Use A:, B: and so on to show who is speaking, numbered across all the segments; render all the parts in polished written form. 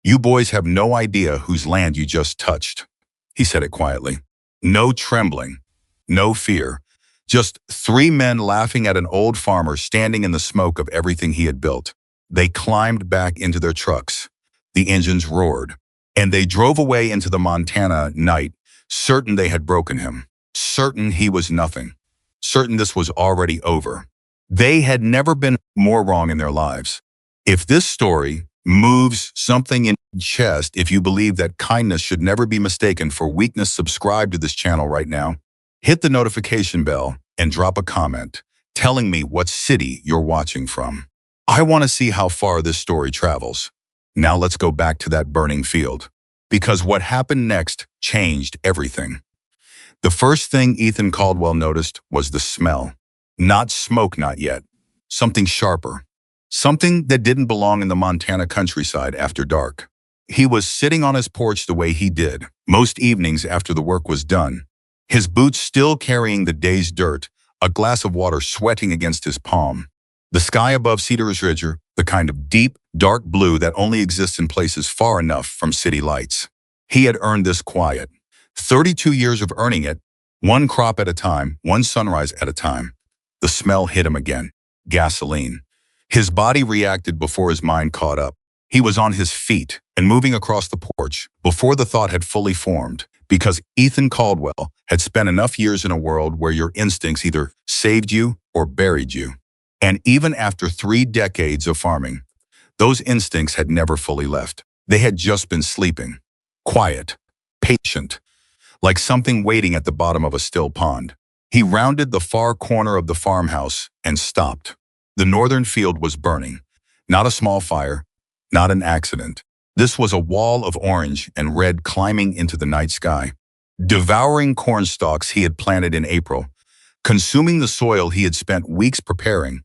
A: "You boys have no idea whose land you just touched." He said it quietly. No trembling, no fear. Just three men laughing at an old farmer standing in the smoke of everything he had built. They climbed back into their trucks. The engines roared, and they drove away into the Montana night, certain they had broken him, certain he was nothing, certain this was already over. They had never been more wrong in their lives. If this story moves something in your chest, if you believe that kindness should never be mistaken for weakness, subscribe to this channel right now. Hit the notification bell and drop a comment telling me what city you're watching from. I want to see how far this story travels. Now let's go back to that burning field, because what happened next changed everything. The first thing Ethan Caldwell noticed was the smell. Not smoke, not yet. Something sharper. Something that didn't belong in the Montana countryside after dark. He was sitting on his porch the way he did most evenings after the work was done, his boots still carrying the day's dirt, a glass of water sweating against his palm. The sky above Cedars Ridge, the kind of deep, dark blue that only exists in places far enough from city lights. He had earned this quiet. 32 years of earning it, one crop at a time, one sunrise at a time. The smell hit him again. Gasoline. His body reacted before his mind caught up. He was on his feet and moving across the porch before the thought had fully formed, because Ethan Caldwell had spent enough years in a world where your instincts either saved you or buried you. And even after 3 decades of farming, those instincts had never fully left. They had just been sleeping. Quiet, patient, like something waiting at the bottom of a still pond. He rounded the far corner of the farmhouse and stopped. The northern field was burning. Not a small fire, not an accident. This was a wall of orange and red climbing into the night sky, devouring corn stalks he had planted in April, consuming the soil he had spent weeks preparing,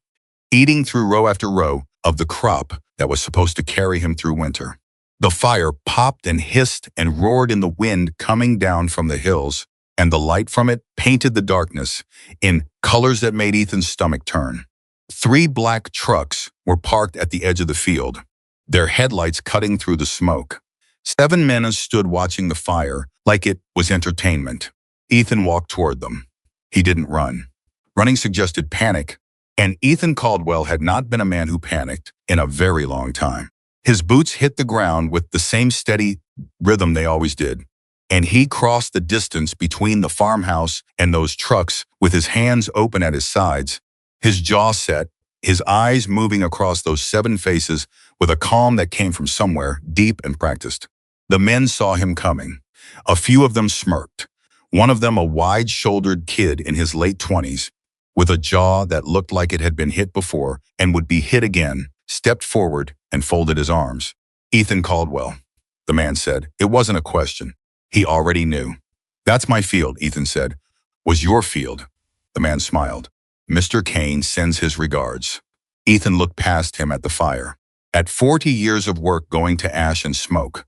A: eating through row after row of the crop that was supposed to carry him through winter. The fire popped and hissed and roared in the wind coming down from the hills, and the light from it painted the darkness in colors that made Ethan's stomach turn. 3 black trucks were parked at the edge of the field, their headlights cutting through the smoke. 7 men stood watching the fire like it was entertainment. Ethan walked toward them. He didn't run. Running suggested panic, and Ethan Caldwell had not been a man who panicked in a very long time. His boots hit the ground with the same steady rhythm they always did, and he crossed the distance between the farmhouse and those trucks with his hands open at his sides, his jaw set, his eyes moving across those 7 faces with a calm that came from somewhere deep and practiced. The men saw him coming. A few of them smirked. One of them, a wide-shouldered kid in his late 20s, with a jaw that looked like it had been hit before and would be hit again, stepped forward and folded his arms. "Ethan Caldwell," the man said. It wasn't a question. He already knew. "That's my field," Ethan said. "Was your field?" The man smiled. "Mr. Kane sends his regards." Ethan looked past him at the fire, at 40 years of work going to ash and smoke.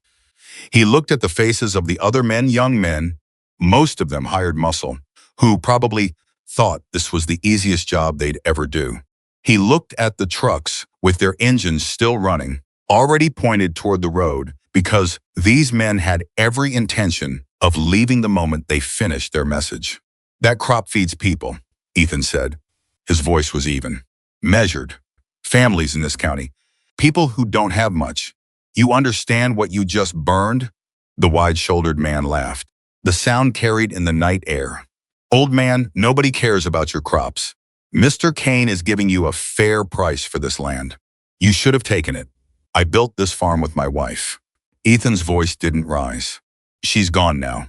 A: He looked at the faces of the other men, young men, most of them hired muscle, who probably thought this was the easiest job they'd ever do. He looked at the trucks with their engines still running, already pointed toward the road, because these men had every intention of leaving the moment they finished their message. "That crop feeds people," Ethan said. His voice was even, measured. "Families in this county, people who don't have much. You understand what you just burned?" The wide-shouldered man laughed. The sound carried in the night air. "Old man, nobody cares about your crops. Mr. Kane is giving you a fair price for this land. You should have taken it. I built this farm with my wife." Ethan's voice didn't rise. "She's gone now.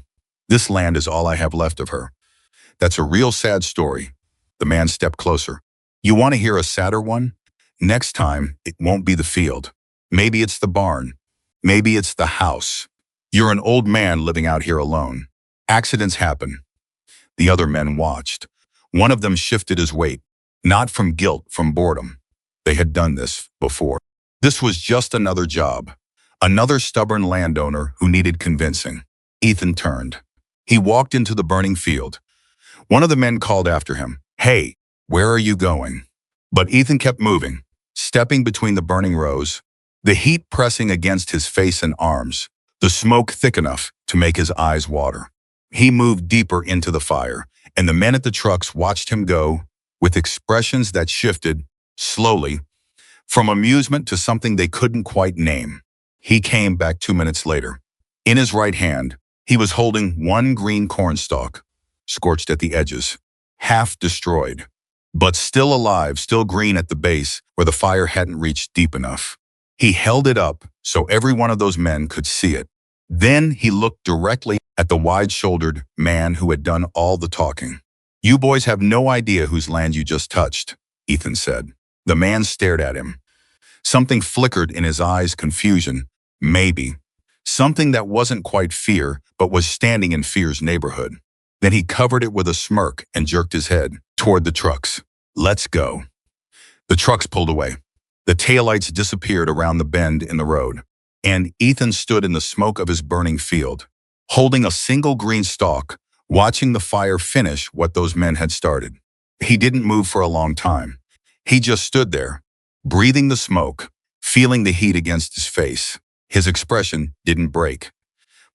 A: This land is all I have left of her. That's a real sad story." The man stepped closer. "You want to hear a sadder one? Next time, it won't be the field. Maybe it's the barn. Maybe it's the house. You're an old man living out here alone. Accidents happen." The other men watched. One of them shifted his weight, not from guilt, from boredom. They had done this before. This was just another job, another stubborn landowner who needed convincing. Ethan turned. He walked into the burning field. One of the men called after him, "Hey, where are you going?" But Ethan kept moving, stepping between the burning rows. the heat pressing against his face and arms, the smoke thick enough to make his eyes water. He moved deeper into the fire, and the men at the trucks watched him go, with expressions that shifted, slowly, from amusement to something they couldn't quite name. He came back 2 minutes later. In his right hand, he was holding one green cornstalk, scorched at the edges, half destroyed, but still alive, still green at the base where the fire hadn't reached deep enough. He held it up so every one of those men could see it. Then he looked directly at the wide-shouldered man who had done all the talking. "You boys have no idea whose land you just touched," Ethan said. The man stared at him. Something flickered in his eyes, confusion, maybe. Something that wasn't quite fear, but was standing in fear's neighborhood. Then he covered it with a smirk and jerked his head toward the trucks. "Let's go." The trucks pulled away. The taillights disappeared around the bend in the road, and Ethan stood in the smoke of his burning field, holding a single green stalk, watching the fire finish what those men had started. He didn't move for a long time. He just stood there, breathing the smoke, feeling the heat against his face. His expression didn't break,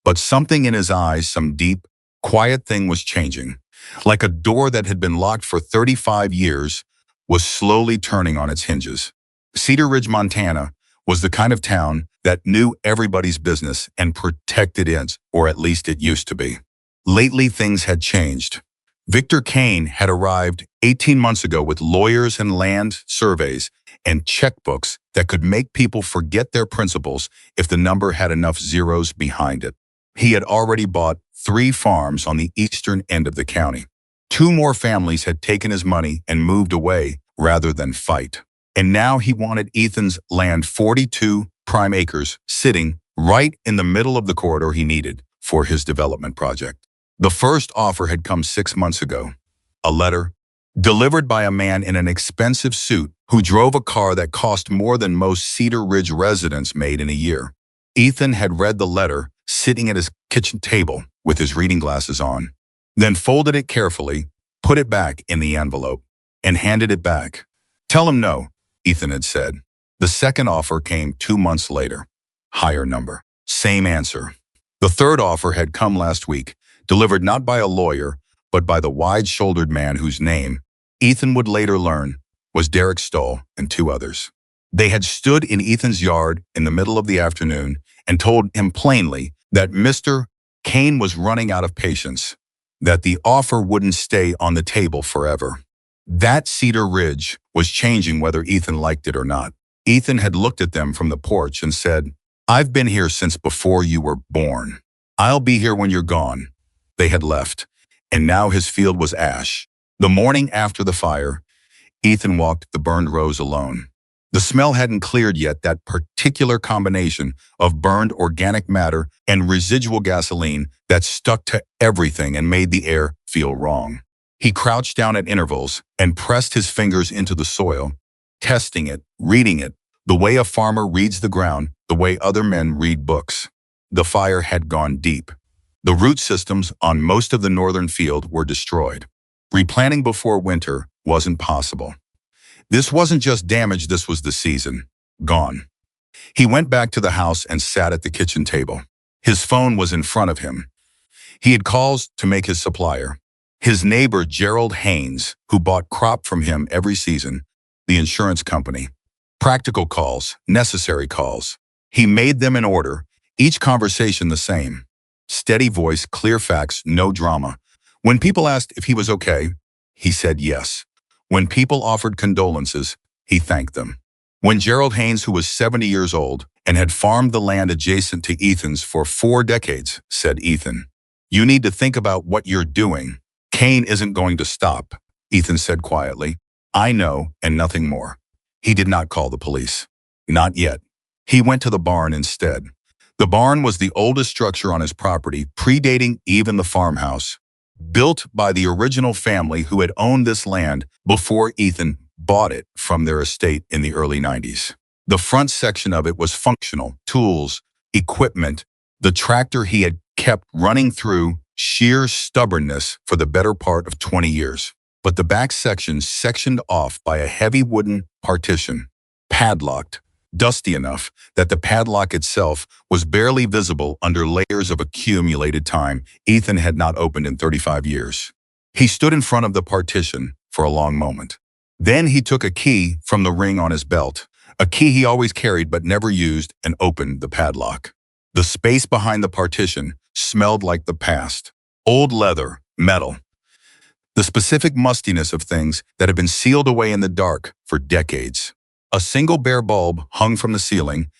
A: but something in his eyes, some deep, quiet thing was changing. Like a door that had been locked for 35 years, was slowly turning on its hinges. Cedar Ridge, Montana, was the kind of town that knew everybody's business and protected it, or at least it used to be. Lately, things had changed. Victor Kane had arrived 18 months ago with lawyers and land surveys and checkbooks that could make people forget their principles if the number had enough zeros behind it. He had already bought 3 farms on the eastern end of the county. 2 more families had taken his money and moved away rather than fight. And now he wanted Ethan's land, 42 prime acres, sitting right in the middle of the corridor he needed for his development project. The first offer had come 6 months ago. A letter, delivered by a man in an expensive suit who drove a car that cost more than most Cedar Ridge residents made in a year. Ethan had read the letter sitting at his kitchen table with his reading glasses on, then folded it carefully, put it back in the envelope, and handed it back. "Tell him no," Ethan had said. The second offer came 2 months later. Higher number. Same answer. The third offer had come last week, delivered not by a lawyer, but by the wide-shouldered man whose name, Ethan would later learn, was Derek Stoll and 2 others. They had stood in Ethan's yard in the middle of the afternoon and told him plainly that Mr. Kane was running out of patience, that the offer wouldn't stay on the table forever. That Cedar Ridge was changing whether Ethan liked it or not. Ethan had looked at them from the porch and said, "I've been here since before you were born. I'll be here when you're gone." They had left, and now his field was ash. The morning after the fire, Ethan walked the burned rows alone. The smell hadn't cleared yet, that particular combination of burned organic matter and residual gasoline that stuck to everything and made the air feel wrong. He crouched down at intervals and pressed his fingers into the soil, testing it, reading it, the way a farmer reads the ground, the way other men read books. The fire had gone deep. The root systems on most of the northern field were destroyed. Replanting before winter wasn't possible. This wasn't just damage, this was the season. Gone. He went back to the house and sat at the kitchen table. His phone was in front of him. He had calls to make his supplier, his neighbor Gerald Haynes, who bought crop from him every season, the insurance company. Practical calls, necessary calls. He made them in order, each conversation the same. Steady voice, clear facts, no drama. When people asked if he was okay, he said yes. When people offered condolences, he thanked them. When Gerald Haynes, who was 70 years old and had farmed the land adjacent to Ethan's for 4 decades, said, "Ethan, you need to think about what you're doing. Kane isn't going to stop," Ethan said quietly. "I know, and nothing more." He did not call the police. Not yet. He went to the barn instead. The barn was the oldest structure on his property, predating even the farmhouse. Built by the original family who had owned this land before Ethan bought it from their estate in the early 90s. The front section of it was functional, tools, equipment, the tractor he had kept running through sheer stubbornness for the better part of 20 years. But the back section sectioned off by a heavy wooden partition, padlocked, dusty enough that the padlock itself was barely visible under layers of accumulated time Ethan had not opened in 35 years. He stood in front of the partition for a long moment. Then he took a key from the ring on his belt, a key he always carried but never used, and opened the padlock. The space behind the partition smelled like the past. Old leather, metal, the specific mustiness of things that had been sealed away in the dark for decades. A single bare bulb hung from the ceiling,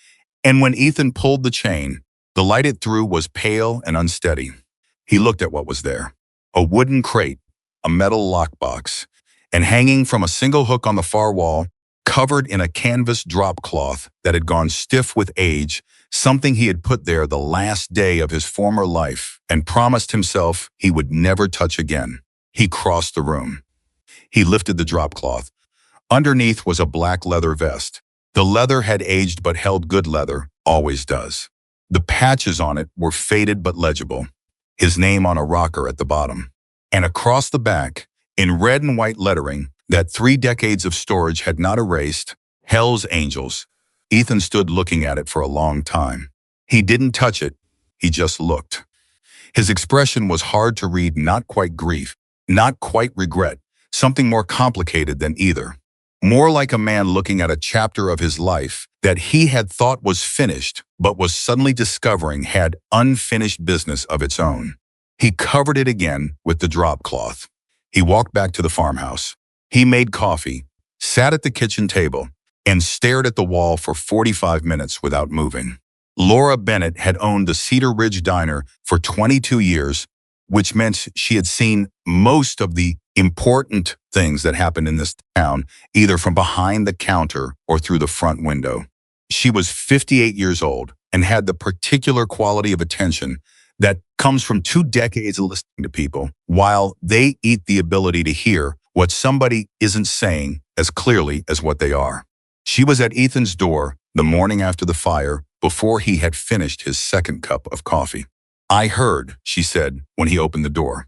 A: and when Ethan pulled the chain, the light it threw was pale and unsteady. He looked at what was there. A wooden crate, a metal lockbox, and hanging from a single hook on the far wall, covered in a canvas drop cloth that had gone stiff with age, something he had put there the last day of his former life and promised himself he would never touch again. He crossed the room. He lifted the drop cloth. Underneath was a black leather vest. The leather had aged but held good leather, always does. The patches on it were faded but legible. His name on a rocker at the bottom. And across the back, in red and white lettering that 3 decades of storage had not erased, Hell's Angels. Ethan stood looking at it for a long time. He didn't touch it, he just looked. His expression was hard to read, not quite grief, not quite regret, something more complicated than either. More like a man looking at a chapter of his life that he had thought was finished, but was suddenly discovering had unfinished business of its own. He covered it again with the drop cloth. He walked back to the farmhouse. He made coffee, sat at the kitchen table, and stared at the wall for 45 minutes without moving. Laura Bennett had owned the Cedar Ridge Diner for 22 years, which meant she had seen most of the important things that happened in this town, either from behind the counter or through the front window. She was 58 years old and had the particular quality of attention that comes from 2 decades of listening to people while they eat the ability to hear what somebody isn't saying as clearly as what they are. She was at Ethan's door the morning after the fire, before he had finished his second cup of coffee. "I heard," she said when he opened the door.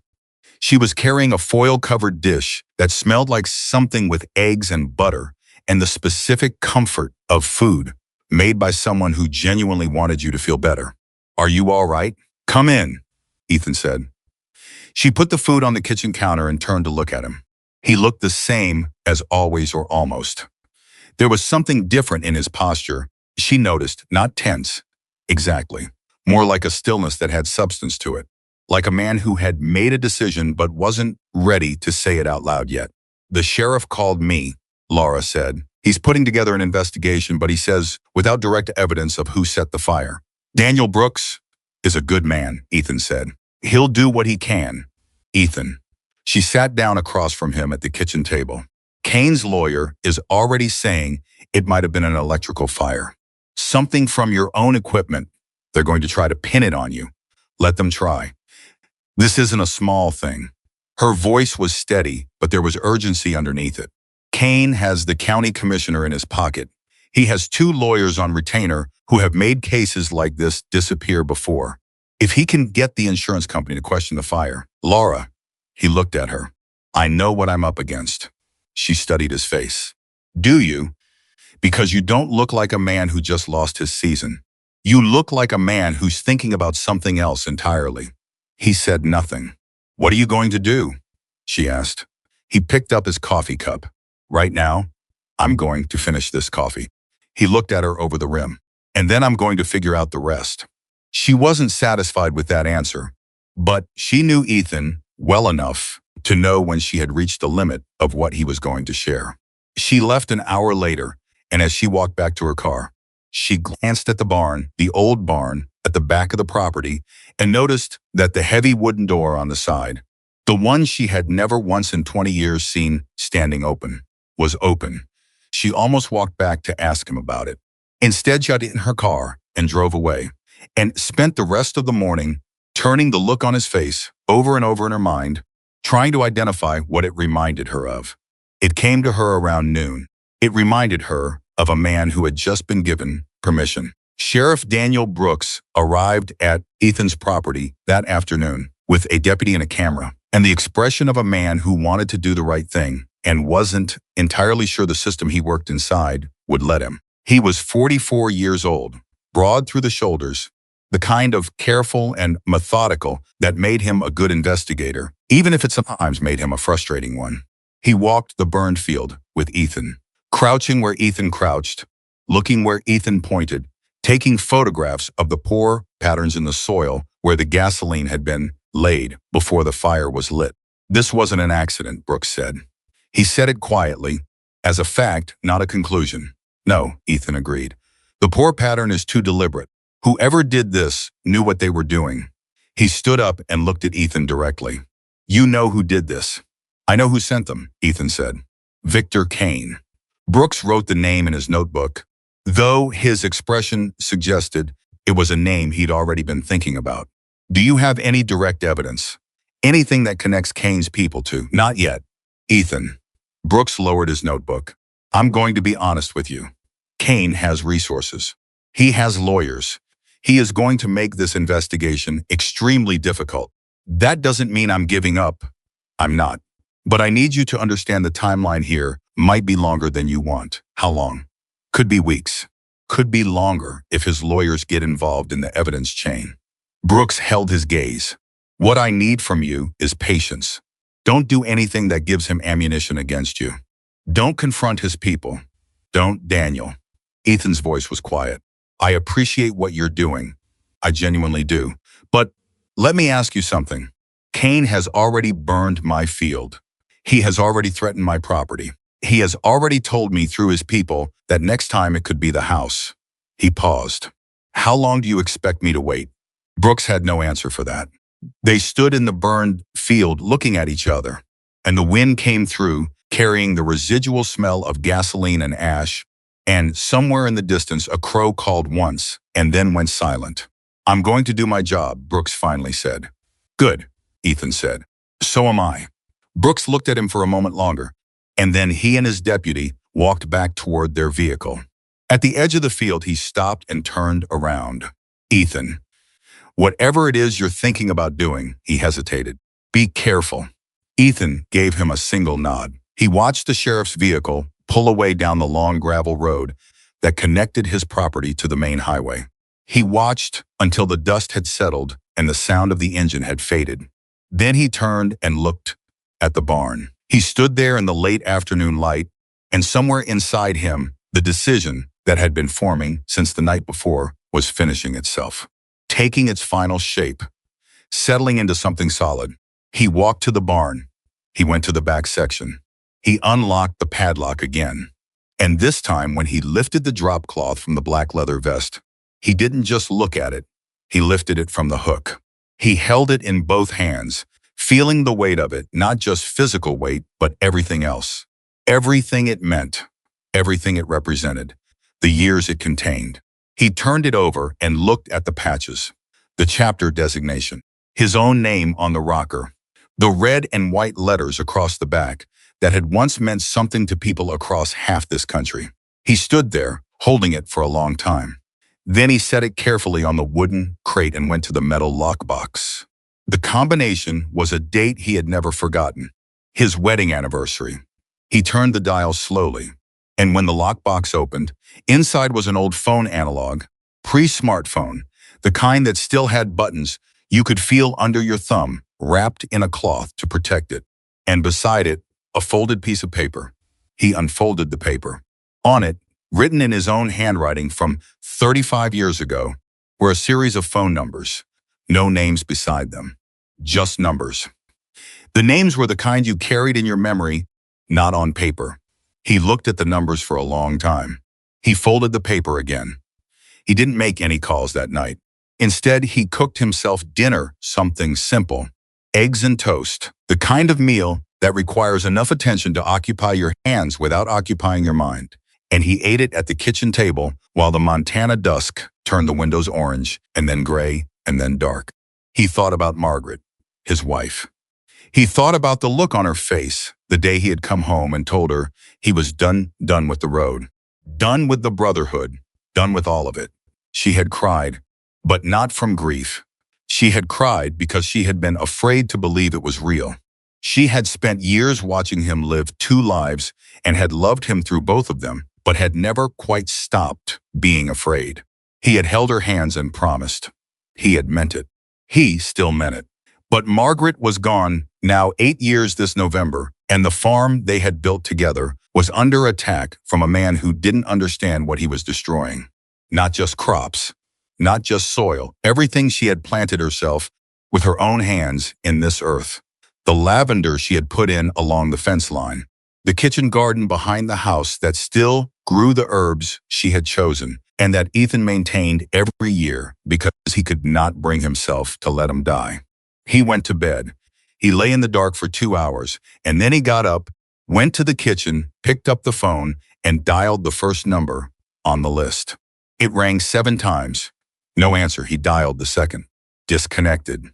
A: She was carrying a foil-covered dish that smelled like something with eggs and butter and the specific comfort of food made by someone who genuinely wanted you to feel better. "Are you all right? Come in," Ethan said. She put the food on the kitchen counter and turned to look at him. He looked the same as always, or almost. There was something different in his posture, she noticed, not tense, exactly, more like a stillness that had substance to it, like a man who had made a decision but wasn't ready to say it out loud yet. "The sheriff called me," Laura said. "He's putting together an investigation, but he says without direct evidence of who set the fire. Daniel Brooks is a good man," Ethan said. "He'll do what he can." "Ethan." She sat down across from him at the kitchen table. "Kane's lawyer is already saying it might have been an electrical fire. Something from your own equipment. They're going to try to pin it on you. Let them try. This isn't a small thing." Her voice was steady, but there was urgency underneath it. "Kane has the county commissioner in his pocket. He has 2 lawyers on retainer who have made cases like this disappear before. If he can get the insurance company to question the fire." "Laura," he looked at her. "I know what I'm up against." She studied his face. "Do you? Because you don't look like a man who just lost his season. You look like a man who's thinking about something else entirely." He said nothing. "What are you going to do?" she asked. He picked up his coffee cup. "Right now, I'm going to finish this coffee." He looked at her over the rim. "And then I'm going to figure out the rest." She wasn't satisfied with that answer, but she knew Ethan well enough to know when she had reached the limit of what he was going to share. She left an hour later, and as she walked back to her car, she glanced at the barn, the old barn, at the back of the property, and noticed that the heavy wooden door on the side, the one she had never once in 20 years seen standing open, was open. She almost walked back to ask him about it. Instead, she got in her car and drove away, and spent the rest of the morning turning the look on his face over and over in her mind, trying to identify what it reminded her of. It came to her around noon. It reminded her of a man who had just been given permission. Sheriff Daniel Brooks arrived at Ethan's property that afternoon with a deputy and a camera, and the expression of a man who wanted to do the right thing and wasn't entirely sure the system he worked inside would let him. He was 44 years old, broad through the shoulders, the kind of careful and methodical that made him a good investigator, even if it sometimes made him a frustrating one. He walked the burned field with Ethan, crouching where Ethan crouched, looking where Ethan pointed, taking photographs of the poor patterns in the soil where the gasoline had been laid before the fire was lit. This wasn't an accident, Brooks said. He said it quietly, as a fact, not a conclusion. No, Ethan agreed. The poor pattern is too deliberate. Whoever did this knew what they were doing. He stood up and looked at Ethan directly. You know who did this. I know who sent them, Ethan said. Victor Kane. Brooks wrote the name in his notebook, though his expression suggested it was a name he'd already been thinking about. Do you have any direct evidence? Anything that connects Kane's people to? Not yet. Ethan. Brooks lowered his notebook. I'm going to be honest with you. Kane has resources. He has lawyers. He is going to make this investigation extremely difficult. That doesn't mean I'm giving up. I'm not. But I need you to understand the timeline here might be longer than you want. How long? Could be weeks. Could be longer if his lawyers get involved in the evidence chain. Brooks held his gaze. What I need from you is patience. Don't do anything that gives him ammunition against you. Don't confront his people. Don't, Daniel. Ethan's voice was quiet. I appreciate what you're doing. I genuinely do. But let me ask you something. Kane has already burned my field. He has already threatened my property. He has already told me through his people that next time it could be the house. He paused. How long do you expect me to wait? Brooks had no answer for that. They stood in the burned field looking at each other, and the wind came through, carrying the residual smell of gasoline and ash, and somewhere in the distance a crow called once and then went silent. I'm going to do my job, Brooks finally said. Good, Ethan said. So am I. Brooks looked at him for a moment longer, and then he and his deputy walked back toward their vehicle. At the edge of the field, he stopped and turned around. Ethan, whatever it is you're thinking about doing, he hesitated. Be careful. Ethan gave him a single nod. He watched the sheriff's vehicle pull away down the long gravel road that connected his property to the main highway. He watched until the dust had settled and the sound of the engine had faded. Then he turned and looked at the barn. He stood there in the late afternoon light, and somewhere inside him, the decision that had been forming since the night before was finishing itself, taking its final shape, settling into something solid. He walked to the barn. He went to the back section. He unlocked the padlock again. And this time, when he lifted the drop cloth from the black leather vest, he didn't just look at it. He lifted it from the hook. He held it in both hands, feeling the weight of it, not just physical weight, but everything else. Everything it meant, everything it represented, the years it contained. He turned it over and looked at the patches, the chapter designation, his own name on the rocker, the red and white letters across the back that had once meant something to people across half this country. He stood there, holding it for a long time. Then he set it carefully on the wooden crate and went to the metal lockbox. The combination was a date he had never forgotten, his wedding anniversary. He turned the dial slowly, and when the lockbox opened, inside was an old phone analog, pre-smartphone, the kind that still had buttons you could feel under your thumb, wrapped in a cloth to protect it. And beside it, a folded piece of paper. He unfolded the paper. On it, written in his own handwriting from 35 years ago, were a series of phone numbers. No names beside them, just numbers. The names were the kind you carried in your memory, not on paper. He looked at the numbers for a long time. He folded the paper again. He didn't make any calls that night. Instead, he cooked himself dinner, something simple. Eggs and toast, the kind of meal that requires enough attention to occupy your hands without occupying your mind. And he ate it at the kitchen table while the Montana dusk turned the windows orange and then gray and then dark. He thought about Margaret, his wife. He thought about the look on her face the day he had come home and told her he was done with the road, done with the brotherhood, done with all of it. She had cried, but not from grief. She had cried because she had been afraid to believe it was real. She had spent years watching him live two lives and had loved him through both of them, but had never quite stopped being afraid. He had held her hands and promised. He had meant it. He still meant it. But Margaret was gone now 8 years this November, and the farm they had built together was under attack from a man who didn't understand what he was destroying. Not just crops, not just soil, everything she had planted herself with her own hands in this earth. The lavender she had put in along the fence line, the kitchen garden behind the house that still grew the herbs she had chosen, and that Ethan maintained every year because he could not bring himself to let him die. He went to bed. He lay in the dark for 2 hours, and then he got up, went to the kitchen, picked up the phone, and dialed the first number on the list. It rang 7 times. No answer. He dialed the second. Disconnected.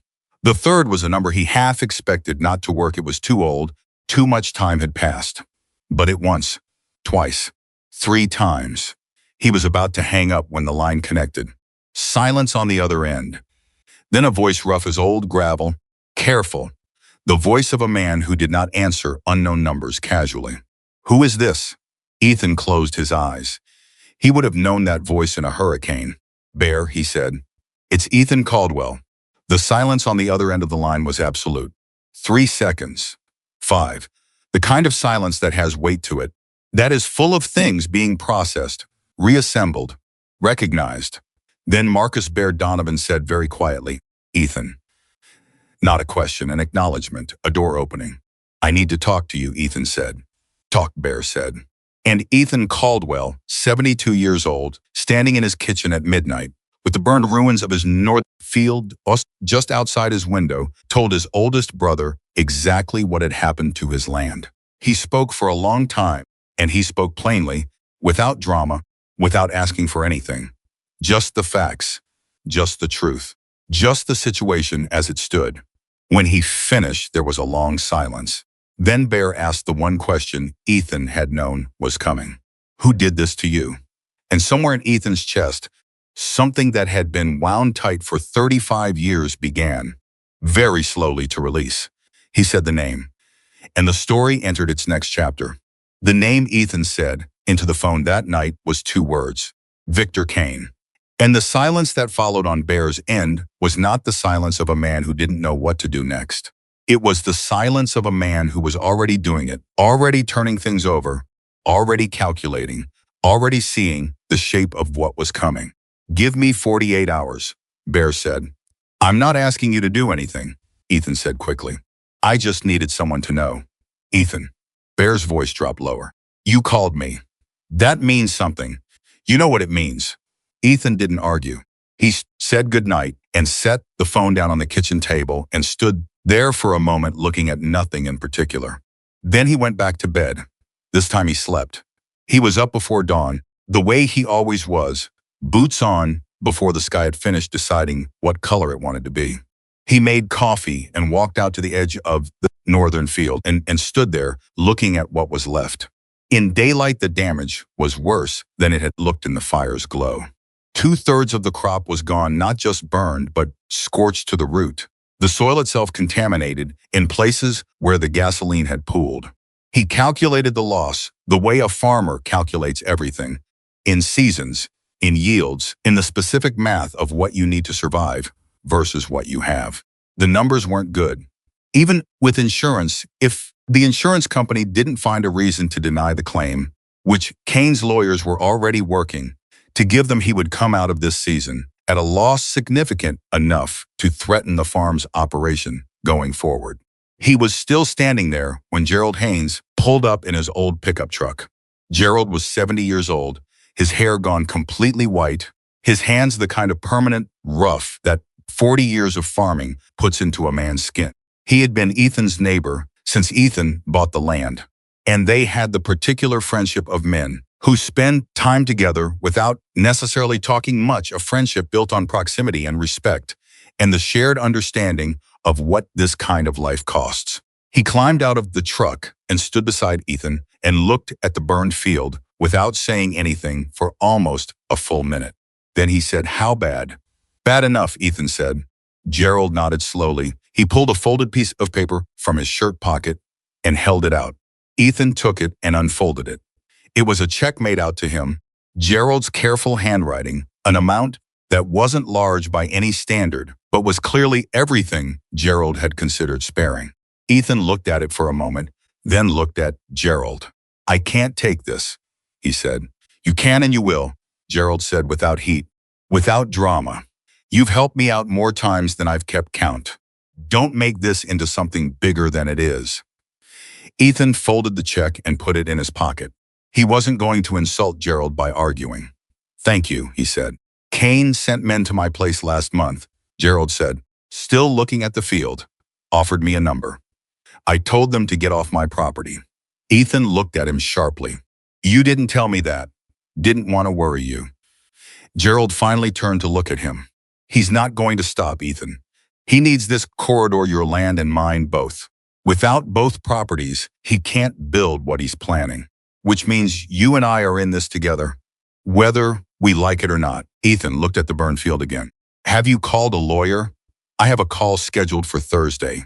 A: The third was a number he half expected not to work. It was too old. Too much time had passed. But it once, twice, 3 times. He was about to hang up when the line connected. Silence on the other end. Then a voice rough as old gravel. Careful. The voice of a man who did not answer unknown numbers casually. Who is this? Ethan closed his eyes. He would have known that voice in a hurricane. Bear, he said. It's Ethan Caldwell. The silence on the other end of the line was absolute. 3 seconds. 5. The kind of silence that has weight to it. That is full of things being processed, reassembled, recognized. Then Marcus Bear Donovan said very quietly, Ethan. Not a question, an acknowledgement, a door opening. I need to talk to you, Ethan said. Talk, Bear said. And Ethan Caldwell, 72 years old, standing in his kitchen at midnight, with the burned ruins of his north field just outside his window, told his oldest brother exactly what had happened to his land. He spoke for a long time, and he spoke plainly, without drama, without asking for anything. Just the facts, just the truth, just the situation as it stood. When he finished, there was a long silence. Then Bear asked the one question Ethan had known was coming. Who did this to you? And somewhere in Ethan's chest, something that had been wound tight for 35 years began, very slowly to release. He said the name, and the story entered its next chapter. The name Ethan said into the phone that night was 2 words, Victor Kane. And the silence that followed on Bear's end was not the silence of a man who didn't know what to do next. It was the silence of a man who was already doing it, already turning things over, already calculating, already seeing the shape of what was coming. Give me 48 hours, Bear said. I'm not asking you to do anything, Ethan said quickly. I just needed someone to know. Ethan. Bear's voice dropped lower. You called me. That means something. You know what it means. Ethan didn't argue. He said goodnight and set the phone down on the kitchen table and stood there for a moment looking at nothing in particular. Then he went back to bed. This time he slept. He was up before dawn, the way he always was, boots on before the sky had finished deciding what color it wanted to be. He made coffee and walked out to the edge of the northern field and stood there looking at what was left. In daylight, the damage was worse than it had looked in the fire's glow. 2/3 of the crop was gone, not just burned, but scorched to the root. The soil itself contaminated in places where the gasoline had pooled. He calculated the loss the way a farmer calculates everything, in seasons, in yields, in the specific math of what you need to survive versus what you have. The numbers weren't good. Even with insurance, if the insurance company didn't find a reason to deny the claim, which Kane's lawyers were already working to give them, he would come out of this season at a loss significant enough to threaten the farm's operation going forward. He was still standing there when Gerald Haynes pulled up in his old pickup truck. Gerald was 70 years old, his hair gone completely white, his hands the kind of permanent rough that 40 years of farming puts into a man's skin. He had been Ethan's neighbor since Ethan bought the land, and they had the particular friendship of men who spend time together without necessarily talking much, a friendship built on proximity and respect, and the shared understanding of what this kind of life costs. He climbed out of the truck and stood beside Ethan and looked at the burned field without saying anything for almost a full minute. Then he said, "How bad?" "Bad enough," Ethan said. Gerald nodded slowly. He pulled a folded piece of paper from his shirt pocket and held it out. Ethan took it and unfolded it. It was a check made out to him, Gerald's careful handwriting, an amount that wasn't large by any standard, but was clearly everything Gerald had considered sparing. Ethan looked at it for a moment, then looked at Gerald. "I can't take this," he said. "You can and you will," Gerald said without heat, without drama. "You've helped me out more times than I've kept count. Don't make this into something bigger than it is." Ethan folded the check and put it in his pocket. He wasn't going to insult Gerald by arguing. "Thank you," he said. "Kane sent men to my place last month," Gerald said, still looking at the field. "Offered me a number. I told them to get off my property." Ethan looked at him sharply. "You didn't tell me that. Didn't want to worry you." Gerald finally turned to look at him. "He's not going to stop, Ethan. He needs this corridor, your land and mine both. Without both properties, he can't build what he's planning. Which means you and I are in this together, whether we like it or not." Ethan looked at the burned field again. "Have you called a lawyer?" "I have a call scheduled for Thursday."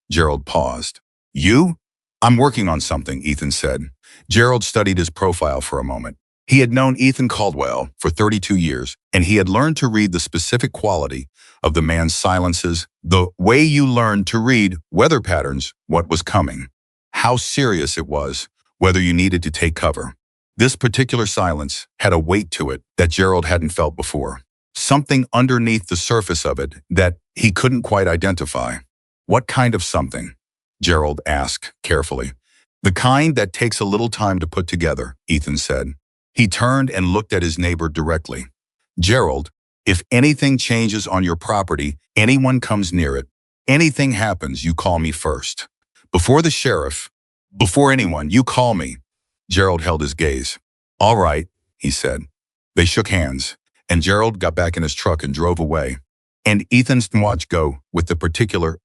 A: Gerald paused. "You?" "I'm working on something," Ethan said. Gerald studied his profile for a moment. He had known Ethan Caldwell for 32 years, and he had learned to read the specific quality of the man's silences, the way you learned to read weather patterns, what was coming, how serious it was, whether you needed to take cover. This particular silence had a weight to it that Gerald hadn't felt before. Something underneath the surface of it that he couldn't quite identify. "What kind of something?" Gerald asked carefully. "The kind that takes a little time to put together," Ethan said. He turned and looked at his neighbor directly. "Gerald, if anything changes on your property, anyone comes near it, anything happens, you call me first. Before the sheriff, before anyone, you call me." Gerald held his gaze. "All right," he said. They shook hands, and Gerald got back in his truck and drove away. And Ethan's watched go with the particular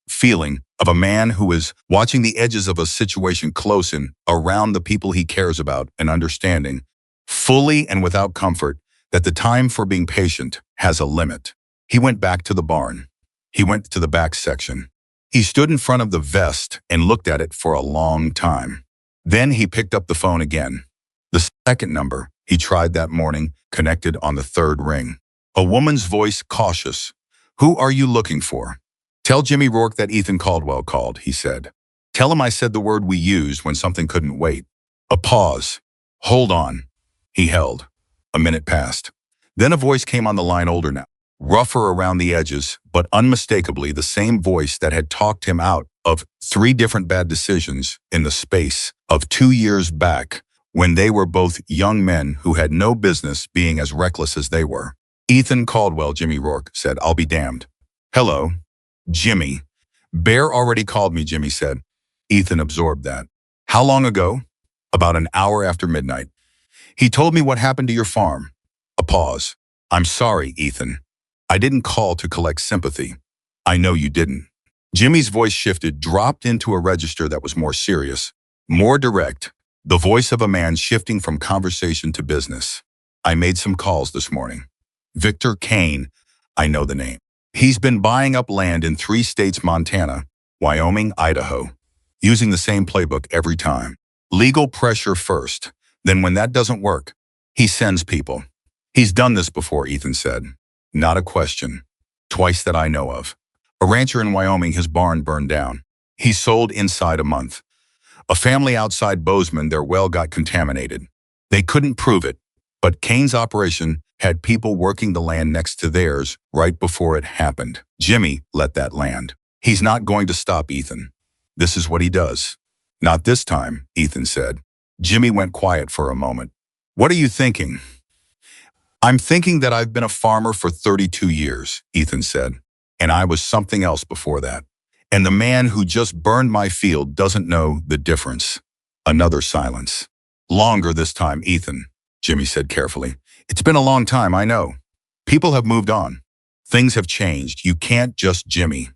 A: feeling of a man who is watching the edges of a situation close in around the people he cares about and understanding, fully and without comfort, that the time for being patient has a limit. He went back to the barn. He went to the back section. He stood in front of the vest and looked at it for a long time. Then he picked up the phone again. The second number he tried that morning connected on the third ring. A woman's voice, cautious. "Who are you looking for?" "Tell Jimmy Rourke that Ethan Caldwell called," he said. "Tell him I said the word we used when something couldn't wait." A pause. "Hold on." He held. A minute passed. Then a voice came on the line, older now, rougher around the edges, but unmistakably the same voice that had talked him out of 3 different bad decisions in the space of 2 years back, when they were both young men who had no business being as reckless as they were. "Ethan Caldwell," Jimmy Rourke said. "I'll be damned." "Hello." "Jimmy." "Bear already called me," Jimmy said. Ethan absorbed that. "How long ago?" "About an hour after midnight. He told me what happened to your farm." A pause. "I'm sorry, Ethan. I didn't call to collect sympathy." "I know you didn't." Jimmy's voice shifted, dropped into a register that was more serious, more direct, the voice of a man shifting from conversation to business. "I made some calls this morning. Victor Kane, I know the name. He's been buying up land in 3 states, Montana, Wyoming, Idaho, using the same playbook every time. Legal pressure first, then when that doesn't work, he sends people. He's done this before," Ethan said. "Not a question. Twice that I know of. A rancher in Wyoming, his barn burned down. He sold inside a month. A family outside Bozeman, their well got contaminated. They couldn't prove it, but Kane's operation had people working the land next to theirs right before it happened. Jimmy let that land. He's not going to stop, Ethan. This is what he does." "Not this time," Ethan said. Jimmy went quiet for a moment. "What are you thinking?" "I'm thinking that I've been a farmer for 32 years, Ethan said. "And I was something else before that. And the man who just burned my field doesn't know the difference." Another silence. "Longer this time, Ethan," Jimmy said carefully. "It's been a long time, I know. People have moved on. Things have changed. You can't just Jimmy."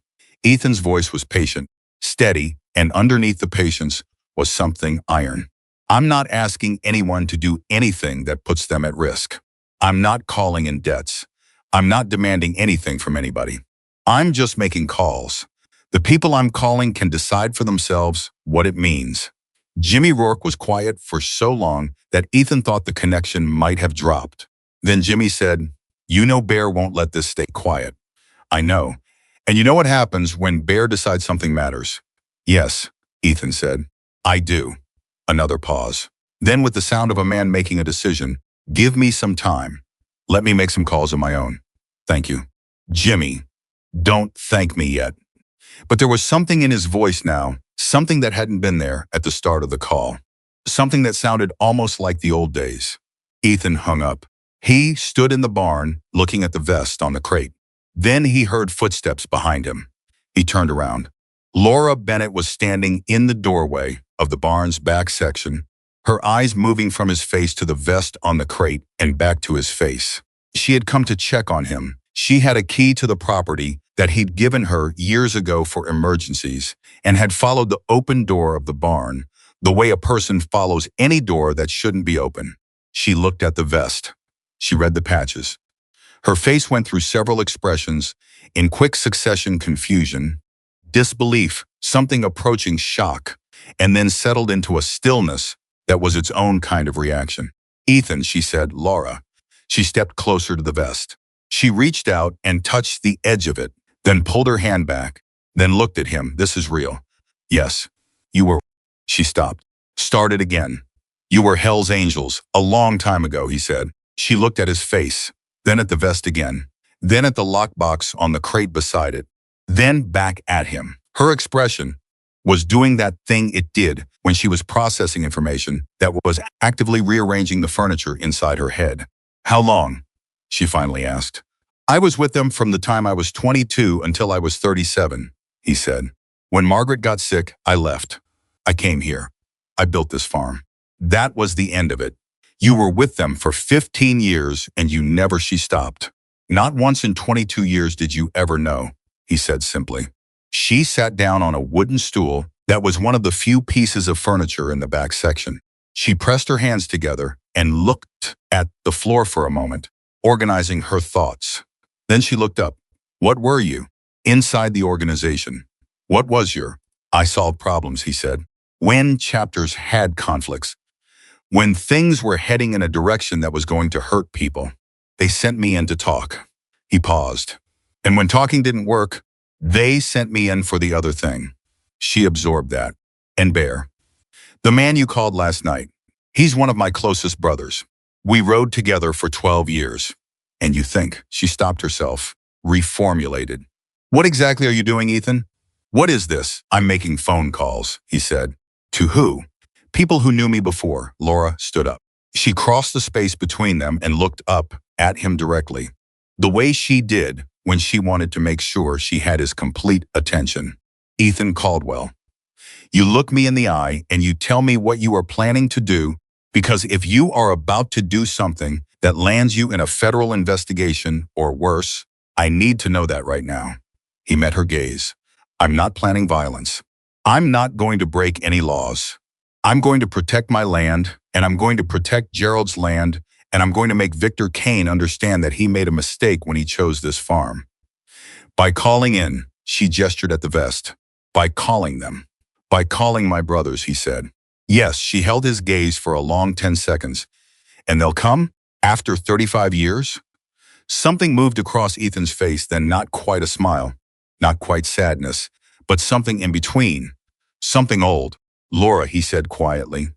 A: Ethan's voice was patient, steady, and underneath the patience was something iron. "I'm not asking anyone to do anything that puts them at risk. I'm not calling in debts. I'm not demanding anything from anybody. I'm just making calls. The people I'm calling can decide for themselves what it means. Jimmy Rourke was quiet for so long that Ethan thought the connection might have dropped. Then Jimmy said, "You know Bear won't let this stay quiet." "I know. And you know what happens when Bear decides something matters?" "Yes," Ethan said. "I do." Another pause. Then with the sound of a man making a decision, "Give me some time. Let me make some calls of my own." "Thank you." "Jimmy, don't thank me yet." But there was something in his voice now, something that hadn't been there at the start of the call. Something that sounded almost like the old days. Ethan hung up. He stood in the barn, looking at the vest on the crate. Then he heard footsteps behind him. He turned around. Laura Bennett was standing in the doorway of the barn's back section, her eyes moving from his face to the vest on the crate and back to his face. She had come to check on him. She had a key to the property that he'd given her years ago for emergencies and had followed the open door of the barn, the way a person follows any door that shouldn't be open. She looked at the vest. She read the patches. Her face went through several expressions, in quick succession: confusion, disbelief, something approaching shock, and then settled into a stillness that was its own kind of reaction. "Ethan," she said. "Laura." She stepped closer to the vest. She reached out and touched the edge of it, then pulled her hand back, then looked at him. "This is real." "Yes, you were." She stopped. "Started again." "You were Hell's Angels a long time ago," he said. She looked at his face, then at the vest again, then at the lockbox on the crate beside it, then back at him. Her expression was doing that thing it did when she was processing information, that was actively rearranging the furniture inside her head. "How long?" she finally asked. "I was with them from the time I was 22 until I was 37, he said. "When Margaret got sick, I left. I came here. I built this farm. That was the end of it." "You were with them for 15 years and you never," she stopped. "Not once in 22 years did you ever know," he said simply. She sat down on a wooden stool that was one of the few pieces of furniture in the back section. She pressed her hands together and looked at the floor for a moment, organizing her thoughts. Then she looked up. "What were you inside the organization? What was your—" "I solved problems," he said. "When chapters had conflicts, when things were heading in a direction that was going to hurt people, they sent me in to talk." He paused. "And when talking didn't work, they sent me in for the other thing." She absorbed that. "And Bear, the man you called last night, he's one of my closest brothers. We rode together for 12 years. And you think," she stopped herself, reformulated. "What exactly are you doing, Ethan?" "What is this?" "I'm making phone calls," he said. "To who?" "People who knew me before." Laura stood up. She crossed the space between them and looked up at him directly, the way she did when she wanted to make sure she had his complete attention. "Ethan Caldwell, you look me in the eye and you tell me what you are planning to do, because if you are about to do something that lands you in a federal investigation or worse, I need to know that right now." He met her gaze. "I'm not planning violence. I'm not going to break any laws. I'm going to protect my land, and I'm going to protect Gerald's land, and I'm going to make Victor Kane understand that he made a mistake when he chose this farm. By calling in," she gestured at the vest. "By calling them. By calling my brothers," he said. "Yes," she held his gaze for a long 10 seconds. "And they'll come? After 35 years?" Something moved across Ethan's face, then not quite a smile, not quite sadness, but something in between. Something old. "Laura," he said quietly,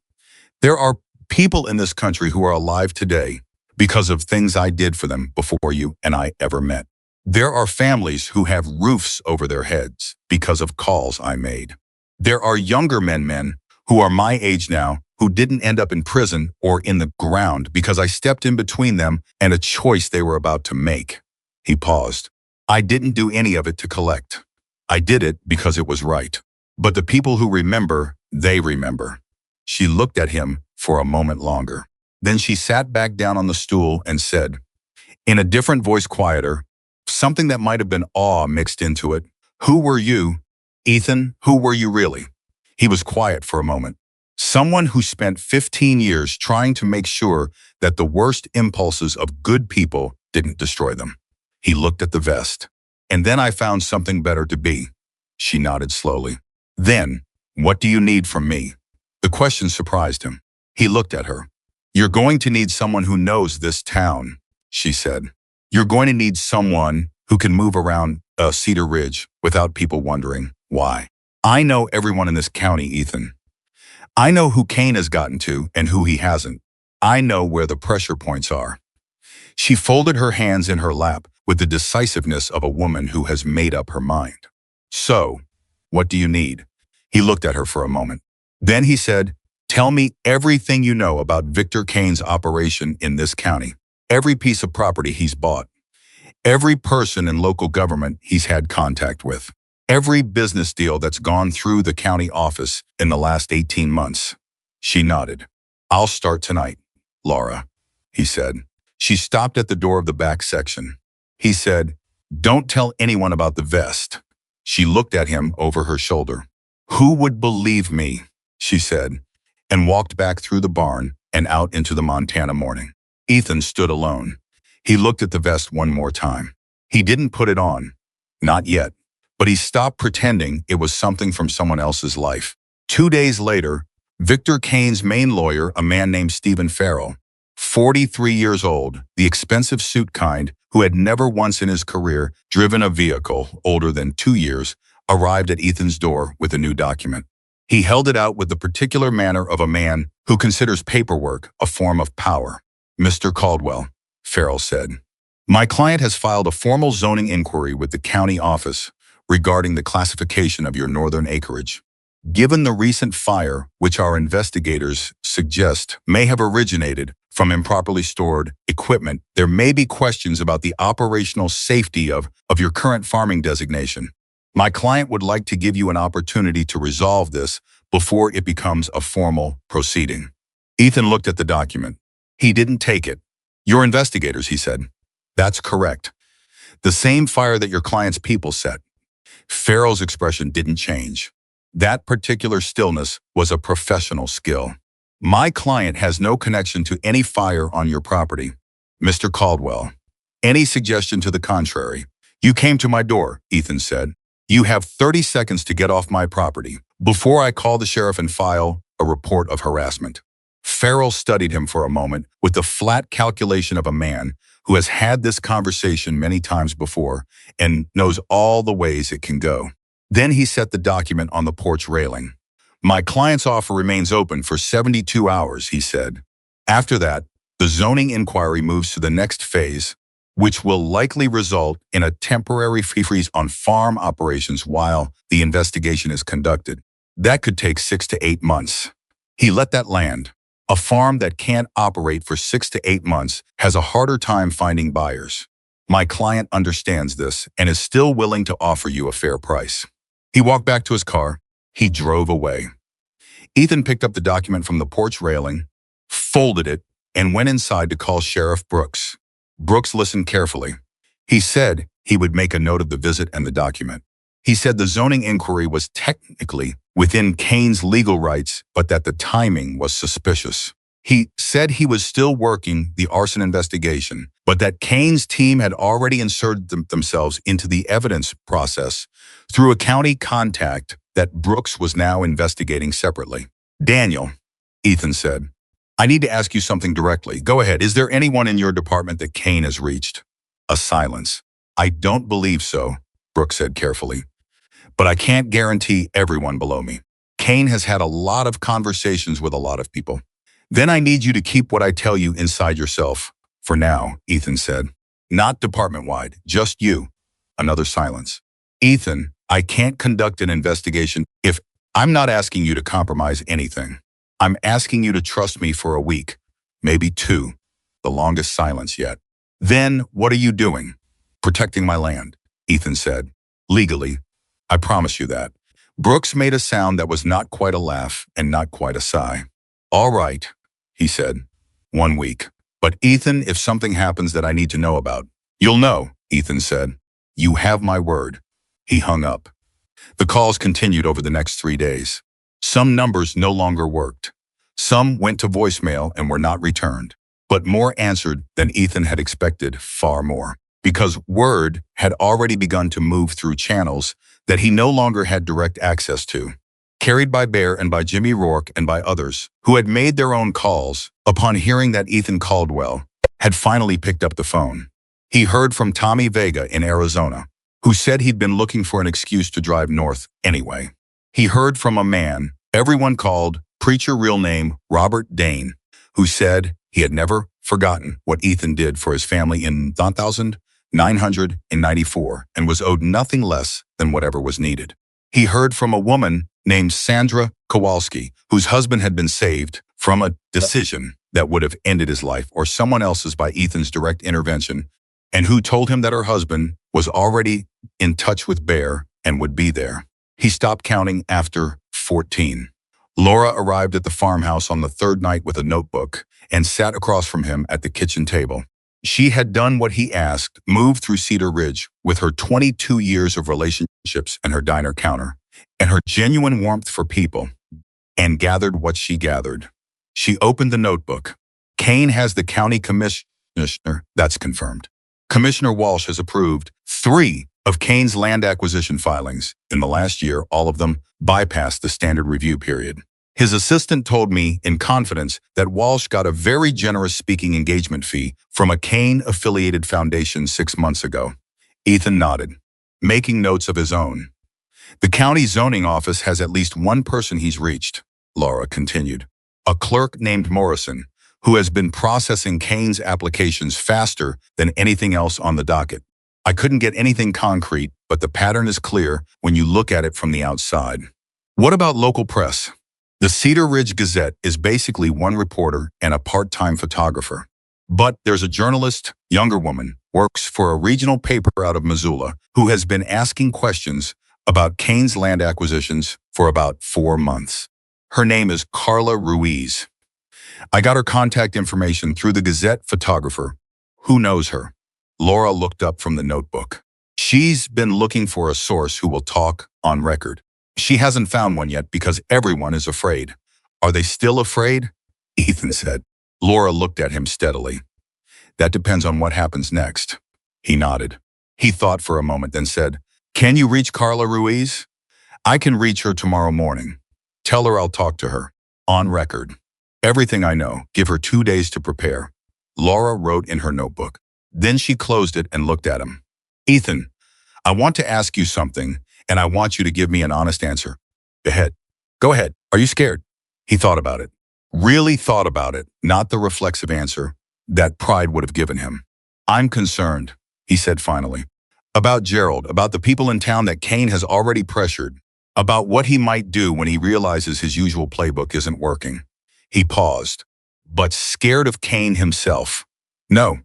A: "there are people in this country who are alive today because of things I did for them before you and I ever met. There are families who have roofs over their heads because of calls I made. There are younger men who are my age now who didn't end up in prison or in the ground because I stepped in between them and a choice they were about to make." He paused. "I didn't do any of it to collect. I did it because it was right. But the people who remember, they remember." She looked at him for a moment longer. Then she sat back down on the stool and said, in a different voice, quieter, something that might have been awe mixed into it, "Who were you, Ethan? Who were you really?" He was quiet for a moment. "Someone who spent 15 years trying to make sure that the worst impulses of good people didn't destroy them." He looked at the vest. "And then I found something better to be." She nodded slowly. "Then, what do you need from me?" The question surprised him. He looked at her. "You're going to need someone who knows this town," she said. "You're going to need someone who can move around Cedar Ridge without people wondering why. I know everyone in this county, Ethan. I know who Kane has gotten to and who he hasn't. I know where the pressure points are." She folded her hands in her lap with the decisiveness of a woman who has made up her mind. "So, what do you need?" He looked at her for a moment. Then he said, "Tell me everything you know about Victor Kane's operation in this county. Every piece of property he's bought. Every person in local government he's had contact with. Every business deal that's gone through the county office in the last 18 months. She nodded. "I'll start tonight, Laura," he said. She stopped at the door of the back section. He said, "Don't tell anyone about the vest." She looked at him over her shoulder. "Who would believe me?" she said, and walked back through the barn and out into the Montana morning. Ethan stood alone. He looked at the vest one more time. He didn't put it on. Not yet. But he stopped pretending it was something from someone else's life. 2 days later, Victor Kane's main lawyer, a man named Stephen Farrell, 43 years old, the expensive suit kind, who had never once in his career driven a vehicle older than 2 years, arrived at Ethan's door with a new document. He held it out with the particular manner of a man who considers paperwork a form of power. "Mr. Caldwell," Farrell said, "my client has filed a formal zoning inquiry with the county office regarding the classification of your northern acreage. Given the recent fire, which our investigators suggest may have originated from improperly stored equipment, there may be questions about the operational safety of your current farming designation. My client would like to give you an opportunity to resolve this before it becomes a formal proceeding." Ethan looked at the document. He didn't take it. "Your investigators," he said. "That's correct. The same fire that your client's people set." Farrell's expression didn't change. That particular stillness was a professional skill. "My client has no connection to any fire on your property, Mr. Caldwell. Any suggestion to the contrary?" "You came to my door," Ethan said. "You have 30 seconds to get off my property before I call the sheriff and file a report of harassment." Farrell studied him for a moment with the flat calculation of a man who has had this conversation many times before and knows all the ways it can go. Then he set the document on the porch railing. "My client's offer remains open for 72 hours, he said. "After that, the zoning inquiry moves to the next phase, which will likely result in a temporary freeze on farm operations while the investigation is conducted. That could take 6 to 8 months. He let that land. A farm that can't operate for 6 to 8 months has a harder time finding buyers. My client understands this and is still willing to offer you a fair price." He walked back to his car. He drove away. Ethan picked up the document from the porch railing, folded it, and went inside to call Sheriff Brooks. Brooks listened carefully. He said he would make a note of the visit and the document. He said the zoning inquiry was technically within Kane's legal rights, but that the timing was suspicious. He said he was still working the arson investigation, but that Kane's team had already inserted themselves into the evidence process through a county contact that Brooks was now investigating separately. "Daniel," Ethan said, "I need to ask you something directly. Go ahead. Is there anyone in your department that Kane has reached?" A silence. "I don't believe so," Brooks said carefully. "But I can't guarantee everyone below me. Kane has had a lot of conversations with a lot of people." "Then I need you to keep what I tell you inside yourself. For now," Ethan said. "Not department-wide, just you." Another silence. "Ethan, I can't conduct an investigation if I'm not asking you to compromise anything. I'm asking you to trust me for a week, maybe 2, the longest silence yet." "Then what are you doing?" "Protecting my land," Ethan said. "Legally. I promise you that." Brooks made a sound that was not quite a laugh and not quite a sigh. "All right," he said. 1 week. "But Ethan, if something happens that I need to know about." "You'll know," Ethan said. "You have my word." He hung up. The calls continued over the next 3 days. Some numbers no longer worked. Some went to voicemail and were not returned. But more answered than Ethan had expected, far more. Because word had already begun to move through channels that he no longer had direct access to. carried by Bear and by Jimmy Rourke and by others, who had made their own calls upon hearing that Ethan Caldwell had finally picked up the phone. He heard from Tommy Vega in Arizona, who said he'd been looking for an excuse to drive north anyway. He heard from a man everyone called Preacher, real name Robert Dane, who said he had never forgotten what Ethan did for his family in 1994 and was owed nothing less than whatever was needed. He heard from a woman named Sandra Kowalski, whose husband had been saved from a decision that would have ended his life or someone else's by Ethan's direct intervention, and who told him that her husband was already in touch with Bear and would be there. He stopped counting after 14. Laura arrived at the farmhouse on the third night with a notebook and sat across from him at the kitchen table. She had done what he asked, moved through Cedar Ridge with her 22 years of relationships and her diner counter, and her genuine warmth for people, and gathered what she gathered. She opened the notebook. Kane has the county commissioner, that's confirmed. Commissioner Walsh has approved 3 of Kane's land acquisition filings. In the last year, all of them bypassed the standard review period. His assistant told me in confidence that Walsh got a very generous speaking engagement fee from a Kane-affiliated foundation 6 months ago. Ethan nodded, making notes of his own. The county zoning office has at least one person he's reached, Laura continued. A clerk named Morrison, who has been processing Kane's applications faster than anything else on the docket. I couldn't get anything concrete, but the pattern is clear when you look at it from the outside. What about local press? The Cedar Ridge Gazette is basically one reporter and a part-time photographer. But there's a journalist, younger woman, works for a regional paper out of Missoula, who has been asking questions about Kane's land acquisitions for about 4 months. Her name is Carla Ruiz. I got her contact information through the Gazette photographer. Who knows her? Laura looked up from the notebook. She's been looking for a source who will talk on record. She hasn't found one yet because everyone is afraid. Are they still afraid? Ethan said. Laura looked at him steadily. That depends on what happens next. He nodded. He thought for a moment, then said, Can you reach Carla Ruiz? I can reach her tomorrow morning. Tell her I'll talk to her. On record. Everything I know. Give her 2 days to prepare. Laura wrote in her notebook. Then she closed it and looked at him. Ethan, I want to ask you something, and I want you to give me an honest answer. Go ahead. Go ahead. Are you scared? He thought about it. Really thought about it, not the reflexive answer that pride would have given him. I'm concerned, he said finally. About Gerald, about the people in town that Kane has already pressured, about what he might do when he realizes his usual playbook isn't working. He paused. But scared of Kane himself? No.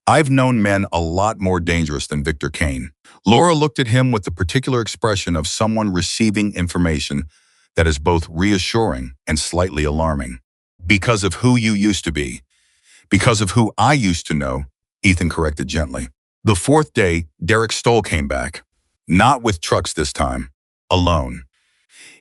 A: I've known men a lot more dangerous than Victor Kane. Laura looked at him with the particular expression of someone receiving information that is both reassuring and slightly alarming. Because of who you used to be. Because of who I used to know, Ethan corrected gently. The 4th day, Derek Stoll came back. Not with trucks this time. Alone.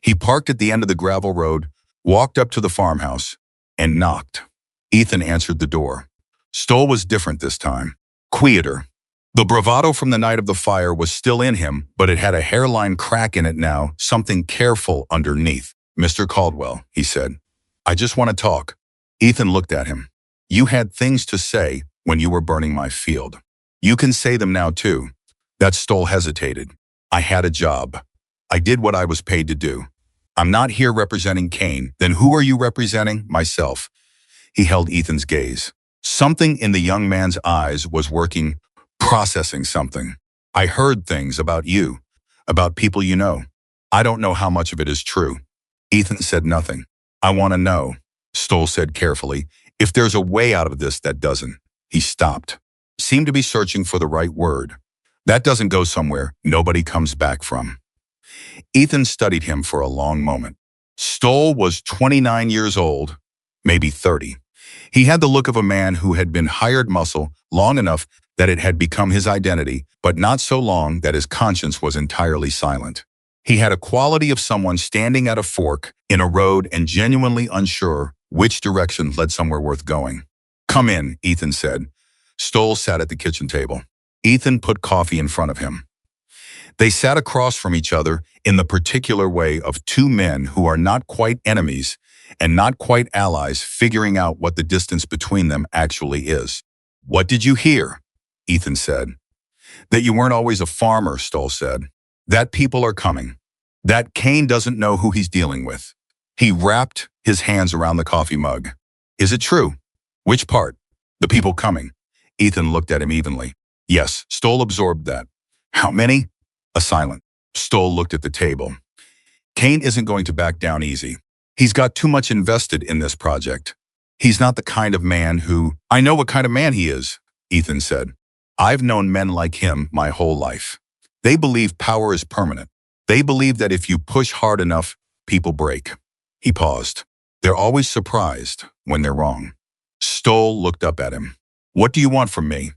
A: He parked at the end of the gravel road, walked up to the farmhouse, and knocked. Ethan answered the door. Stoll was different this time. Quieter. The bravado from the night of the fire was still in him, but it had a hairline crack in it now, something careful underneath. Mr. Caldwell, he said. I just want to talk. Ethan looked at him. You had things to say when you were burning my field. You can say them now too. That Stoll hesitated. I had a job. I did what I was paid to do. I'm not here representing Kane. Then who are you representing? Myself. He held Ethan's gaze. Something in the young man's eyes was working, processing something. I heard things about you, about people you know. I don't know how much of it is true. Ethan said nothing. I want to know, Stoll said carefully, if there's a way out of this that doesn't. He stopped. Seemed to be searching for the right word. That doesn't go somewhere nobody comes back from. Ethan studied him for a long moment. Stoll was 29 years old, maybe 30. He had the look of a man who had been hired muscle long enough that it had become his identity, but not so long that his conscience was entirely silent. He had a quality of someone standing at a fork in a road and genuinely unsure which direction led somewhere worth going. Come in, Ethan said. Stoll sat at the kitchen table. Ethan put coffee in front of him. They sat across from each other in the particular way of two men who are not quite enemies and not quite allies, figuring out what the distance between them actually is. "What did you hear?" Ethan said. "That you weren't always a farmer," Stoll said. "That people are coming. That Kane doesn't know who he's dealing with." He wrapped his hands around the coffee mug. "Is it true?" "Which part?" "The people coming." Ethan looked at him evenly. "Yes," Stoll absorbed that. "How many?" A silence. Stoll looked at the table. "Kane isn't going to back down easy. He's got too much invested in this project. He's not the kind of man who—" "I know what kind of man he is," Ethan said. "I've known men like him my whole life. They believe power is permanent. They believe that if you push hard enough, people break." He paused. "They're always surprised when they're wrong." Stoll looked up at him. "What do you want from me?"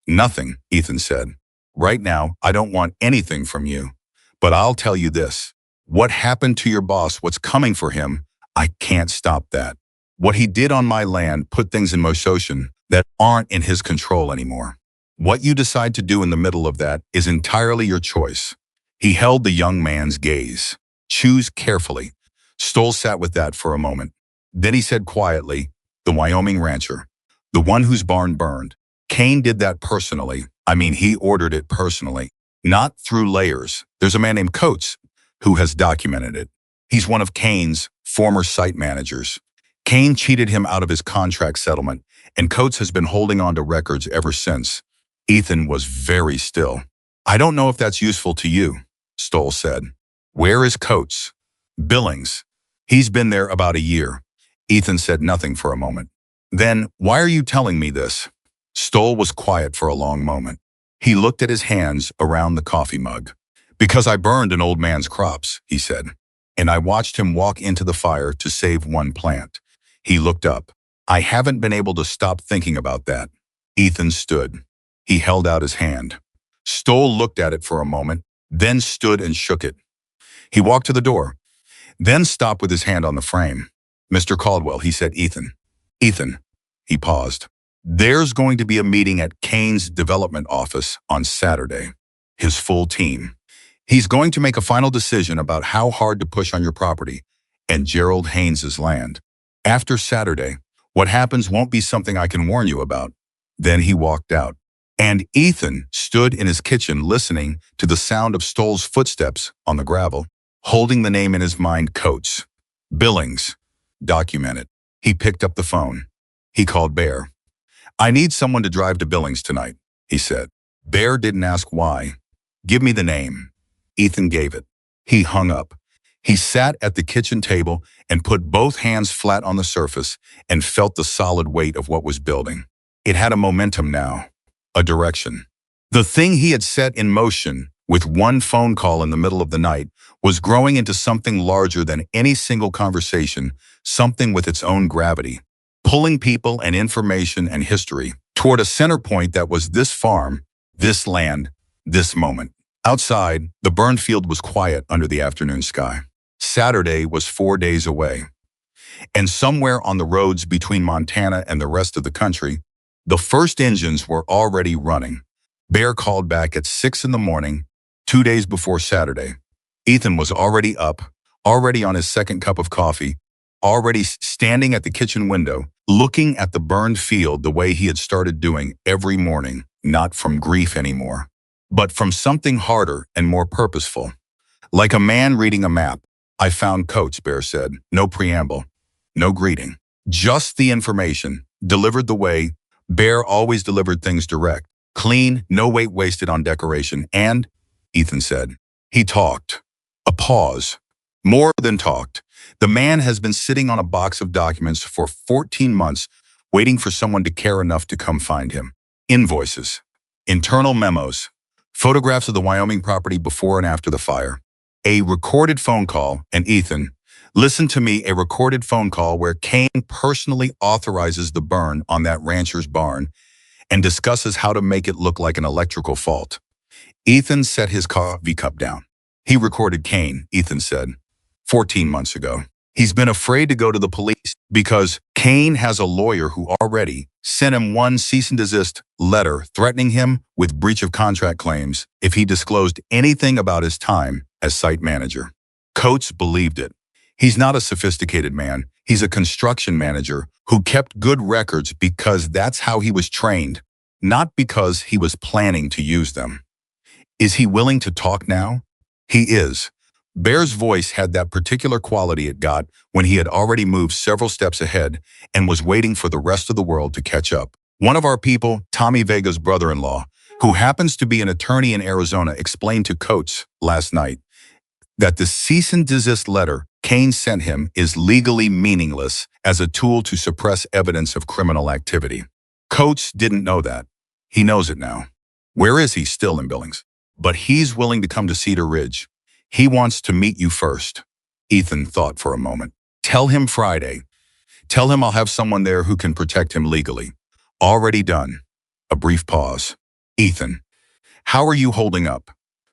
A: "Nothing," Ethan said. "Right now, I don't want anything from you. But I'll tell you this. What happened to your boss, what's coming for him, I can't stop that. What he did on my land put things in motion that aren't in his control anymore. What you decide to do in the middle of that is entirely your choice." He held the young man's gaze. "Choose carefully." Stoll sat with that for a moment. Then he said quietly, "The Wyoming rancher. The one whose barn burned. Kane did that personally. I mean, he ordered it personally. Not through layers. There's a man named Coates who has documented it. He's one of Kane's former site managers. Kane cheated him out of his contract settlement, and Coates has been holding on to records ever since." Ethan was very still. "I don't know if that's useful to you," Stoll said. "Where is Coates?" "Billings. He's been there about a year." Ethan said nothing for a moment. "Then why are you telling me this?" Stoll was quiet for a long moment. He looked at his hands around the coffee mug. "Because I burned an old man's crops," he said. "And I watched him walk into the fire to save one plant." He looked up. "I haven't been able to stop thinking about that." Ethan stood. He held out his hand. Stoll looked at it for a moment, then stood and shook it. He walked to the door, then stopped with his hand on the frame. "Mr. Caldwell," he said, "Ethan." "Ethan." He paused. "There's going to be a meeting at Kane's development office on Saturday. His full team. He's going to make a final decision about how hard to push on your property and Gerald Haynes's land. After Saturday, what happens won't be something I can warn you about." Then he walked out. And Ethan stood in his kitchen listening to the sound of Stoll's footsteps on the gravel, holding the name in his mind, Coates. Billings. Documented. He picked up the phone. He called Bear. "I need someone to drive to Billings tonight," he said. Bear didn't ask why. "Give me the name." Ethan gave it. He hung up. He sat at the kitchen table and put both hands flat on the surface and felt the solid weight of what was building. It had a momentum now. A direction. The thing he had set in motion with one phone call in the middle of the night was growing into something larger than any single conversation, something with its own gravity, pulling people and information and history toward a center point that was this farm, this land, this moment. Outside, the burned field was quiet under the afternoon sky. Saturday was 4 days away. And somewhere on the roads between Montana and the rest of the country, the first engines were already running. Bear called back at 6 in the morning, 2 days before Saturday. Ethan was already up, already on his second cup of coffee, already standing at the kitchen window, looking at the burned field the way he had started doing every morning, not from grief anymore, but from something harder and more purposeful. Like a man reading a map. "I found Coates," Bear said. No preamble, no greeting. Just the information, delivered the way Bear always delivered things direct, clean, no weight wasted on decoration, and, Ethan said, he talked. A pause. More than talked. The man has been sitting on a box of documents for 14 months, waiting for someone to care enough to come find him. Invoices, internal memos, photographs of the Wyoming property before and after the fire. A recorded phone call, and Ethan, listen to me, a recorded phone call where Kane personally authorizes the burn on that rancher's barn and discusses how to make it look like an electrical fault. Ethan set his coffee cup down. He recorded Kane, Ethan said, 14 months ago. He's been afraid to go to the police because Kane has a lawyer who already sent him one cease and desist letter threatening him with breach of contract claims if he disclosed anything about his time as site manager. Coates believed it. He's not a sophisticated man. He's a construction manager who kept good records because that's how he was trained, not because he was planning to use them. Is he willing to talk now? He is. Bear's voice had that particular quality it got when he had already moved several steps ahead and was waiting for the rest of the world to catch up. One of our people, Tommy Vega's brother-in-law, who happens to be an attorney in Arizona, explained to Coates last night that the cease and desist letter Kane sent him is legally meaningless as a tool to suppress evidence of criminal activity. Coates didn't know that. He knows it now. Where is he? Still in Billings. But he's willing to come to Cedar Ridge. He wants to meet you first. Ethan thought for a moment. Tell him Friday. Tell him I'll have someone there who can protect him legally. Already done. A brief pause. Ethan, how are you holding up?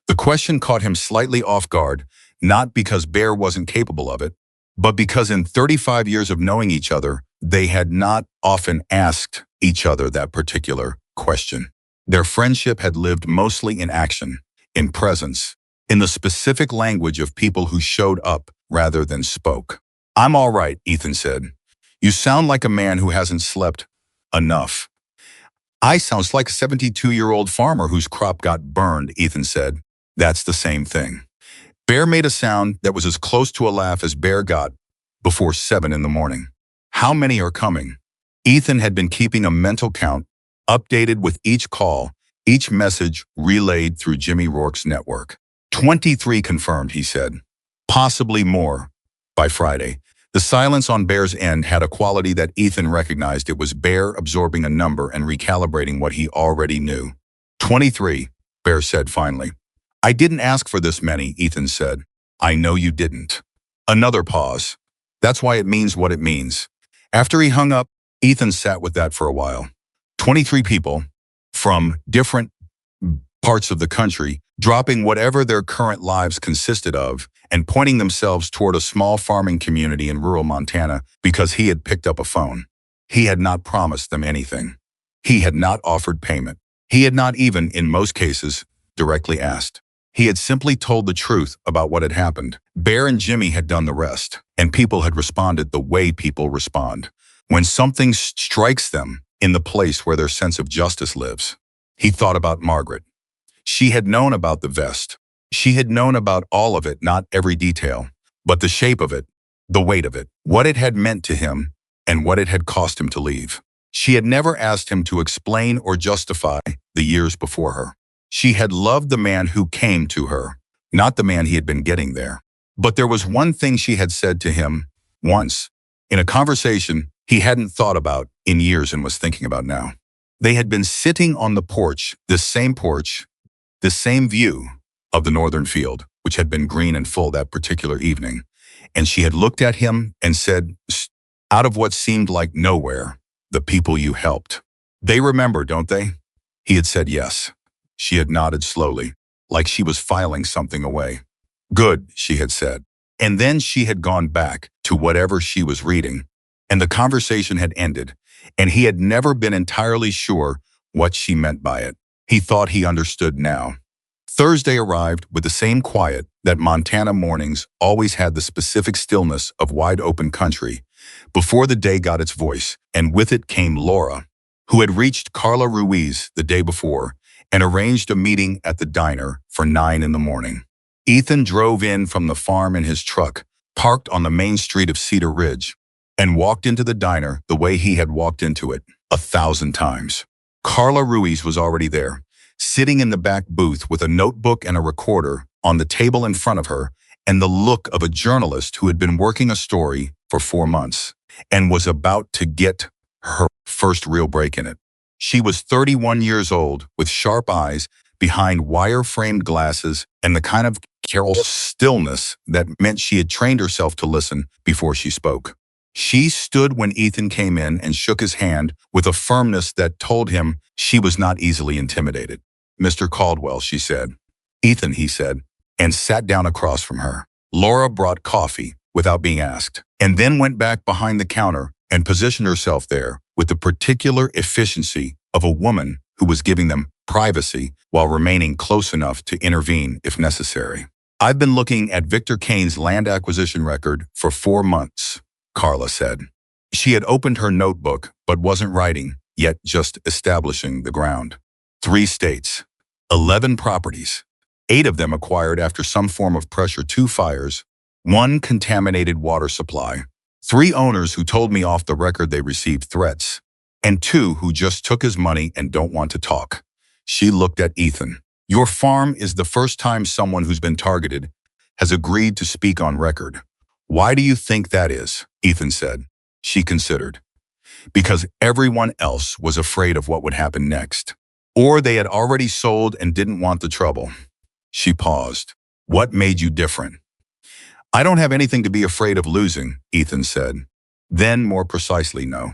A: The question caught him slightly off guard, not because Bear wasn't capable of it, but because in 35 years of knowing each other, they had not often asked each other that particular question. Their friendship had lived mostly in action, in presence, in the specific language of people who showed up rather than spoke. I'm all right, Ethan said. You sound like a man who hasn't slept enough. I sounds like a 72-year-old farmer whose crop got burned, Ethan said. That's the same thing. Bear made a sound that was as close to a laugh as Bear got before 7 in the morning. How many are coming? Ethan had been keeping a mental count, updated with each call, each message relayed through Jimmy Rourke's network. 23 confirmed, he said. Possibly more by Friday. The silence on Bear's end had a quality that Ethan recognized. It was Bear absorbing a number and recalibrating what he already knew. 23, Bear said finally. I didn't ask for this many, Ethan said. I know you didn't. Another pause. That's why it means what it means. After he hung up, Ethan sat with that for a while. 23 people from different parts of the country, dropping whatever their current lives consisted of and pointing themselves toward a small farming community in rural Montana because he had picked up a phone. He had not promised them anything. He had not offered payment. He had not even, in most cases, directly asked. He had simply told the truth about what had happened. Bear and Jimmy had done the rest, and people had responded the way people respond. When something strikes them in the place where their sense of justice lives. He thought about Margaret. She had known about the vest. She had known about all of it, not every detail, but the shape of it, the weight of it, what it had meant to him, and what it had cost him to leave. She had never asked him to explain or justify the years before her. She had loved the man who came to her, not the man he had been getting there. But there was one thing she had said to him once, in a conversation he hadn't thought about in years and was thinking about now. They had been sitting on the porch, this same view of the northern field, which had been green and full that particular evening. And she had looked at him and said, out of what seemed like nowhere, the people you helped. They remember, don't they? He had said yes. She had nodded slowly, like she was filing something away. Good, she had said. And then she had gone back to whatever she was reading, and the conversation had ended, and he had never been entirely sure what she meant by it. He thought he understood now. Thursday arrived with the same quiet that Montana mornings always had, the specific stillness of wide-open country, before the day got its voice, and with it came Laura, who had reached Carla Ruiz the day before and arranged a meeting at the diner for 9 in the morning. Ethan drove in from the farm in his truck, parked on the main street of Cedar Ridge, and walked into the diner the way he had walked into it 1,000 times. Carla Ruiz was already there, sitting in the back booth with a notebook and a recorder on the table in front of her, and the look of a journalist who had been working a story for 4 months and was about to get her first real break in it. She was 31 years old, with sharp eyes behind wire-framed glasses and the kind of careful stillness that meant she had trained herself to listen before she spoke. She stood when Ethan came in and shook his hand with a firmness that told him she was not easily intimidated. Mr. Caldwell, she said. Ethan, he said, and sat down across from her. Laura brought coffee without being asked, and then went back behind the counter and positioned herself there with the particular efficiency of a woman who was giving them privacy while remaining close enough to intervene if necessary. I've been looking at Victor Kane's land acquisition record for 4 months, Carla said. She had opened her notebook but wasn't writing, yet just establishing the ground. 3 states, 11 properties, 8 of them acquired after some form of pressure, 2 fires, 1 contaminated water supply, 3 owners who told me off the record they received threats, and 2 who just took his money and don't want to talk. She looked at Ethan. Your farm is the first time someone who's been targeted has agreed to speak on record. Why do you think that is? Ethan said. She considered. Because everyone else was afraid of what would happen next. Or they had already sold and didn't want the trouble. She paused. What made you different? I don't have anything to be afraid of losing, Ethan said. Then more precisely, no.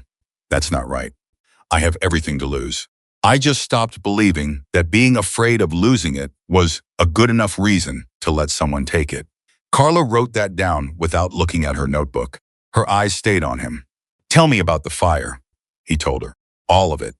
A: That's not right. I have everything to lose. I just stopped believing that being afraid of losing it was a good enough reason to let someone take it. Carla wrote that down without looking at her notebook. Her eyes stayed on him. Tell me about the fire, he told her. All of it.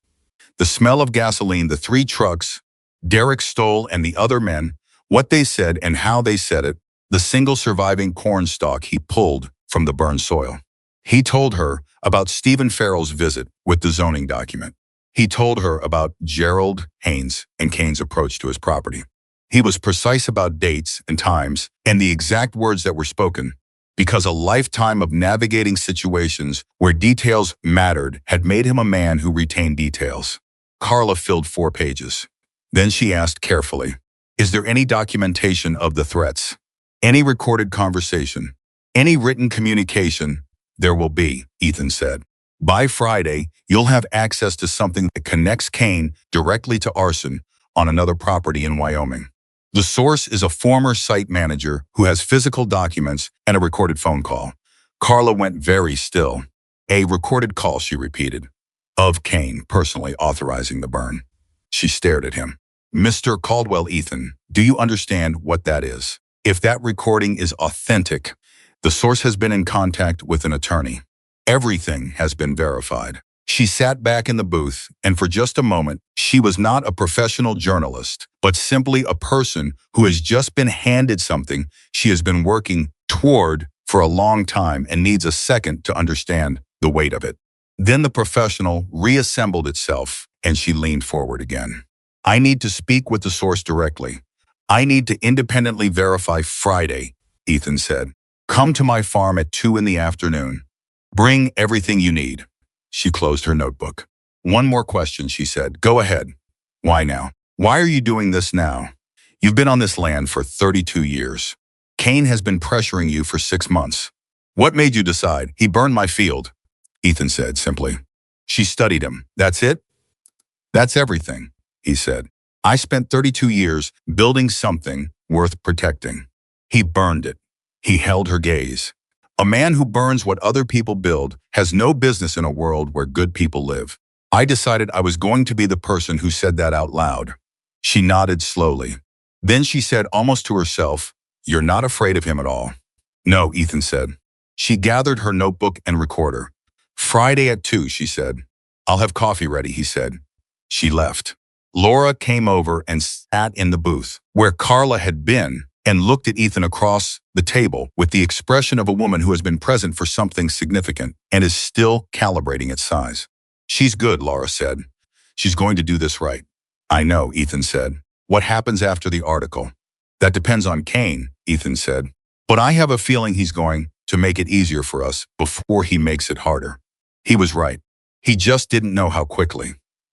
A: The smell of gasoline, the 3 trucks, Derek Stoll and the other men, what they said and how they said it, the single surviving corn stalk he pulled from the burned soil. He told her about Stephen Farrell's visit with the zoning document. He told her about Gerald Haynes and Kane's approach to his property. He was precise about dates and times and the exact words that were spoken, because a lifetime of navigating situations where details mattered had made him a man who retained details. Carla filled 4 pages. Then she asked carefully, is there any documentation of the threats? Any recorded conversation? Any written communication? There will be, Ethan said. By Friday, you'll have access to something that connects Kane directly to arson on another property in Wyoming. The source is a former site manager who has physical documents and a recorded phone call. Carla went very still. A recorded call, she repeated, of Kane personally authorizing the burn. She stared at him. Mr. Caldwell, Ethan, do you understand what that is? If that recording is authentic, the source has been in contact with an attorney. Everything has been verified. She sat back in the booth, and for just a moment, she was not a professional journalist, but simply a person who has just been handed something she has been working toward for a long time and needs a second to understand the weight of it. Then the professional reassembled itself, and she leaned forward again. I need to speak with the source directly. I need to independently verify Friday, Ethan said. Come to my farm at 2 in the afternoon. Bring everything you need. She closed her notebook. One more question, she said. Go ahead. Why now? Why are you doing this now? You've been on this land for 32 years. Kane has been pressuring you for 6 months. What made you decide? He burned my field, Ethan said simply. She studied him. That's it? That's everything, he said. I spent 32 years building something worth protecting. He burned it. He held her gaze. A man who burns what other people build has no business in a world where good people live. I decided I was going to be the person who said that out loud. She nodded slowly. Then she said almost to herself, You're not afraid of him at all. No, Ethan said. She gathered her notebook and recorder. Friday at 2, she said. I'll have coffee ready, he said. She left. Laura came over and sat in the booth where Carla had been and looked at Ethan across the table with the expression of a woman who has been present for something significant and is still calibrating its size. She's good, Laura said. She's going to do this right. I know, Ethan said. What happens after the article? That depends on Kane, Ethan said. But I have a feeling he's going to make it easier for us before he makes it harder. He was right. He just didn't know how quickly.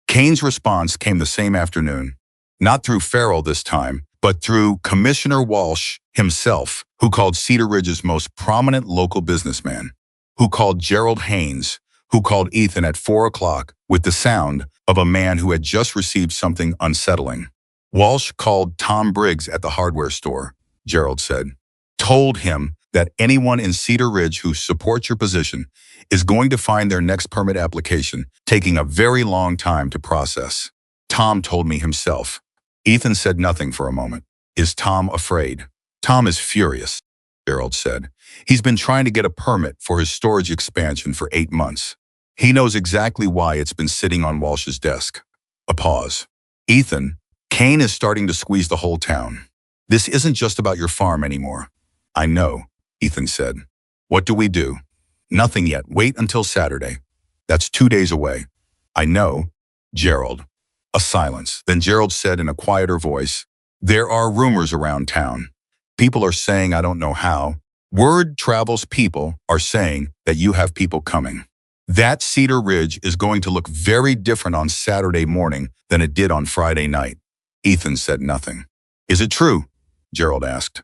A: Kane's response came the same afternoon, not through Farrell this time, but through Commissioner Walsh himself, who called Cedar Ridge's most prominent local businessman, who called Gerald Haynes, who called Ethan at 4 o'clock with the sound of a man who had just received something unsettling. Walsh called Tom Briggs at the hardware store, Gerald said, told him that anyone in Cedar Ridge who supports your position is going to find their next permit application taking a very long time to process. Tom told me himself. Ethan said nothing for a moment. Is Tom afraid? Tom is furious. Gerald said. He's been trying to get a permit for his storage expansion for 8 months. He knows exactly why it's been sitting on Walsh's desk. A pause. Ethan, Kane is starting to squeeze the whole town. This isn't just about your farm anymore. I know, Ethan said. What do we do? Nothing yet. Wait until Saturday. That's 2 days away. I know, Gerald. A silence. Then Gerald said in a quieter voice, there are rumors around town. People are saying I don't know how. Word travels, people are saying that you have people coming. That Cedar Ridge is going to look very different on Saturday morning than it did on Friday night. Ethan said nothing. Is it true? Gerald asked.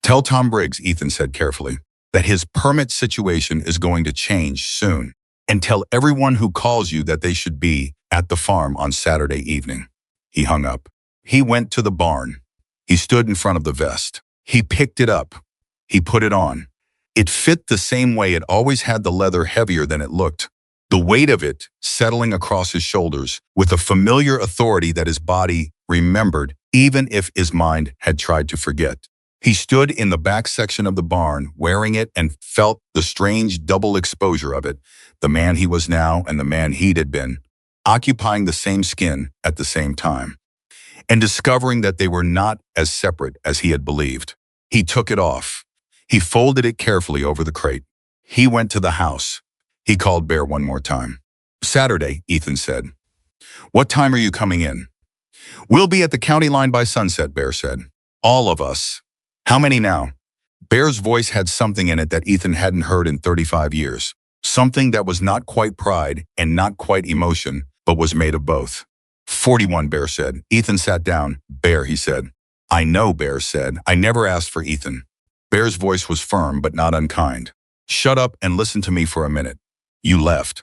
A: Tell Tom Briggs, Ethan said carefully, that his permit situation is going to change soon. And tell everyone who calls you that they should be at the farm on Saturday evening. He hung up. He went to the barn. He stood in front of the vest. He picked it up. He put it on. It fit the same way it always had, the leather heavier than it looked. The weight of it settling across his shoulders with a familiar authority that his body remembered, even if his mind had tried to forget. He stood in the back section of the barn, wearing it, and felt the strange double exposure of it, the man he was now and the man he'd had been, occupying the same skin at the same time, and discovering that they were not as separate as he had believed. He took it off. He folded it carefully over the crate. He went to the house. He called Bear one more time. Saturday, Ethan said. What time are you coming in? We'll be at the county line by sunset, Bear said. All of us. How many now? Bear's voice had something in it that Ethan hadn't heard in 35 years. Something that was not quite pride and not quite emotion, but was made of both. 41, Bear said. Ethan sat down. Bear, he said. I know, Bear said. I never asked for Ethan. Bear's voice was firm but not unkind. Shut up and listen to me for a minute. You left.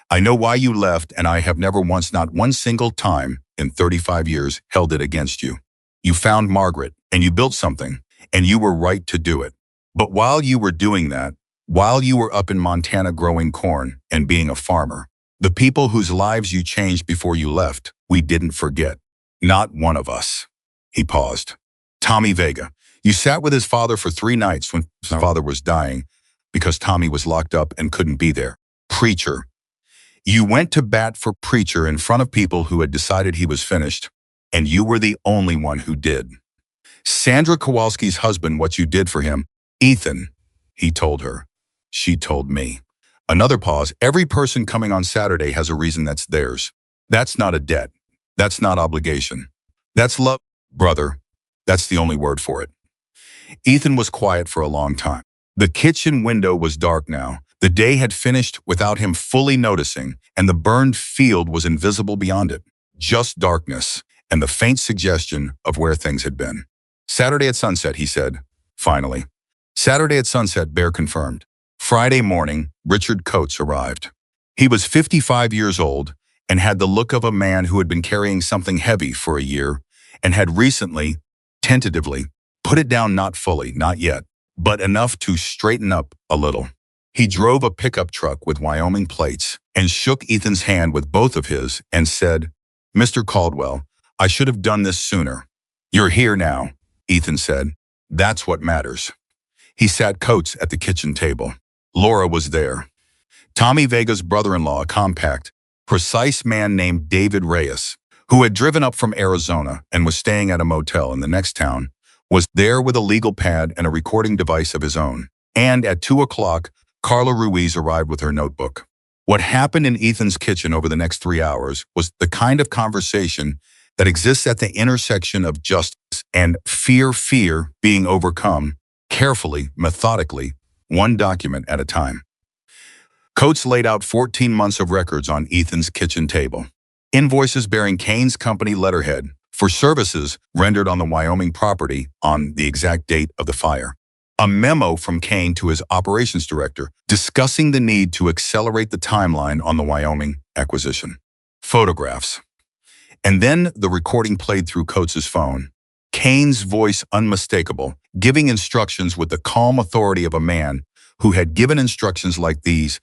A: I know why you left, and I have never once, not one single time in 35 years, held it against you. You found Margaret, and you built something, and you were right to do it. But while you were doing that, while you were up in Montana growing corn and being a farmer, the people whose lives you changed before you left, we didn't forget. Not one of us. He paused. Tommy Vega. You sat with his father for 3 nights when his father was dying because Tommy was locked up and couldn't be there. Preacher. You went to bat for Preacher in front of people who had decided he was finished, and you were the only one who did. Sandra Kowalski's husband, what you did for him. Ethan, he told her. She told me. Another pause. Every person coming on Saturday has a reason that's theirs. That's not a debt. That's not obligation. That's love, brother. That's the only word for it. Ethan was quiet for a long time. The kitchen window was dark now. The day had finished without him fully noticing, and the burned field was invisible beyond it. Just darkness and the faint suggestion of where things had been. Saturday at sunset, he said, finally. Saturday at sunset, Bear confirmed. Friday morning, Richard Coates arrived. He was 55 years old and had the look of a man who had been carrying something heavy for a year and had recently, tentatively, put it down, not fully, not yet, but enough to straighten up a little. He drove a pickup truck with Wyoming plates and shook Ethan's hand with both of his and said, Mr. Caldwell, I should have done this sooner. You're here now, Ethan said. That's what matters. He sat Coates at the kitchen table. Laura was there. Tommy Vega's brother-in-law, a compact, precise man named David Reyes, who had driven up from Arizona and was staying at a motel in the next town, was there with a legal pad and a recording device of his own. And at 2 o'clock, Carla Ruiz arrived with her notebook. What happened in Ethan's kitchen over the next 3 hours was the kind of conversation that exists at the intersection of justice and fear being overcome, carefully, methodically, one document at a time. Coates laid out 14 months of records on Ethan's kitchen table. Invoices bearing Kane's company letterhead for services rendered on the Wyoming property on the exact date of the fire. A memo from Kane to his operations director discussing the need to accelerate the timeline on the Wyoming acquisition. Photographs. And then the recording played through Coates' phone. Kane's voice unmistakable, giving instructions with the calm authority of a man who had given instructions like these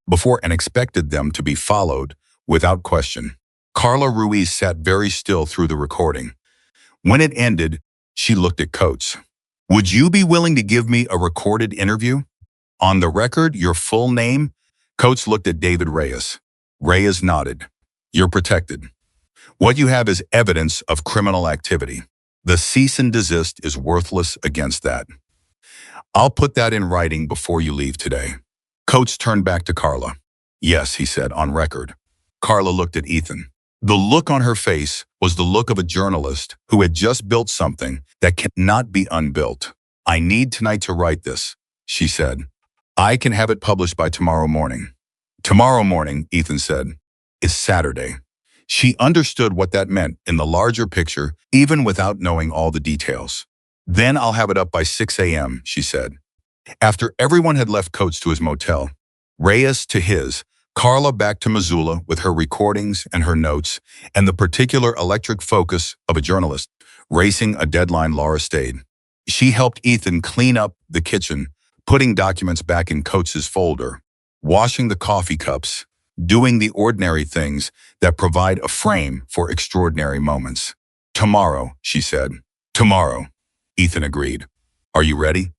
A: before and expected them to be followed without question. Carla Ruiz sat very still through the recording. When it ended, she looked at Coates. Would you be willing to give me a recorded interview? On the record, your full name? Coates looked at David Reyes. Reyes nodded. You're protected. What you have is evidence of criminal activity. The cease and desist is worthless against that. I'll put that in writing before you leave today. Coates turned back to Carla. Yes, he said, on record. Carla looked at Ethan. The look on her face was the look of a journalist who had just built something that cannot be unbuilt. I need tonight to write this, she said. I can have it published by tomorrow morning. Tomorrow morning, Ethan said, is Saturday. She understood what that meant in the larger picture, even without knowing all the details. Then I'll have it up by 6 a.m., she said. After everyone had left Coates to his motel, Reyes to his, Carla back to Missoula with her recordings and her notes and the particular electric focus of a journalist, racing a deadline Laura stayed. She helped Ethan clean up the kitchen, putting documents back in Coates's folder, washing the coffee cups, doing the ordinary things that provide a frame for extraordinary moments. Tomorrow, she said. Tomorrow, Ethan agreed. Are you ready?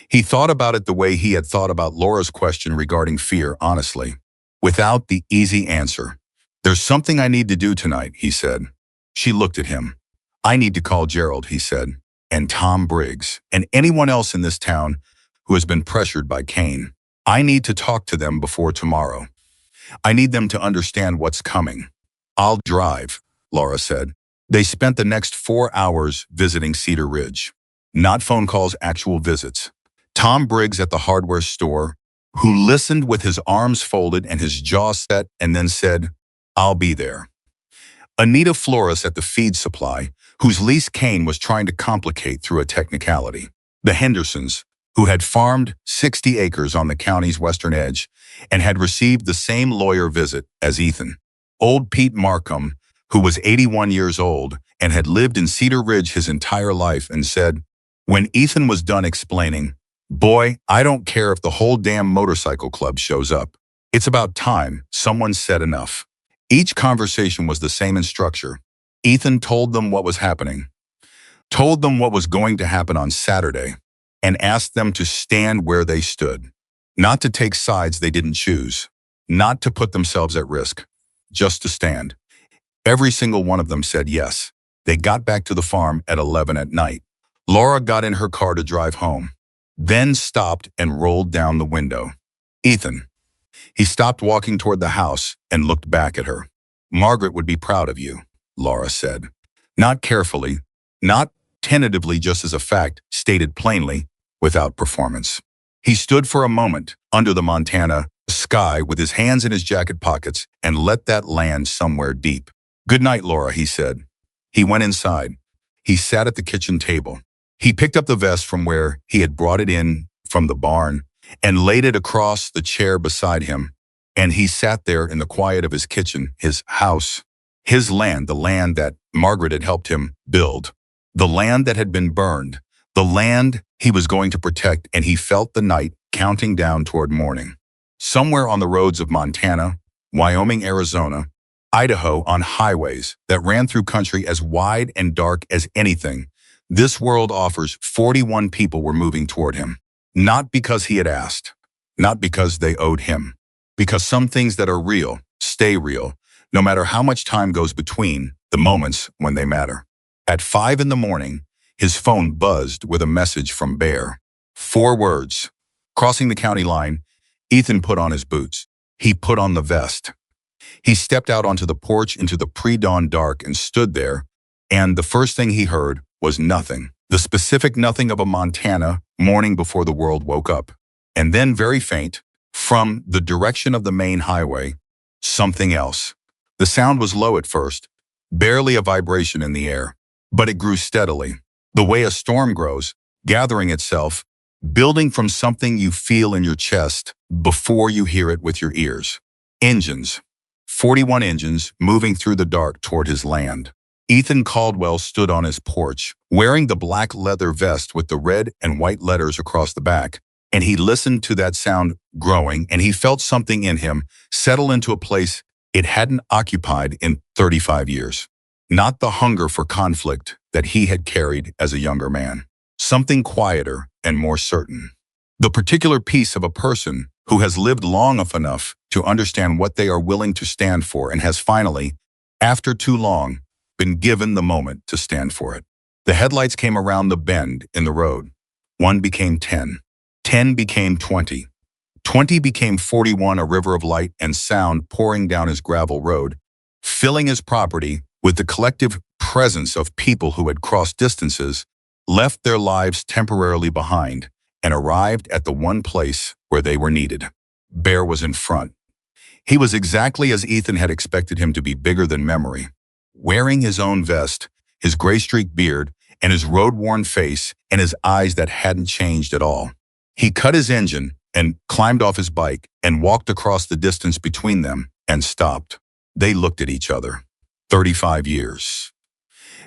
A: He thought about it the way he had thought about Laura's question regarding fear, honestly, without the easy answer. There's something I need to do tonight, he said. She looked at him. I need to call Gerald, he said, and Tom Briggs, and anyone else in this town who has been pressured by Kane. I need to talk to them before tomorrow. I need them to understand what's coming. I'll drive, Laura said. They spent the next 4 hours visiting Cedar Ridge. Not phone calls, actual visits. Tom Briggs at the hardware store, who listened with his arms folded and his jaw set and then said, I'll be there. Anita Flores at the feed supply, whose lease Kane was trying to complicate through a technicality. The Hendersons, who had farmed 60 acres on the county's western edge and had received the same lawyer visit as Ethan. Old Pete Markham, who was 81 years old and had lived in Cedar Ridge his entire life and said, when Ethan was done explaining, boy, I don't care if the whole damn motorcycle club shows up. It's about time someone said enough. Each conversation was the same in structure. Ethan told them what was happening, told them what was going to happen on Saturday, and asked them to stand where they stood, not to take sides they didn't choose, not to put themselves at risk, just to stand. Every single one of them said yes. They got back to the farm at 11 at night. Laura got in her car to drive home, then stopped and rolled down the window. Ethan. He stopped walking toward the house and looked back at her. Margaret would be proud of you, Laura said. Not carefully, not tentatively, just as a fact, stated plainly, without performance. He stood for a moment under the Montana sky with his hands in his jacket pockets and let that land somewhere deep. Good night, Laura, he said. He went inside. He sat at the kitchen table. He picked up the vest from where he had brought it in from the barn and laid it across the chair beside him, and he sat there in the quiet of his kitchen, his house, his land, the land that Margaret had helped him build, the land that had been burned, the land he was going to protect, and he felt the night counting down toward morning. Somewhere on the roads of Montana, Wyoming, Arizona, Idaho, on highways that ran through country as wide and dark as anything this world offers, 41 people were moving toward him. Not because he had asked, not because they owed him, because some things that are real stay real, no matter how much time goes between the moments when they matter. At 5 a.m, his phone buzzed with a message from Bear. 4 words. Crossing the county line, Ethan put on his boots. He put on the vest. He stepped out onto the porch into the pre-dawn dark and stood there, and the first thing he heard was nothing. The specific nothing of a Montana morning before the world woke up. And then very faint, from the direction of the main highway, something else. The sound was low at first, barely a vibration in the air, but it grew steadily, the way a storm grows, gathering itself, building from something you feel in your chest before you hear it with your ears. Engines. 41 engines moving through the dark toward his land. Ethan Caldwell stood on his porch, wearing the black leather vest with the red and white letters across the back, and he listened to that sound growing, and he felt something in him settle into a place it hadn't occupied in 35 years. Not the hunger for conflict that he had carried as a younger man. something quieter and more certain. The particular piece of a person who has lived long enough to understand what they are willing to stand for and has finally, after too long, been given the moment to stand for it. The headlights came around the bend in the road. 1 became 10. 10 became 20. 20 became 41, a river of light and sound pouring down his gravel road, filling his property with the collective presence of people who had crossed distances, left their lives temporarily behind, and arrived at the one place where they were needed. Bear was in front. He was exactly as Ethan had expected him to be, bigger than memory. Wearing his own vest, his gray-streaked beard, and his road-worn face, and his eyes that hadn't changed at all. He cut his engine and climbed off his bike and walked across the distance between them and stopped. They looked at each other. 35 years.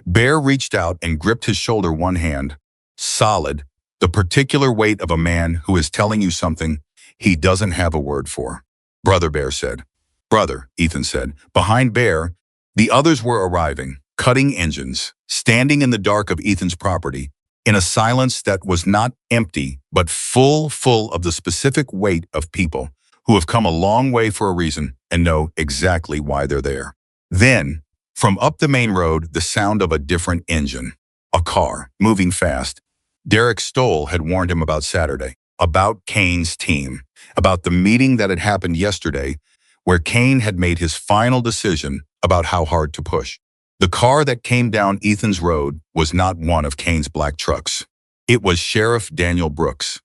A: Bear reached out and gripped his shoulder, one hand, solid, the particular weight of a man who is telling you something he doesn't have a word for. Brother, Bear said. Brother, Ethan said. Behind Bear, the others were arriving, cutting engines, standing in the dark of Ethan's property, in a silence that was not empty, but full of the specific weight of people who have come a long way for a reason and know exactly why they're there. Then, from up the main road, the sound of a different engine. A car, moving fast. Derek Stoll had warned him about Saturday, about Kane's team, about the meeting that had happened yesterday, where Kane had made his final decision about how hard to push. The car that came down Ethan's road was not one of Kane's black trucks. It was Sheriff Daniel Brooks.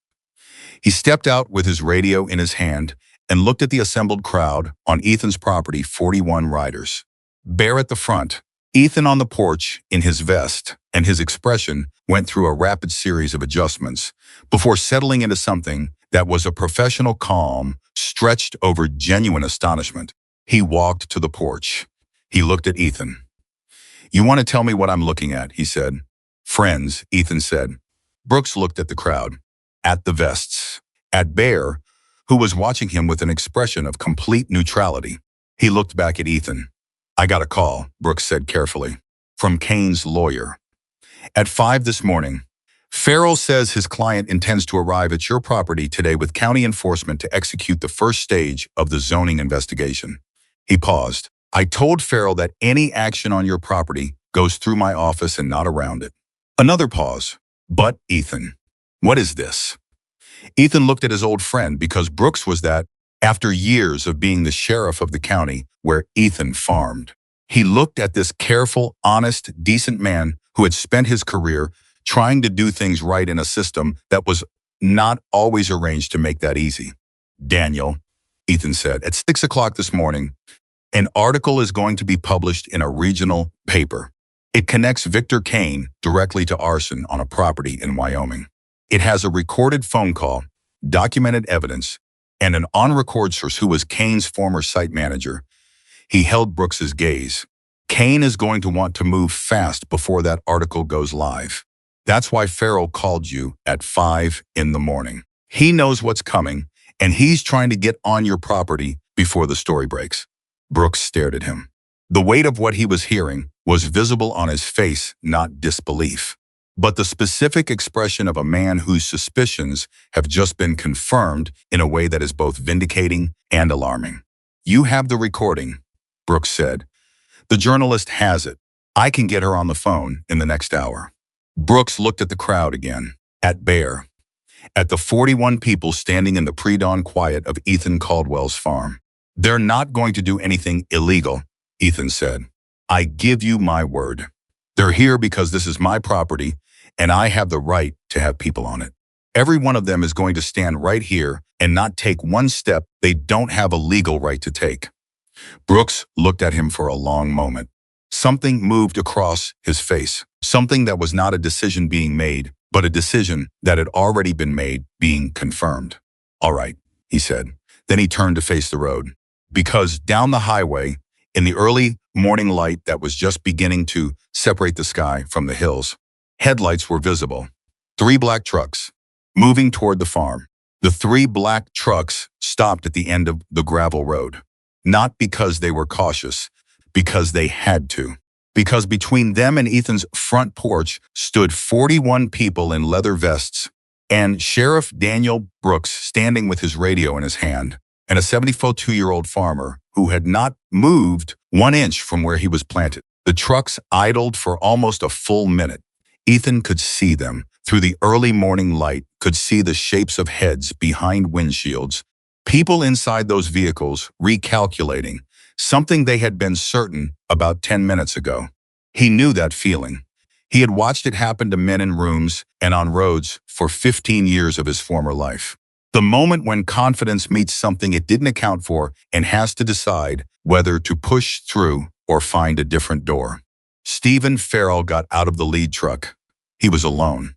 A: He stepped out with his radio in his hand and looked at the assembled crowd on Ethan's property, 41 riders. Bear at the front, Ethan on the porch in his vest, and his expression went through a rapid series of adjustments before settling into something that was a professional calm stretched over genuine astonishment. He walked to the porch. He looked at Ethan. You want to tell me what I'm looking at, he said. Friends, Ethan said. Brooks looked at the crowd, at the vests, at Bear, who was watching him with an expression of complete neutrality. He looked back at Ethan. I got a call, Brooks said carefully, from Kane's lawyer. At 5 this morning, Farrell says his client intends to arrive at your property today with county enforcement to execute the first stage of the zoning investigation. He paused. I told Farrell that any action on your property goes through my office and not around it. Another pause. But Ethan, what is this? Ethan looked at his old friend because Brooks was that after years of being the sheriff of the county where Ethan farmed. He looked at this careful, honest, decent man who had spent his career trying to do things right in a system that was not always arranged to make that easy. Daniel, Ethan said, at 6 o'clock this morning, an article is going to be published in a regional paper. It connects Victor Kane directly to arson on a property in Wyoming. It has a recorded phone call, documented evidence, and an on-record source who was Kane's former site manager. He held Brooks's gaze. Kane is going to want to move fast before that article goes live. That's why Farrell called you at 5 in the morning. He knows what's coming, and he's trying to get on your property before the story breaks. Brooks stared at him. The weight of what he was hearing was visible on his face, not disbelief, but the specific expression of a man whose suspicions have just been confirmed in a way that is both vindicating and alarming. You have the recording, Brooks said. The journalist has it. I can get her on the phone in the next hour. Brooks looked at the crowd again, at Bear, at the 41 people standing in the pre-dawn quiet of Ethan Caldwell's farm. They're not going to do anything illegal, Ethan said. I give you my word. They're here because this is my property, and I have the right to have people on it. Every one of them is going to stand right here and not take one step they don't have a legal right to take. Brooks looked at him for a long moment. Something moved across his face, something that was not a decision being made, but a decision that had already been made being confirmed. All right, he said. Then he turned to face the road. Because down the highway, in the early morning light that was just beginning to separate the sky from the hills, headlights were visible. 3 black trucks, moving toward the farm. The 3 black trucks stopped at the end of the gravel road. Not because they were cautious, because they had to. because between them and Ethan's front porch stood 41 people in leather vests, and Sheriff Daniel Brooks standing with his radio in his hand, and a 72-year-old farmer who had not moved 1 inch from where he was planted. The trucks idled for almost a full minute. Ethan could see them. Through the early morning light, could see the shapes of heads behind windshields, people inside those vehicles recalculating, something they had been certain about 10 minutes ago. He knew that feeling. He had watched it happen to men in rooms and on roads for 15 years of his former life. The moment when confidence meets something it didn't account for and has to decide whether to push through or find a different door. Stephen Farrell got out of the lead truck. He was alone.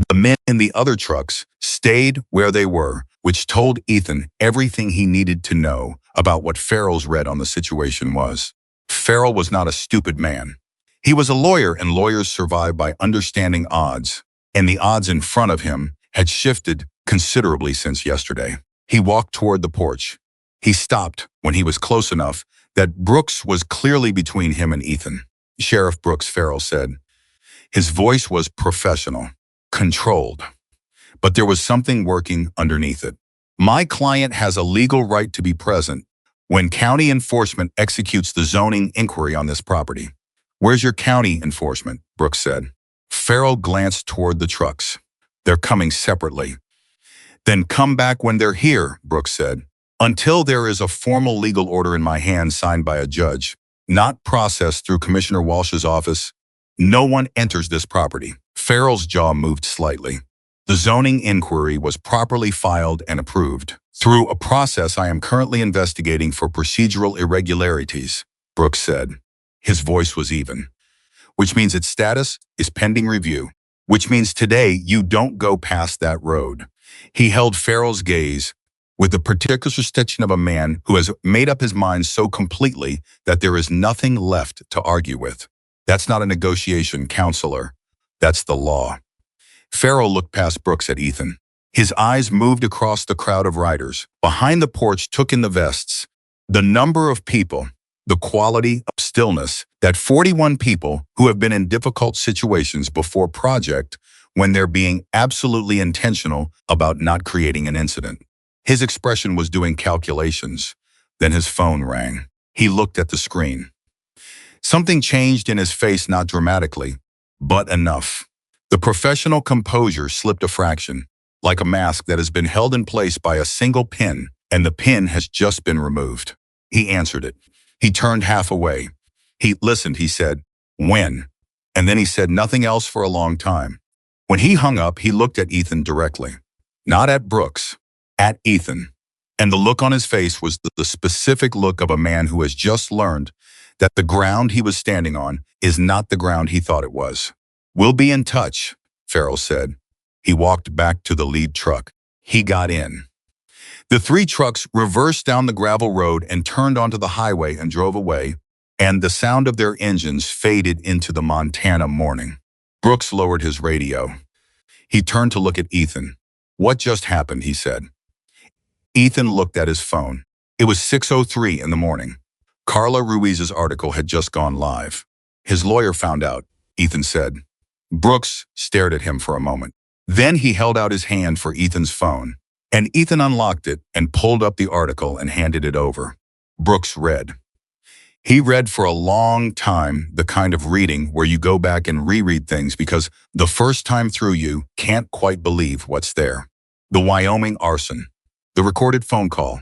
A: The men in the other trucks stayed where they were, which told Ethan everything he needed to know about what Farrell's read on the situation was. Farrell was not a stupid man. He was a lawyer, and lawyers survive by understanding odds, and the odds in front of him had shifted considerably since yesterday. He walked toward the porch. He stopped when he was close enough that Brooks was clearly between him and Ethan. "Sheriff Brooks," Farrell said. His voice was professional, controlled, but there was something working underneath it. "My client has a legal right to be present when county enforcement executes the zoning inquiry on this property." "Where's your county enforcement?" Brooks said. Farrell glanced toward the trucks. "They're coming separately." "Then come back when they're here," Brooks said. "Until there is a formal legal order in my hand signed by a judge, not processed through Commissioner Walsh's office, no one enters this property." Farrell's jaw moved slightly. "The zoning inquiry was properly filed and approved through a process I am currently investigating for procedural irregularities," Brooks said. His voice was even. "Which means its status is pending review. Which means today you don't go past that road." He held Farrell's gaze with the particular suspicion of a man who has made up his mind so completely that there is nothing left to argue with. "That's not a negotiation, counselor. That's the law." Farrell looked past Brooks at Ethan. His eyes moved across the crowd of riders. Behind the porch took in the vests. The number of people, the quality of stillness, that 41 people who have been in difficult situations before project when they're being absolutely intentional about not creating an incident. His expression was doing calculations. Then his phone rang. He looked at the screen. Something changed in his face, not dramatically, but enough. The professional composure slipped a fraction, like a mask that has been held in place by a single pin, and the pin has just been removed. He answered it. He turned half away. He listened, he said, "When?" And then he said nothing else for a long time. When he hung up, he looked at Ethan directly. Not at Brooks, at Ethan. And the look on his face was the specific look of a man who has just learned that the ground he was standing on is not the ground he thought it was. "We'll be in touch," Farrell said. He walked back to the lead truck. He got in. The three trucks reversed down the gravel road and turned onto the highway and drove away, and the sound of their engines faded into the Montana morning. Brooks lowered his radio. He turned to look at Ethan. "What just happened?" he said. Ethan looked at his phone. It was 6:03 in the morning. Carla Ruiz's article had just gone live. His lawyer found out, Ethan said. Brooks stared at him for a moment. Then he held out his hand for Ethan's phone, and Ethan unlocked it and pulled up the article and handed it over. Brooks read. He read for a long time, the kind of reading where you go back and reread things because the first time through you can't quite believe what's there. The Wyoming arson, the recorded phone call,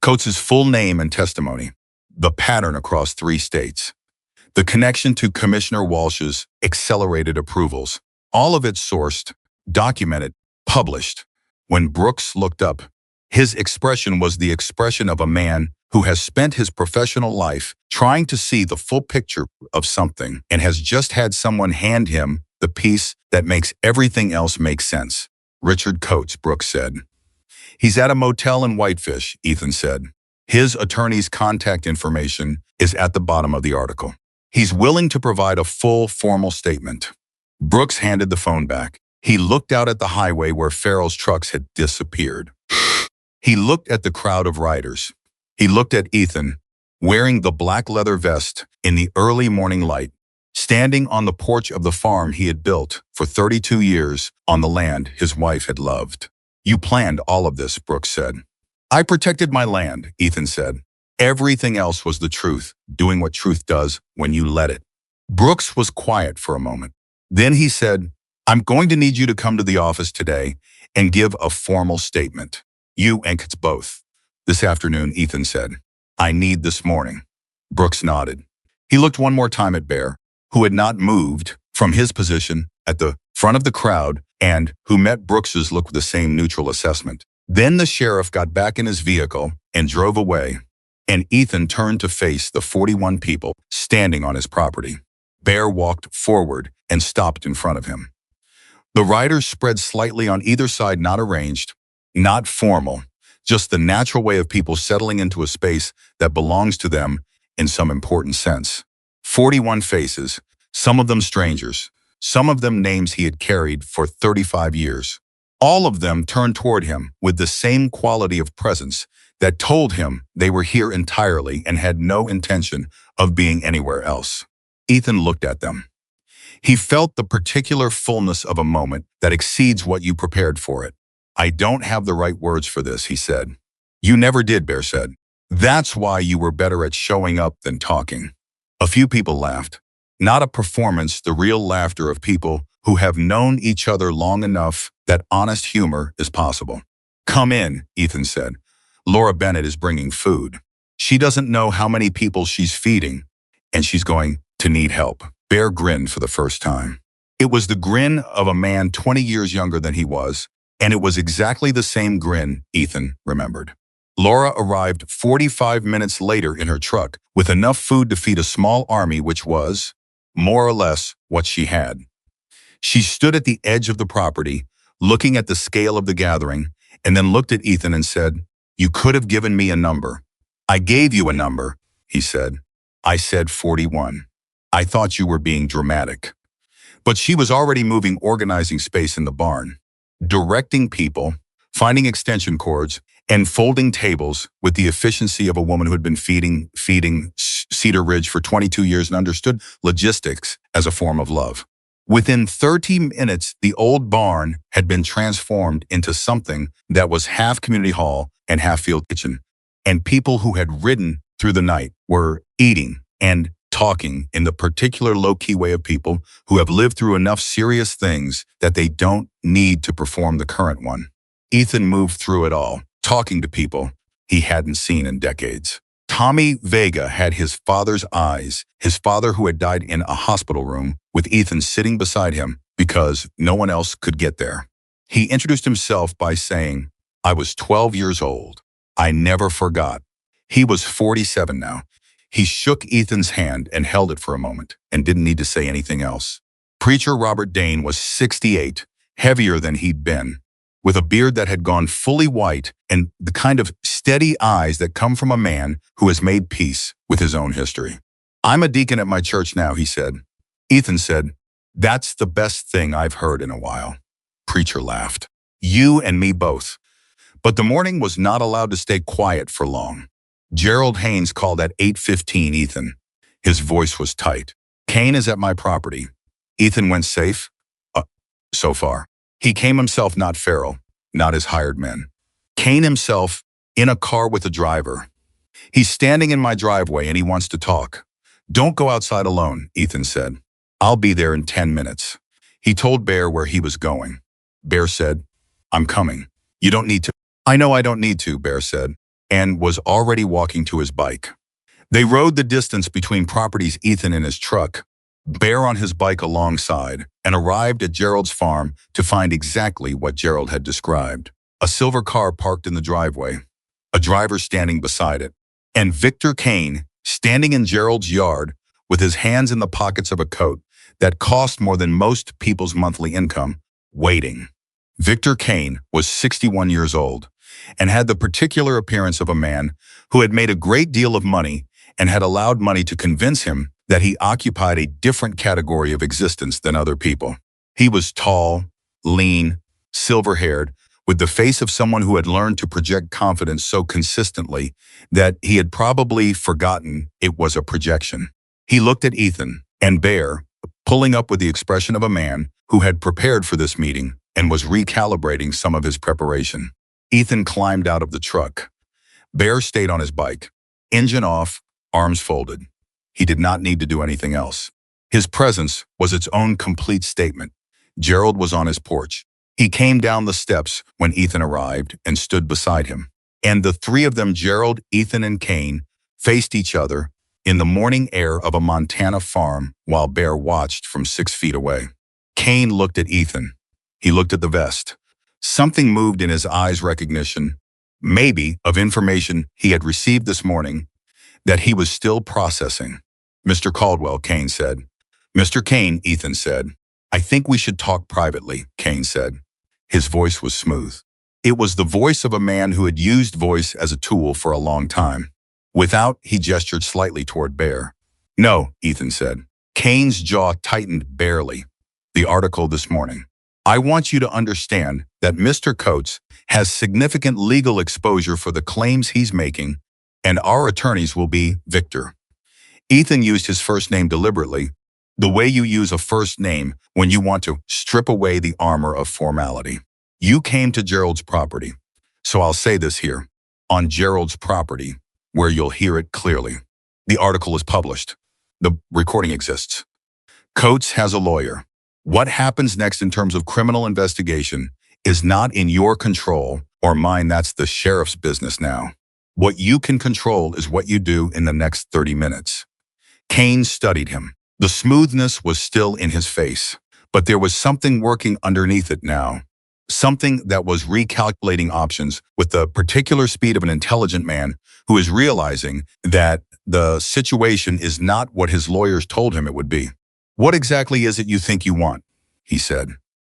A: Coates's full name and testimony, the pattern across 3 states, the connection to Commissioner Walsh's accelerated approvals, all of it sourced, documented, published. When Brooks looked up, his expression was the expression of a man who has spent his professional life trying to see the full picture of something and has just had someone hand him the piece that makes everything else make sense. Richard Coates, Brooks said. He's at a motel in Whitefish, Ethan said. His attorney's contact information is at the bottom of the article. He's willing to provide a full, formal statement. Brooks handed the phone back. He looked out at the highway where Farrell's trucks had disappeared. He looked at the crowd of riders. He looked at Ethan, wearing the black leather vest in the early morning light. standing on the porch of the farm he had built for 32 years on the land his wife had loved. "You planned all of this," Brooks said. "I protected my land," Ethan said. "Everything else was the truth, doing what truth does when you let it." Brooks was quiet for a moment. Then he said, "I'm going to need you to come to the office today and give a formal statement. You and it's both." "This afternoon," Ethan said. "I need this morning." Brooks nodded. He looked one more time at Bear, who had not moved from his position at the front of the crowd and who met Brooks's look with the same neutral assessment. Then the sheriff got back in his vehicle and drove away, and Ethan turned to face the 41 people standing on his property. Bear walked forward and stopped in front of him. The riders spread slightly on either side, not arranged, not formal, just the natural way of people settling into a space that belongs to them in some important sense. 41 faces, some of them strangers, some of them names he had carried for 35 years. All of them turned toward him with the same quality of presence that told him they were here entirely and had no intention of being anywhere else. Ethan looked at them. He felt the particular fullness of a moment that exceeds what you prepared for it. "I don't have the right words for this," he said. "You never did," Bear said. "That's why you were better at showing up than talking." A few people laughed. Not a performance, the real laughter of people who have known each other long enough that honest humor is possible. "Come in," Ethan said. "Laura Bennett is bringing food. She doesn't know how many people she's feeding, and she's going to need help." Bear grinned for the first time. It was the grin of a man 20 years younger than he was, and it was exactly the same grin Ethan remembered. Laura arrived 45 minutes later in her truck with enough food to feed a small army, which was, more or less, what she had. She stood at the edge of the property, looking at the scale of the gathering, and then looked at Ethan and said, "You could have given me a number." "I gave you a number," he said. "I said 41. I thought you were being dramatic." But she was already moving, organizing space in the barn, directing people, finding extension cords, and folding tables with the efficiency of a woman who had been feeding Cedar Ridge for 22 years and understood logistics as a form of love. Within 30 minutes, the old barn had been transformed into something that was half community hall and half field kitchen, and people who had ridden through the night were eating and talking in the particular low-key way of people who have lived through enough serious things that they don't need to perform the current one. Ethan moved through it all, talking to people he hadn't seen in decades. Tommy Vega had his father's eyes, his father who had died in a hospital room with Ethan sitting beside him because no one else could get there. He introduced himself by saying, "I was 12 years old. I never forgot." He was 47 now. He shook Ethan's hand and held it for a moment and didn't need to say anything else. Preacher Robert Dane was 68, heavier than he'd been, with a beard that had gone fully white and the kind of steady eyes that come from a man who has made peace with his own history. "I'm a deacon at my church now," he said. Ethan said, "That's the best thing I've heard in a while." Preacher laughed. "You and me both." But the morning was not allowed to stay quiet for long. Gerald Haynes called at 8:15 Ethan. His voice was tight. "Kane is at my property." Ethan went safe? So far. He came himself, not Farrell, not his hired men. Kane himself, in a car with a driver. "He's standing in my driveway and he wants to talk." "Don't go outside alone," Ethan said. "I'll be there in 10 minutes. He told Bear where he was going. Bear said, "I'm coming. You don't need to." "I know I don't need to," Bear said, and was already walking to his bike. They rode the distance between properties, Ethan in his truck, Bear on his bike alongside, and arrived at Gerald's farm to find exactly what Gerald had described. A silver car parked in the driveway, a driver standing beside it, and Victor Kane standing in Gerald's yard with his hands in the pockets of a coat that cost more than most people's monthly income, waiting. Victor Kane was 61 years old and had the particular appearance of a man who had made a great deal of money and had allowed money to convince him that he occupied a different category of existence than other people. He was tall, lean, silver-haired, with the face of someone who had learned to project confidence so consistently that he had probably forgotten it was a projection. He looked at Ethan and Bear pulling up with the expression of a man who had prepared for this meeting and was recalibrating some of his preparation. Ethan climbed out of the truck. Bear stayed on his bike, engine off, arms folded. He did not need to do anything else. His presence was its own complete statement. Gerald was on his porch. He came down the steps when Ethan arrived and stood beside him. And the three of them, Gerald, Ethan, and Kane, faced each other in the morning air of a Montana farm while Bear watched from 6 feet away. Kane looked at Ethan. He looked at the vest. Something moved in his eyes, recognition, maybe of information he had received this morning that he was still processing. "Mr. Caldwell," Kane said. "Mr. Kane," Ethan said. "I think we should talk privately," Kane said. His voice was smooth. It was the voice of a man who had used voice as a tool for a long time. Without, he gestured slightly toward Bear. "No," Ethan said. Kane's jaw tightened barely. "The article this morning. I want you to understand that Mr. Coates has significant legal exposure for the claims he's making, and our attorneys will be Victor." Ethan used his first name deliberately, the way you use a first name when you want to strip away the armor of formality. "You came to Gerald's property. So I'll say this here. On Gerald's property, where you'll hear it clearly. The article is published. The recording exists. Coates has a lawyer. What happens next in terms of criminal investigation is not in your control or mine. That's the sheriff's business now. What you can control is what you do in the next 30 minutes. Kane studied him. The smoothness was still in his face, but there was something working underneath it now. Something that was recalculating options with the particular speed of an intelligent man who is realizing that the situation is not what his lawyers told him it would be. "What exactly is it you think you want?" he said.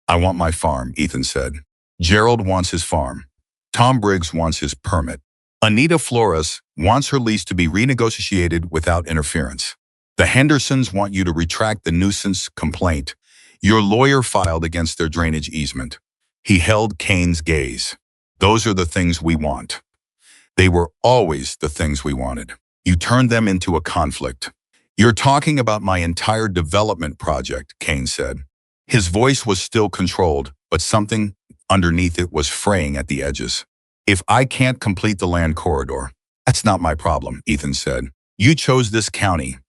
A: "I want my farm," Ethan said. "Gerald wants his farm. Tom Briggs wants his permit. Anita Flores wants her lease to be renegotiated without interference. The Hendersons want you to retract the nuisance complaint your lawyer filed against their drainage easement." He held Kane's gaze. "Those are the things we want. They were always the things we wanted. You turned them into a conflict." "You're talking about my entire development project," Kane said. His voice was still controlled, but something underneath it was fraying at the edges. "If I can't complete the land corridor, that's not my problem," Ethan said. "You chose this county.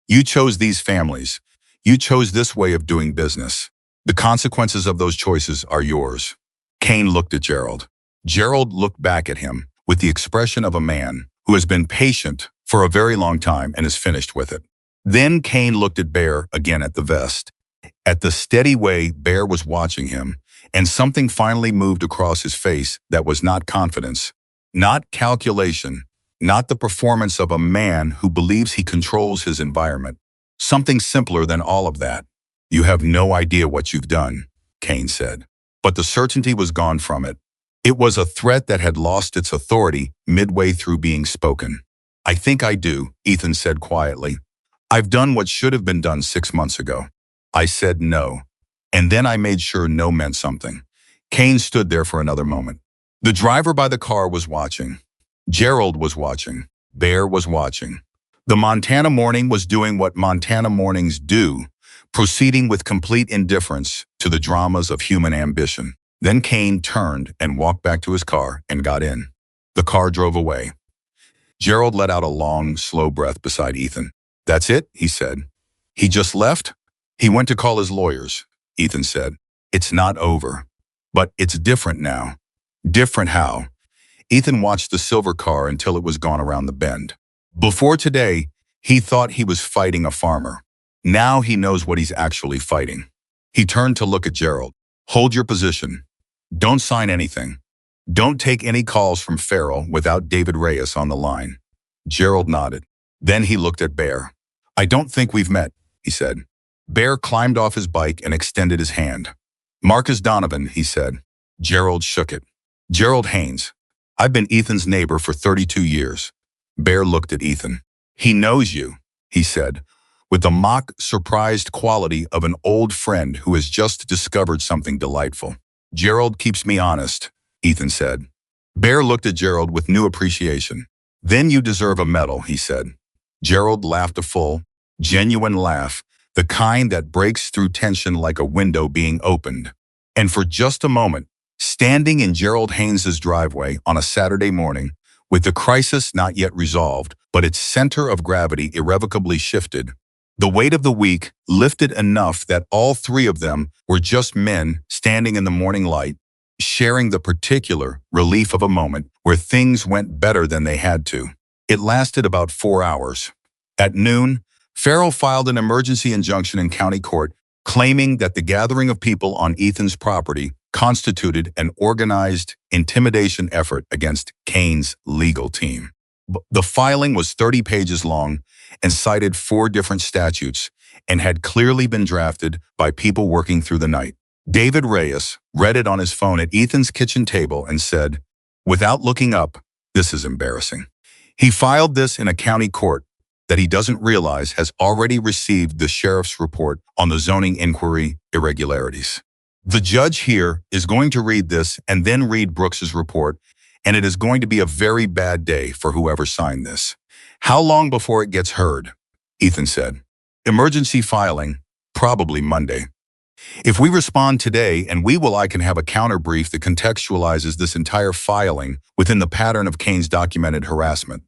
A: You chose these families. You chose this way of doing business. The consequences of those choices are yours." Kane looked at Gerald. Gerald looked back at him with the expression of a man who has been patient for a very long time and is finished with it. Then Kane looked at Bear again, at the vest, at the steady way Bear was watching him, and something finally moved across his face that was not confidence, not calculation, not the performance of a man who believes he controls his environment. Something simpler than all of that. "You have no idea what you've done," Kane said. But the certainty was gone from it. It was a threat that had lost its authority midway through being spoken. "I think I do," Ethan said quietly. "I've done what should have been done 6 months ago. I said no. And then I made sure no meant something." Kane stood there for another moment. The driver by the car was watching. Gerald was watching. Bear was watching. The Montana morning was doing what Montana mornings do, proceeding with complete indifference to the dramas of human ambition. Then Kane turned and walked back to his car and got in. The car drove away. Gerald let out a long, slow breath beside Ethan. "That's it," he said. "He just left?" "He went to call his lawyers," Ethan said. "It's not over. But it's different now." "Different how?" Ethan watched the silver car until it was gone around the bend. Before today, he thought he was fighting a farmer. Now he knows what he's actually fighting. He turned to look at Gerald. "Hold your position. Don't sign anything. Don't take any calls from Farrell without David Reyes on the line." Gerald nodded. Then he looked at Bear. "I don't think we've met," he said. Bear climbed off his bike and extended his hand. "Marcus Donovan," he said. Gerald shook it. "Gerald Haynes. I've been Ethan's neighbor for 32 years. Bear looked at Ethan. "He knows you," he said, with the mock, surprised quality of an old friend who has just discovered something delightful. "Gerald keeps me honest," Ethan said. Bear looked at Gerald with new appreciation. "Then you deserve a medal," he said. Gerald laughed a full, genuine laugh the kind that breaks through tension like a window being opened. And for just a moment, standing in Gerald Haynes's driveway on a Saturday morning, with the crisis not yet resolved, but its center of gravity irrevocably shifted, the weight of the week lifted enough that all three of them were just men standing in the morning light, sharing the particular relief of a moment where things went better than they had to. It lasted about 4 hours. At noon, Farrell filed an emergency injunction in county court claiming that the gathering of people on Ethan's property constituted an organized intimidation effort against Kane's legal team. The filing was 30 pages long and cited 4 different statutes and had clearly been drafted by people working through the night. David Reyes read it on his phone at Ethan's kitchen table and said, without looking up, "This is embarrassing." He filed this in a county court that he doesn't realize has already received the sheriff's report on the zoning inquiry irregularities. The judge here is going to read this and then read Brooks's report, and it is going to be a very bad day for whoever signed this. How long before it gets heard? Ethan said. Emergency filing, probably Monday. If we respond today, and I can have a counter brief that contextualizes this entire filing within the pattern of Kane's documented harassment.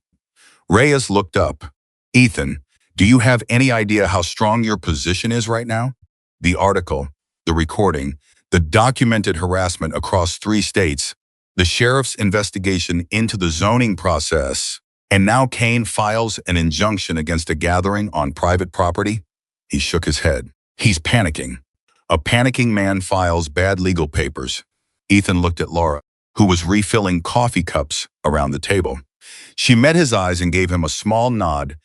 A: Reyes looked up. Ethan, do you have any idea how strong your position is right now? The article, the recording, the documented harassment across 3 states, the sheriff's investigation into the zoning process, and now Kane files an injunction against a gathering on private property? He shook his head. He's panicking. A panicking man files bad legal papers. Ethan looked at Laura, who was refilling coffee cups around the table. She met his eyes and gave him a small nod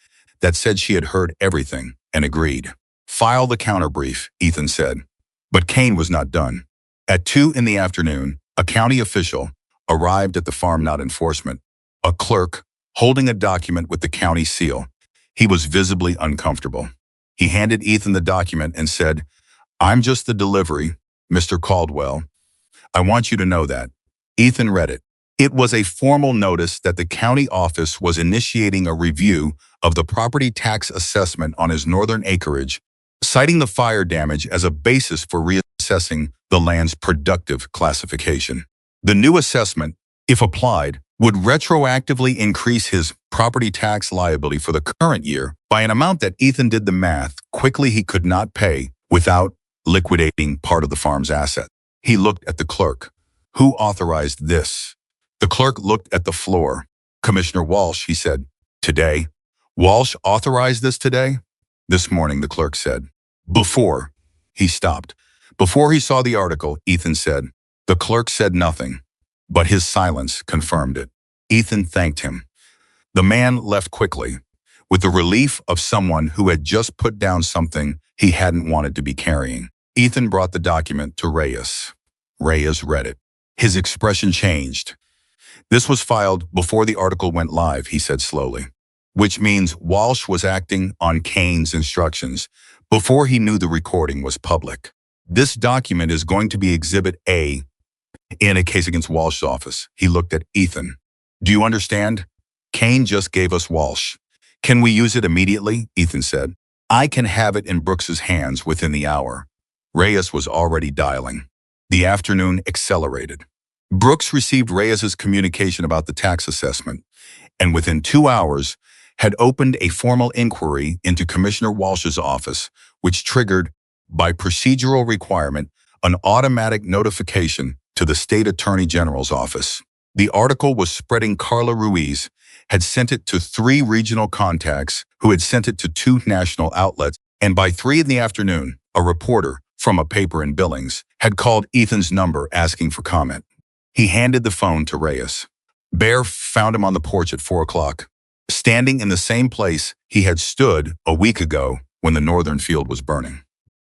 A: that said she had heard everything and agreed. File the counterbrief, Ethan said. But Kane was not done. At 2 in the afternoon, a county official arrived at the farm, not enforcement, a clerk holding a document with the county seal. He was visibly uncomfortable. He handed Ethan the document and said, "I'm just the delivery, Mr. Caldwell. I want you to know that." Ethan read it. It was a formal notice that the county office was initiating a review of the property tax assessment on his northern acreage, citing the fire damage as a basis for reassessing the land's productive classification. The new assessment, if applied, would retroactively increase his property tax liability for the current year by an amount that Ethan did the math quickly he could not pay without liquidating part of the farm's asset. He looked at the clerk. Who authorized this? The clerk looked at the floor. Commissioner Walsh, he said. Today? Walsh authorized this today? This morning, the clerk said. Before. He stopped. Before he saw the article, Ethan said. The clerk said nothing, but his silence confirmed it. Ethan thanked him. The man left quickly, with the relief of someone who had just put down something he hadn't wanted to be carrying. Ethan brought the document to Reyes. Reyes read it. His expression changed. This was filed before the article went live, he said slowly, which means Walsh was acting on Kane's instructions before he knew the recording was public. This document is going to be Exhibit A in a case against Walsh's office. He looked at Ethan. Do you understand? Kane just gave us Walsh. Can we use it immediately? Ethan said. I can have it in Brooks's hands within the hour. Reyes was already dialing. The afternoon accelerated. Brooks received Reyes's communication about the tax assessment, and within 2 hours had opened a formal inquiry into Commissioner Walsh's office, which triggered, by procedural requirement, an automatic notification to the State Attorney General's office. The article was spreading. Carla Ruiz had sent it to 3 regional contacts who had sent it to 2 national outlets, and by 3 in the afternoon, a reporter from a paper in Billings had called Ethan's number asking for comment. He handed the phone to Reyes. Bear found him on the porch at 4 o'clock, standing in the same place he had stood a week ago when the northern field was burning.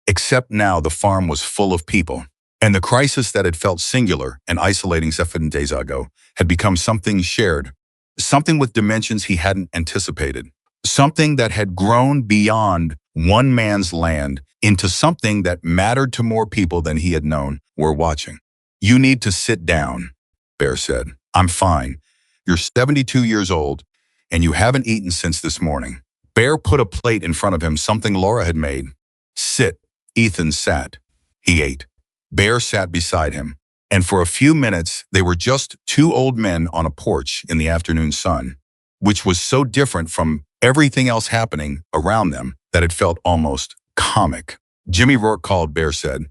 A: Except now the farm was full of people, and the crisis that had felt singular and isolating 7 days ago had become something shared, something with dimensions he hadn't anticipated, something that had grown beyond one man's land into something that mattered to more people than he had known were watching. You need to sit down, Bear said. I'm fine. You're 72 years old, and you haven't eaten since this morning. Bear put a plate in front of him, something Laura had made. Sit. Ethan sat. He ate. Bear sat beside him. And for a few minutes, they were just two old men on a porch in the afternoon sun, which was so different from everything else happening around them that it felt almost comic. Jimmy Rourke called, Bear said.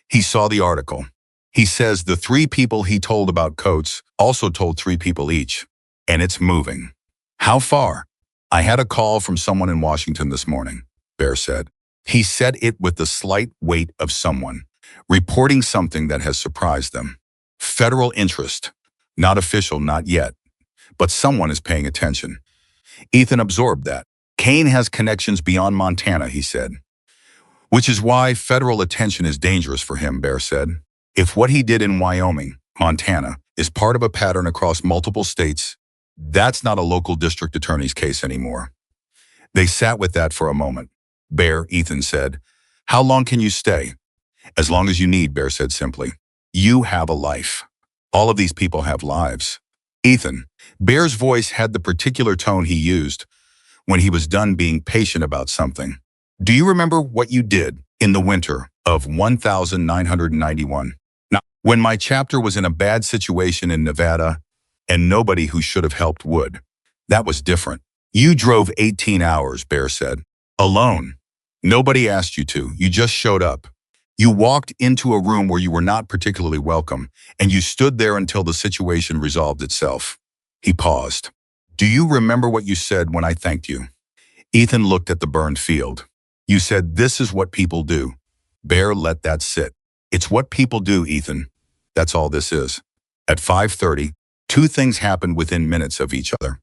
A: He saw the article. He says the three people he told about Coates also told three people each. And it's moving. How far? I had a call from someone in Washington this morning, Bear said. He said it with the slight weight of someone reporting something that has surprised them. Federal interest. Not official, not yet. But someone is paying attention. Ethan absorbed that. Kane has connections beyond Montana, he said. Which is why federal attention is dangerous for him, Bear said. If what he did in Wyoming, Montana, is part of a pattern across multiple states, that's not a local district attorney's case anymore. They sat with that for a moment. Bear, Ethan said, how long can you stay? As long as you need, Bear said simply. You have a life. All of these people have lives. Ethan, Bear's voice had the particular tone he used when he was done being patient about something. Do you remember what you did in the winter of 1991? Now, when my chapter was in a bad situation in Nevada and nobody who should have helped would. That was different. You drove 18 hours, Bear said. Alone. Nobody asked you to. You just showed up. You walked into a room where you were not particularly welcome, and you stood there until the situation resolved itself. He paused. Do you remember what you said when I thanked you? Ethan looked at the burned field. You said, this is what people do. Bear let that sit. It's what people do, Ethan. That's all this is. At 5:30, two things happened within minutes of each other.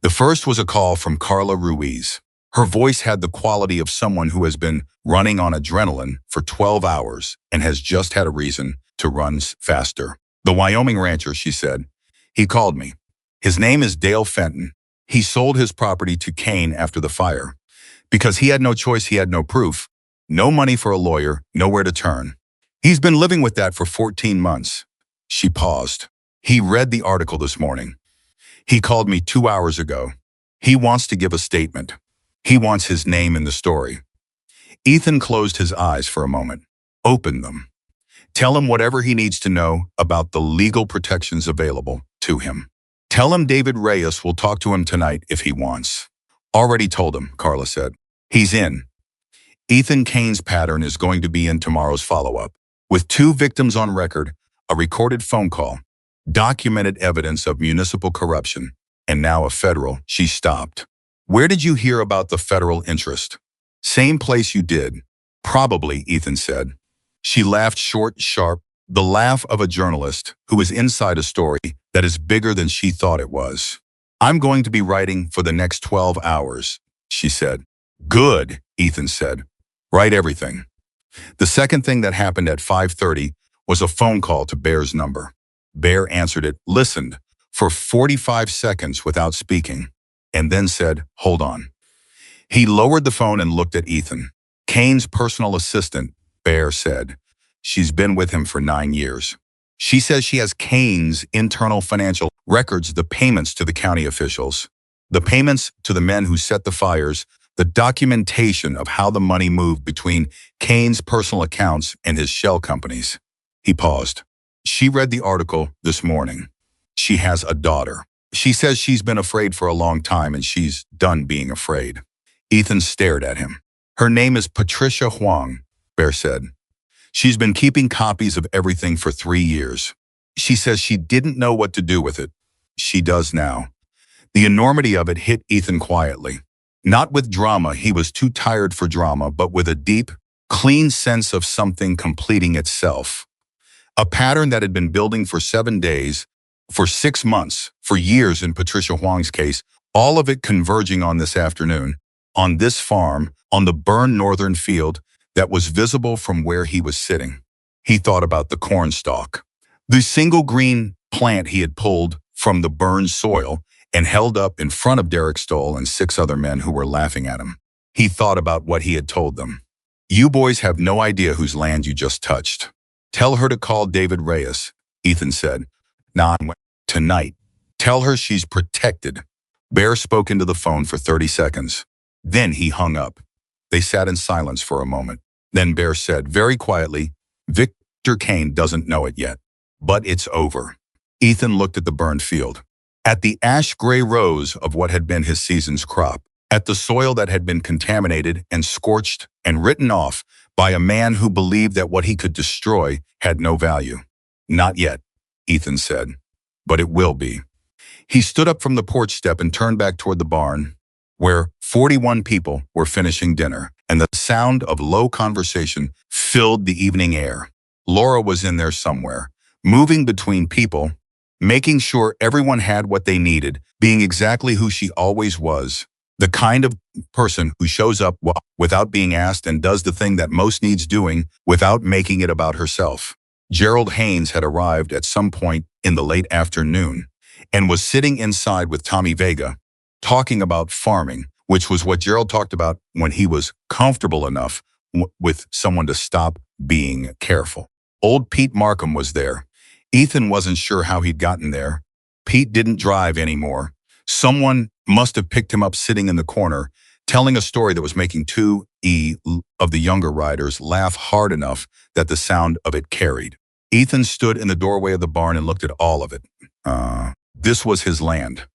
A: The first was a call from Carla Ruiz. Her voice had the quality of someone who has been running on adrenaline for 12 hours and has just had a reason to run faster. The Wyoming rancher, she said. He called me. His name is Dale Fenton. He sold his property to Kane after the fire. Because he had no choice, he had no proof. No money for a lawyer, nowhere to turn. He's been living with that for 14 months. She paused. He read the article this morning. He called me 2 hours ago. He wants to give a statement. He wants his name in the story. Ethan closed his eyes for a moment. Open them. Tell him whatever he needs to know about the legal protections available to him. Tell him David Reyes will talk to him tonight if he wants. Already told him, Carla said. He's in. Ethan Kane's pattern is going to be in tomorrow's follow-up. With two victims on record, a recorded phone call, documented evidence of municipal corruption, and now a federal. She stopped. Where did you hear about the federal interest? Same place you did. Probably, Ethan said. She laughed short, sharp, the laugh of a journalist who is inside a story that is bigger than she thought it was. I'm going to be writing for the next 12 hours, she said. Good, Ethan said. Write everything. The second thing that happened at 5:30 was a phone call to Bear's number. Bear answered it, listened for 45 seconds without speaking, and then said, hold on. He lowered the phone and looked at Ethan. Kane's personal assistant, Bear said. She's been with him for 9 years. She says she has Kane's internal financial records, the payments to the county officials, the payments to the men who set the fires, the documentation of how the money moved between Kane's personal accounts and his shell companies. He paused. She read the article this morning. She has a daughter. She says she's been afraid for a long time and she's done being afraid. Ethan stared at him. Her name is Patricia Huang, Bear said. She's been keeping copies of everything for 3 years. She says she didn't know what to do with it. She does now. The enormity of it hit Ethan quietly. Not with drama, he was too tired for drama, but with a deep, clean sense of something completing itself. A pattern that had been building for 7 days, for 6 months, for years in Patricia Huang's case, all of it converging on this afternoon, on this farm, on the burned northern field that was visible from where he was sitting. He thought about the corn stalk, the single green plant he had pulled from the burned soil and held up in front of Derek Stoll and 6 other men who were laughing at him. He thought about what he had told them. You boys have no idea whose land you just touched. Tell her to call David Reyes, Ethan said. Tonight. Tell her she's protected. Bear spoke into the phone for 30 seconds. Then he hung up. They sat in silence for a moment. Then Bear said, very quietly, Victor Kane doesn't know it yet, but it's over. Ethan looked at the burned field, at the ash-gray rows of what had been his season's crop, at the soil that had been contaminated and scorched and written off by a man who believed that what he could destroy had no value. Not yet, Ethan said, but it will be. He stood up from the porch step and turned back toward the barn, where 41 people were finishing dinner, and the sound of low conversation filled the evening air. Laura was in there somewhere, moving between people, making sure everyone had what they needed, being exactly who she always was, the kind of person who shows up without being asked and does the thing that most needs doing without making it about herself. Gerald Haynes had arrived at some point in the late afternoon and was sitting inside with Tommy Vega, talking about farming, which was what Gerald talked about when he was comfortable enough with someone to stop being careful. Old Pete Markham was there. Ethan wasn't sure how he'd gotten there. Pete didn't drive anymore. Someone must have picked him up sitting in the corner, telling a story that was making two of the younger riders laugh hard enough that the sound of it carried. Ethan stood in the doorway of the barn and looked at all of it. This was his land.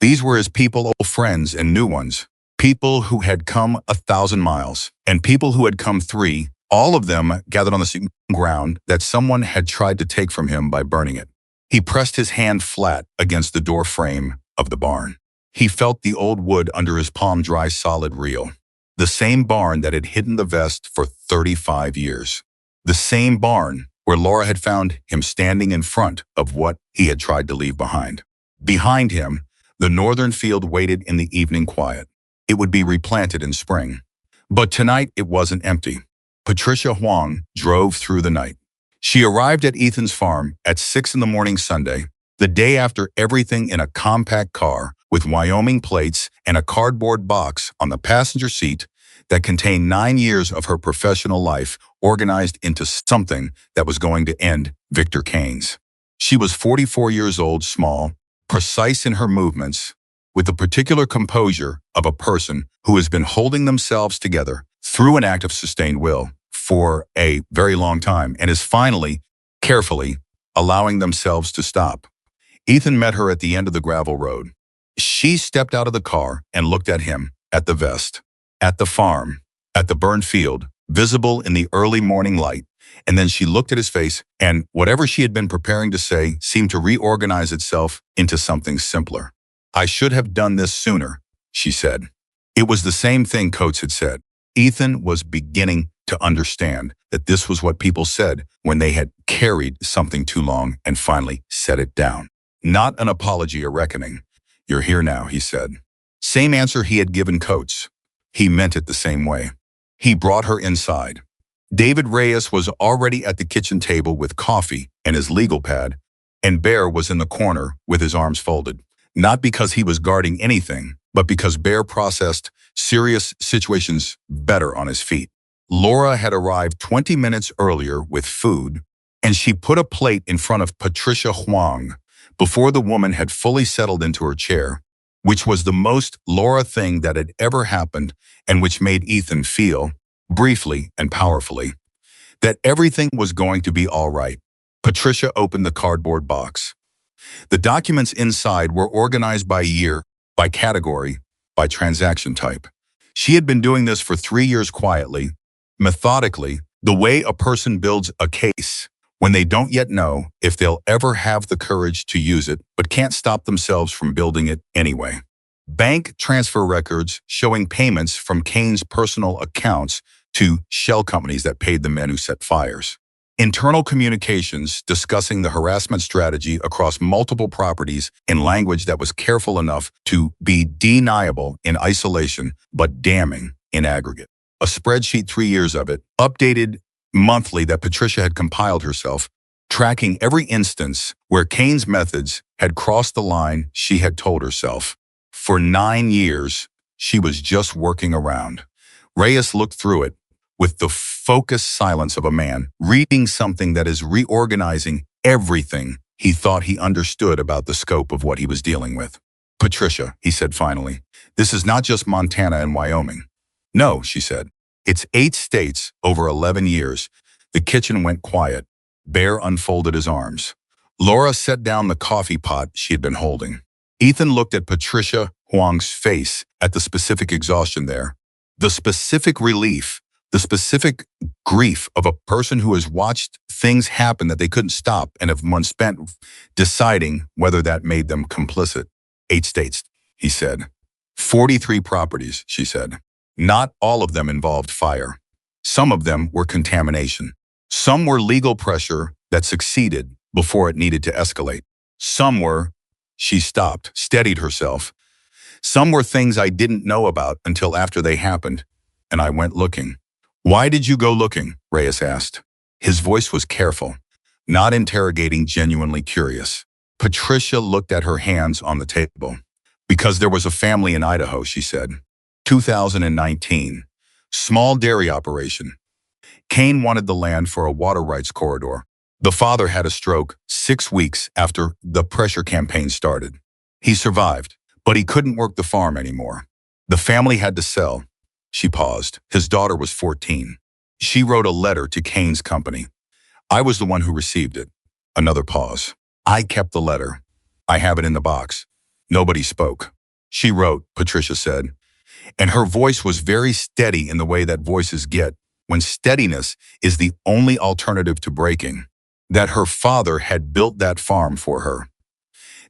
A: These were his people, old friends and new ones, people who had come 1,000 miles, and people who had come 3, all of them gathered on the same ground that someone had tried to take from him by burning it. He pressed his hand flat against the door frame of the barn. He felt the old wood under his palm dry solid reel. The same barn that had hidden the vest for 35 years. The same barn where Laura had found him standing in front of what he had tried to leave behind. Behind him, the northern field waited in the evening quiet. It would be replanted in spring. But tonight it wasn't empty. Patricia Huang drove through the night. She arrived at Ethan's farm at 6 in the morning Sunday, the day after everything in a compact car with Wyoming plates and a cardboard box on the passenger seat that contained 9 years of her professional life organized into something that was going to end Victor Kane's. She was 44 years old, small, precise in her movements, with the particular composure of a person who has been holding themselves together through an act of sustained will for a very long time and is finally, carefully, allowing themselves to stop. Ethan met her at the end of the gravel road. She stepped out of the car and looked at him, at the vest, at the farm, at the burned field, visible in the early morning light, and then she looked at his face, and whatever she had been preparing to say seemed to reorganize itself into something simpler. I should have done this sooner, she said. It was the same thing Coates had said. Ethan was beginning to understand that this was what people said when they had carried something too long and finally set it down. Not an apology or reckoning. You're here now, he said. Same answer he had given Coates. He meant it the same way. He brought her inside. David Reyes was already at the kitchen table with coffee and his legal pad, and Bear was in the corner with his arms folded. Not because he was guarding anything, but because Bear processed serious situations better on his feet. Laura had arrived 20 minutes earlier with food, and she put a plate in front of Patricia Huang before the woman had fully settled into her chair, which was the most Laura thing that had ever happened and which made Ethan feel, briefly and powerfully, that everything was going to be all right. Patricia opened the cardboard box. The documents inside were organized by year, by category, by transaction type. She had been doing this for 3 years quietly, methodically, the way a person builds a case when they don't yet know if they'll ever have the courage to use it, but can't stop themselves from building it anyway. Bank transfer records showing payments from Kane's personal accounts to shell companies that paid the men who set fires. Internal communications discussing the harassment strategy across multiple properties in language that was careful enough to be deniable in isolation, but damning in aggregate. A spreadsheet, 3 years of it, updated monthly that Patricia had compiled herself, tracking every instance where Kane's methods had crossed the line she had told herself. For 9 years, she was just working around. Reyes looked through it with the focused silence of a man reading something that is reorganizing everything he thought he understood about the scope of what he was dealing with. Patricia, he said finally, this is not just Montana and Wyoming. No, she said. It's 8 states over 11 years. The kitchen went quiet. Bear unfolded his arms. Laura set down the coffee pot she had been holding. Ethan looked at Patricia Huang's face, at the specific exhaustion there. The specific relief, the specific grief of a person who has watched things happen that they couldn't stop and have months spent deciding whether that made them complicit. 8 states, he said. 43 properties, she said. Not all of them involved fire. Some of them were contamination. Some were legal pressure that succeeded before it needed to escalate. Some were, she stopped, steadied herself. Some were things I didn't know about until after they happened, and I went looking. Why did you go looking? Reyes asked. His voice was careful, not interrogating, genuinely curious. Patricia looked at her hands on the table. Because there was a family in Idaho, she said. 2019. Small dairy operation. Kane wanted the land for a water rights corridor. The father had a stroke 6 weeks after the pressure campaign started. He survived, but he couldn't work the farm anymore. The family had to sell. She paused. His daughter was 14. She wrote a letter to Kane's company. I was the one who received it. Another pause. I kept the letter. I have it in the box. Nobody spoke. She wrote, Patricia said, and her voice was very steady in the way that voices get when steadiness is the only alternative to breaking. That her father had built that farm for her.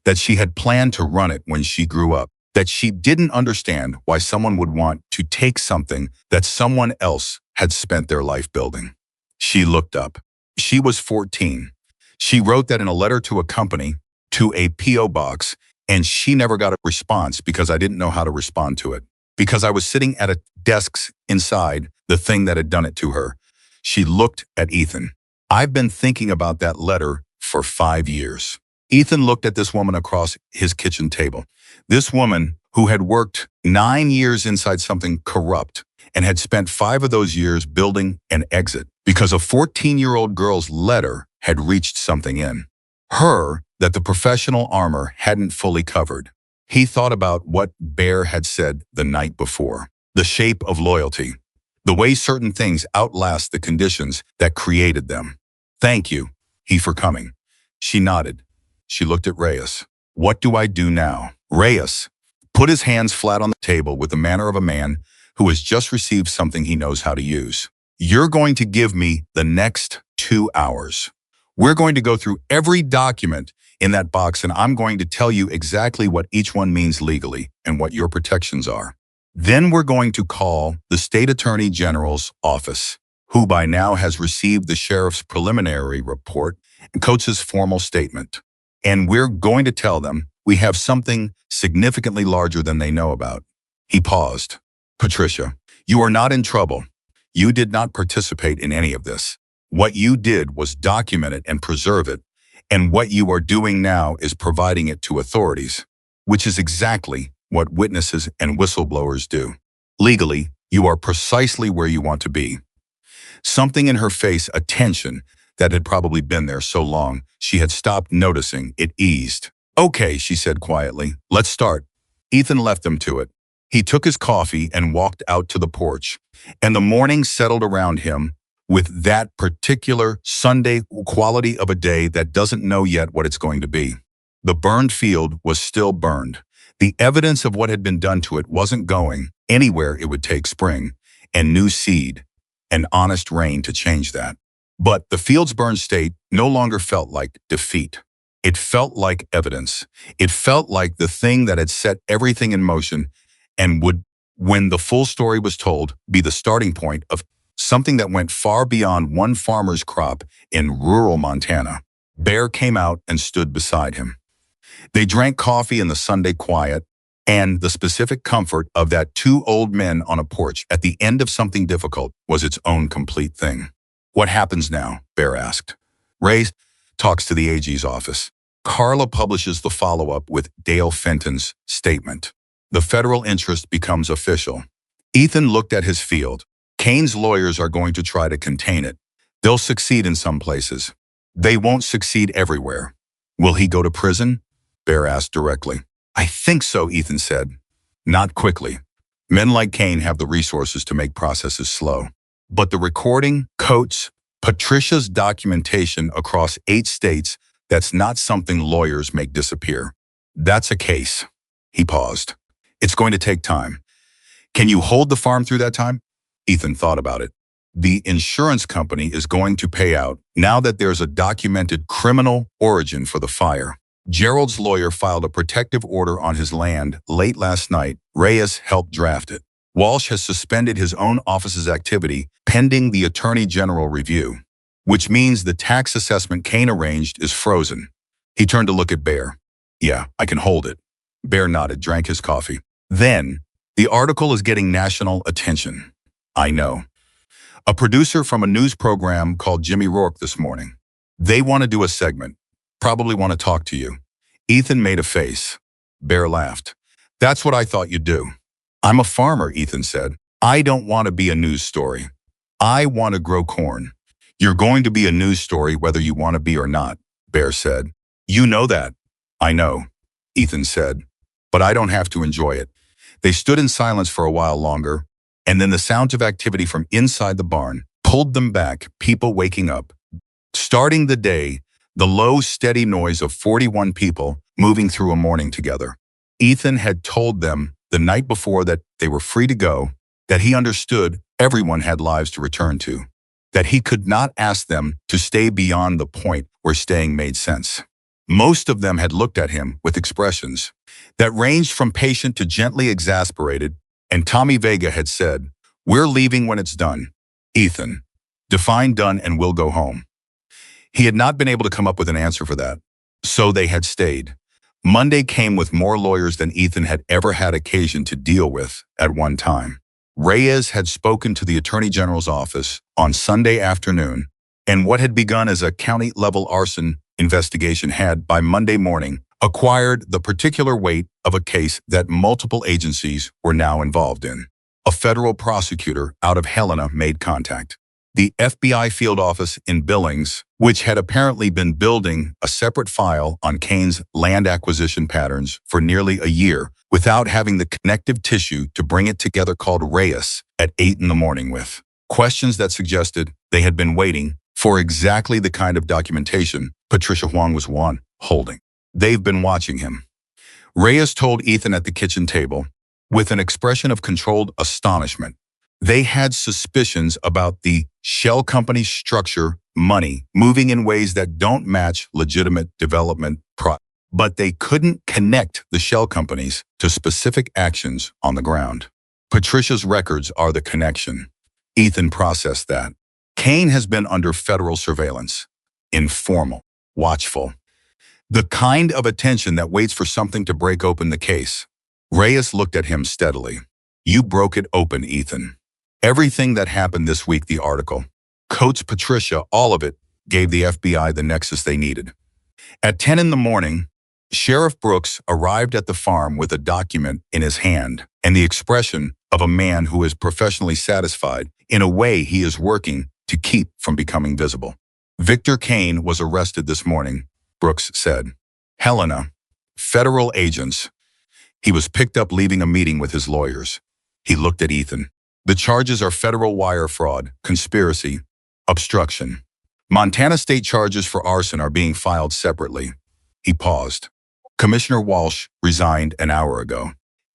A: That she had planned to run it when she grew up. That she didn't understand why someone would want to take something that someone else had spent their life building. She looked up. She was 14. She wrote that in a letter to a company, to a P.O. box, and she never got a response because I didn't know how to respond to it. Because I was sitting at a desk inside the thing that had done it to her. She looked at Ethan. I've been thinking about that letter for 5 years. Ethan looked at this woman across his kitchen table. This woman who had worked 9 years inside something corrupt and had spent 5 of those years building an exit because a 14-year-old girl's letter had reached something in her that the professional armor hadn't fully covered. He thought about what Bear had said the night before, the shape of loyalty, the way certain things outlast the conditions that created them. Thank you, he, for coming. She nodded. She looked at Reyes. What do I do now? Reyes put his hands flat on the table with the manner of a man who has just received something he knows how to use. You're going to give me the next 2 hours. We're going to go through every document in that box, and I'm going to tell you exactly what each one means legally and what your protections are. Then we're going to call the State Attorney General's office, who by now has received the sheriff's preliminary report and Coates's formal statement. And we're going to tell them we have something significantly larger than they know about. He paused. Patricia, you are not in trouble. You did not participate in any of this. What you did was document it and preserve it, and what you are doing now is providing it to authorities, which is exactly what witnesses and whistleblowers do. Legally, you are precisely where you want to be. Something in her face, a tension that had probably been there so long she had stopped noticing, it eased. Okay, she said quietly, let's start. Ethan left them to it. He took his coffee and walked out to the porch, and the morning settled around him with that particular Sunday quality of a day that doesn't know yet what it's going to be. The burned field was still burned. The evidence of what had been done to it wasn't going anywhere. It would take spring and new seed and honest rain to change that. But the field's burned state no longer felt like defeat. It felt like evidence. It felt like the thing that had set everything in motion and would, when the full story was told, be the starting point of something that went far beyond one farmer's crop in rural Montana. Bear came out and stood beside him. They drank coffee in the Sunday quiet and the specific comfort of that 2 old men on a porch at the end of something difficult was its own complete thing. What happens now? Bear asked. Ray talks to the AG's office. Carla publishes the follow-up with Dale Fenton's statement. The federal interest becomes official. Ethan looked at his field. Kane's lawyers are going to try to contain it. They'll succeed in some places. They won't succeed everywhere. Will he go to prison? Bear asked directly. I think so, Ethan said. Not quickly. Men like Kane have the resources to make processes slow. But the recording, Coates, Patricia's documentation across 8 states, that's not something lawyers make disappear. That's a case. He paused. It's going to take time. Can you hold the farm through that time? Ethan thought about it. The insurance company is going to pay out now that there's a documented criminal origin for the fire. Gerald's lawyer filed a protective order on his land late last night. Reyes helped draft it. Walsh has suspended his own office's activity pending the Attorney General review, which means the tax assessment Kane arranged is frozen. He turned to look at Bear. Yeah, I can hold it. Bear nodded, drank his coffee. Then, the article is getting national attention. I know. A producer from a news program called Jimmy Rourke this morning. They want to do a segment. Probably want to talk to you. Ethan made a face. Bear laughed. That's what I thought you'd do. I'm a farmer, Ethan said. I don't want to be a news story. I want to grow corn. You're going to be a news story whether you want to be or not, Bear said. You know that. I know, Ethan said. But I don't have to enjoy it. They stood in silence for a while longer, and then the sounds of activity from inside the barn pulled them back, people waking up. Starting the day, the low, steady noise of 41 people moving through a morning together. Ethan had told them the night before that they were free to go, that he understood everyone had lives to return to, that he could not ask them to stay beyond the point where staying made sense. Most of them had looked at him with expressions that ranged from patient to gently exasperated, and Tommy Vega had said, "We're leaving when it's done. Ethan, define done and we'll go home." He had not been able to come up with an answer for that, so they had stayed. Monday came with more lawyers than Ethan had ever had occasion to deal with at one time. Reyes had spoken to the Attorney General's office on Sunday afternoon, and what had begun as a county-level arson investigation had, by Monday morning, acquired the particular weight of a case that multiple agencies were now involved in. A federal prosecutor out of Helena made contact. The FBI field office in Billings, which had apparently been building a separate file on Kane's land acquisition patterns for nearly a year without having the connective tissue to bring it together, called Reyes at 8 in the morning with questions that suggested they had been waiting for exactly the kind of documentation Patricia Huang was holding. They've been watching him. Reyes told Ethan at the kitchen table, with an expression of controlled astonishment. They had suspicions about the shell company's structure, money, moving in ways that don't match legitimate development but they couldn't connect the shell companies to specific actions on the ground. Patricia's records are the connection. Ethan processed that. Kane has been under federal surveillance. Informal, watchful. The kind of attention that waits for something to break open the case. Reyes looked at him steadily. You broke it open, Ethan. Everything that happened this week, the article, Coates, Patricia, all of it, gave the FBI the nexus they needed. At 10 in the morning, Sheriff Brooks arrived at the farm with a document in his hand and the expression of a man who is professionally satisfied in a way he is working to keep from becoming visible. Victor Kane was arrested this morning, Brooks said. Helena, federal agents. He was picked up leaving a meeting with his lawyers. He looked at Ethan. The charges are federal wire fraud, conspiracy, obstruction. Montana state charges for arson are being filed separately. He paused. Commissioner Walsh resigned an hour ago.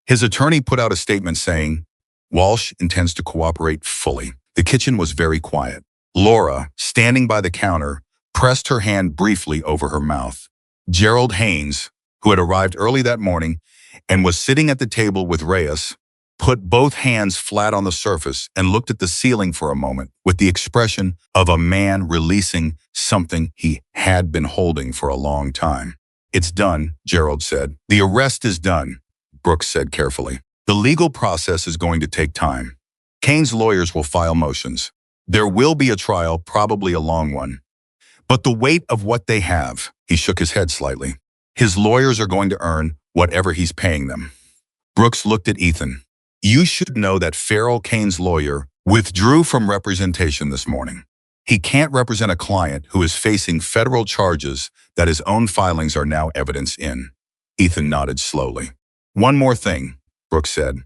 A: His attorney put out a statement saying, Walsh intends to cooperate fully. The kitchen was very quiet. Laura, standing by the counter, pressed her hand briefly over her mouth. Gerald Haynes, who had arrived early that morning and was sitting at the table with Reyes, put both hands flat on the surface and looked at the ceiling for a moment with the expression of a man releasing something he had been holding for a long time. It's done, Gerald said. The arrest is done, Brooks said carefully. The legal process is going to take time. Kane's lawyers will file motions. There will be a trial, probably a long one. But the weight of what they have, he shook his head slightly. His lawyers are going to earn whatever he's paying them. Brooks looked at Ethan. You should know that Farrell, Kane's lawyer, withdrew from representation this morning. He can't represent a client who is facing federal charges that his own filings are now evidence in. Ethan nodded slowly. One more thing, Brooks said.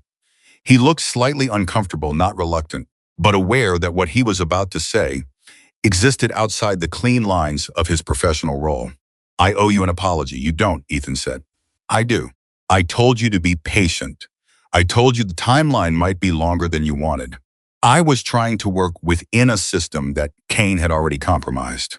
A: He looked slightly uncomfortable, not reluctant, but aware that what he was about to say existed outside the clean lines of his professional role. I owe you an apology. You don't, Ethan said. I do. I told you to be patient. I told you the timeline might be longer than you wanted. I was trying to work within a system that Kane had already compromised.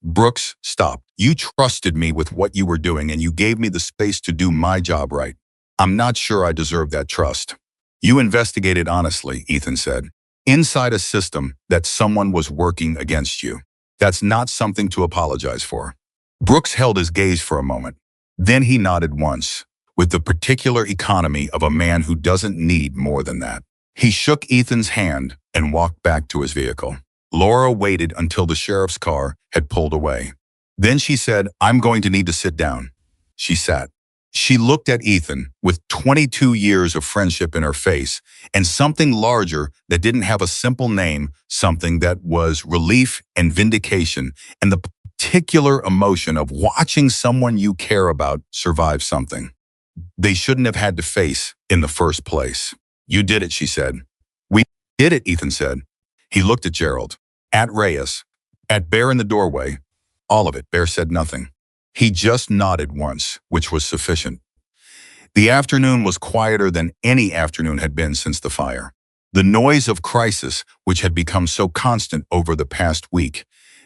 A: Brooks, stopped. You trusted me with what you were doing and you gave me the space to do my job right. I'm not sure I deserve that trust. You investigated honestly, Ethan said. Inside a system that someone was working against you. That's not something to apologize for. Brooks held his gaze for a moment. Then he nodded once, with the particular economy of a man who doesn't need more than that. He shook Ethan's hand and walked back to his vehicle. Laura waited until the sheriff's car had pulled away. Then she said, I'm going to need to sit down. She sat. She looked at Ethan with 22 years of friendship in her face and something larger that didn't have a simple name, something that was relief and vindication and the particular emotion of watching someone you care about survive something they shouldn't have had to face in the first place. You did it, she said. We did it, Ethan said. He looked at Gerald, at Reyes, at Bear in the doorway. All of it. Bear said nothing. He just nodded once, which was sufficient. The afternoon was quieter than any afternoon had been since the fire. The noise of crisis, which had become so constant over the past week,